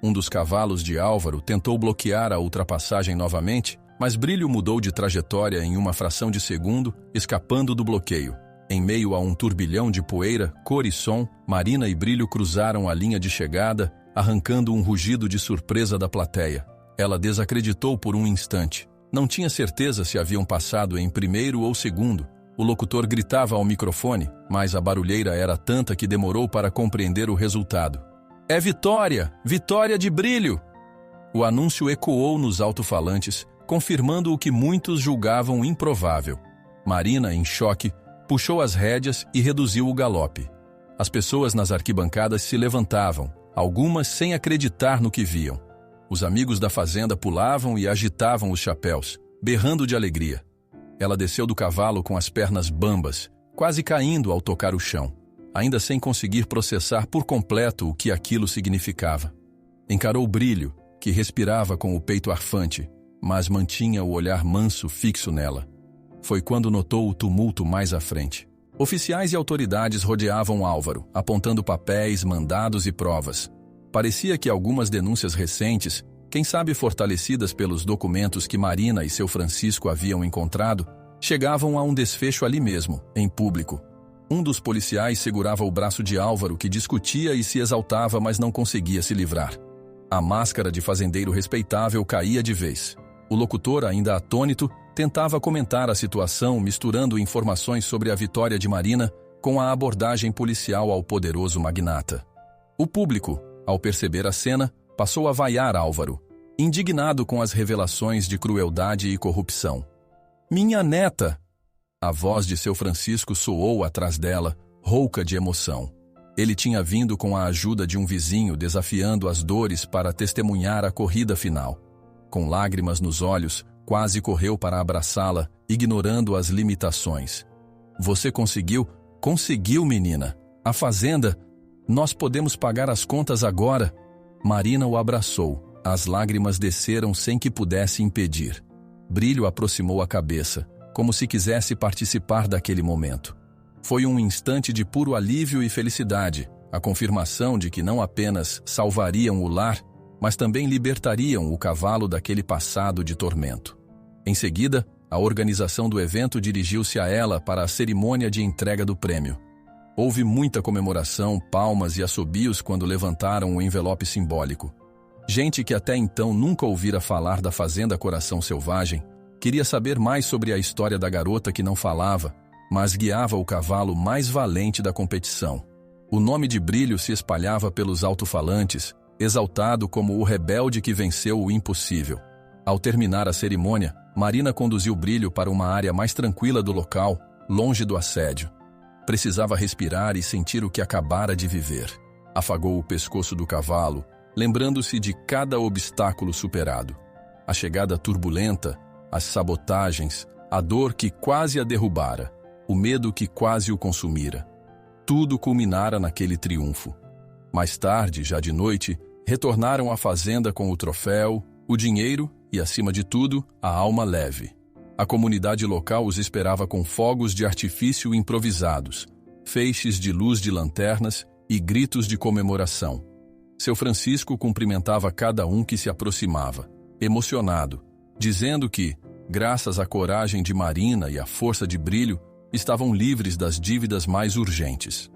Um dos cavalos de Álvaro tentou bloquear a ultrapassagem novamente, mas Brilho mudou de trajetória em uma fração de segundo, escapando do bloqueio. Em meio a um turbilhão de poeira, cor e som, Marina e Brilho cruzaram a linha de chegada, arrancando um rugido de surpresa da plateia. Ela desacreditou por um instante. Não tinha certeza se haviam passado em primeiro ou segundo. O locutor gritava ao microfone, mas a barulheira era tanta que demorou para compreender o resultado. "É vitória! Vitória de Brilho!" O anúncio ecoou nos alto-falantes, confirmando o que muitos julgavam improvável. Marina, em choque, puxou as rédeas e reduziu o galope. As pessoas nas arquibancadas se levantavam, algumas sem acreditar no que viam. Os amigos da fazenda pulavam e agitavam os chapéus, berrando de alegria. Ela desceu do cavalo com as pernas bambas, quase caindo ao tocar o chão, ainda sem conseguir processar por completo o que aquilo significava. Encarou Brilho, que respirava com o peito arfante, mas mantinha o olhar manso fixo nela. Foi quando notou o tumulto mais à frente. Oficiais e autoridades rodeavam Álvaro, apontando papéis, mandados e provas. Parecia que algumas denúncias recentes, quem sabe fortalecidas pelos documentos que Marina e seu Francisco haviam encontrado, chegavam a um desfecho ali mesmo, em público. Um dos policiais segurava o braço de Álvaro, que discutia e se exaltava, mas não conseguia se livrar. A máscara de fazendeiro respeitável caía de vez. O locutor, ainda atônito, tentava comentar a situação, misturando informações sobre a vitória de Marina com a abordagem policial ao poderoso magnata. O público, ao perceber a cena, passou a vaiar Álvaro, indignado com as revelações de crueldade e corrupção. "Minha neta!" A voz de seu Francisco soou atrás dela, rouca de emoção. Ele tinha vindo com a ajuda de um vizinho, desafiando as dores para testemunhar a corrida final. Com lágrimas nos olhos, quase correu para abraçá-la, ignorando as limitações. Você conseguiu? Conseguiu, menina. A fazenda. Nós podemos pagar as contas agora. Marina o abraçou. As lágrimas desceram sem que pudesse impedir. Brilho aproximou a cabeça, como se quisesse participar daquele momento. Foi um instante de puro alívio e felicidade, a confirmação de que não apenas salvariam o lar, mas também libertariam o cavalo daquele passado de tormento. Em seguida, a organização do evento dirigiu-se a ela para a cerimônia de entrega do prêmio. Houve muita comemoração, palmas e assobios quando levantaram o envelope simbólico. Gente que até então nunca ouvira falar da Fazenda Coração Selvagem, queria saber mais sobre a história da garota que não falava, mas guiava o cavalo mais valente da competição. O nome de Brilho se espalhava pelos alto-falantes, exaltado como o rebelde que venceu o impossível. Ao terminar a cerimônia, Marina conduziu Brilho para uma área mais tranquila do local, longe do assédio. Precisava respirar e sentir o que acabara de viver. Afagou o pescoço do cavalo, lembrando-se de cada obstáculo superado. A chegada turbulenta, as sabotagens, a dor que quase a derrubara, o medo que quase o consumira. Tudo culminara naquele triunfo. Mais tarde, já de noite, retornaram à fazenda com o troféu, o dinheiro e, acima de tudo, a alma leve. A comunidade local os esperava com fogos de artifício improvisados, feixes de luz de lanternas e gritos de comemoração. Seu Francisco cumprimentava cada um que se aproximava, emocionado, dizendo que, graças à coragem de Marina e à força de Brilho, estavam livres das dívidas mais urgentes.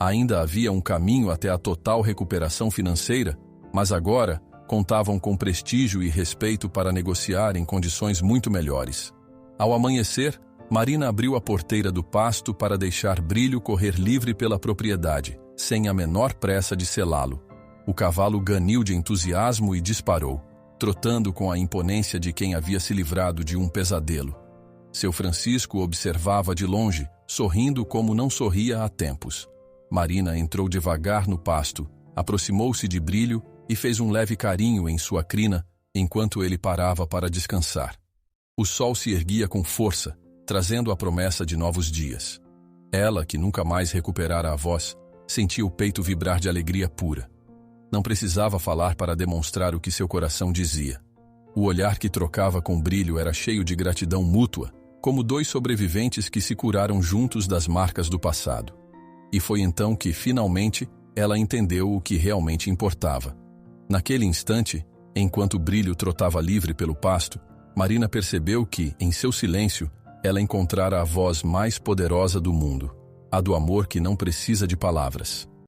Ainda havia um caminho até a total recuperação financeira, mas agora contavam com prestígio e respeito para negociar em condições muito melhores. Ao amanhecer, Marina abriu a porteira do pasto para deixar Brilho correr livre pela propriedade, sem a menor pressa de selá-lo. O cavalo ganiu de entusiasmo e disparou, trotando com a imponência de quem havia se livrado de um pesadelo. Seu Francisco observava de longe, sorrindo como não sorria há tempos. Marina entrou devagar no pasto, aproximou-se de Brilho e fez um leve carinho em sua crina enquanto ele parava para descansar. O sol se erguia com força, trazendo a promessa de novos dias. Ela, que nunca mais recuperara a voz, sentia o peito vibrar de alegria pura. Não precisava falar para demonstrar o que seu coração dizia. O olhar que trocava com Brilho era cheio de gratidão mútua, como dois sobreviventes que se curaram juntos das marcas do passado. E foi então que, finalmente, ela entendeu o que realmente importava. Naquele instante, enquanto Brilho trotava livre pelo pasto, Marina percebeu que, em seu silêncio, ela encontrara a voz mais poderosa do mundo, a do amor que não precisa de palavras.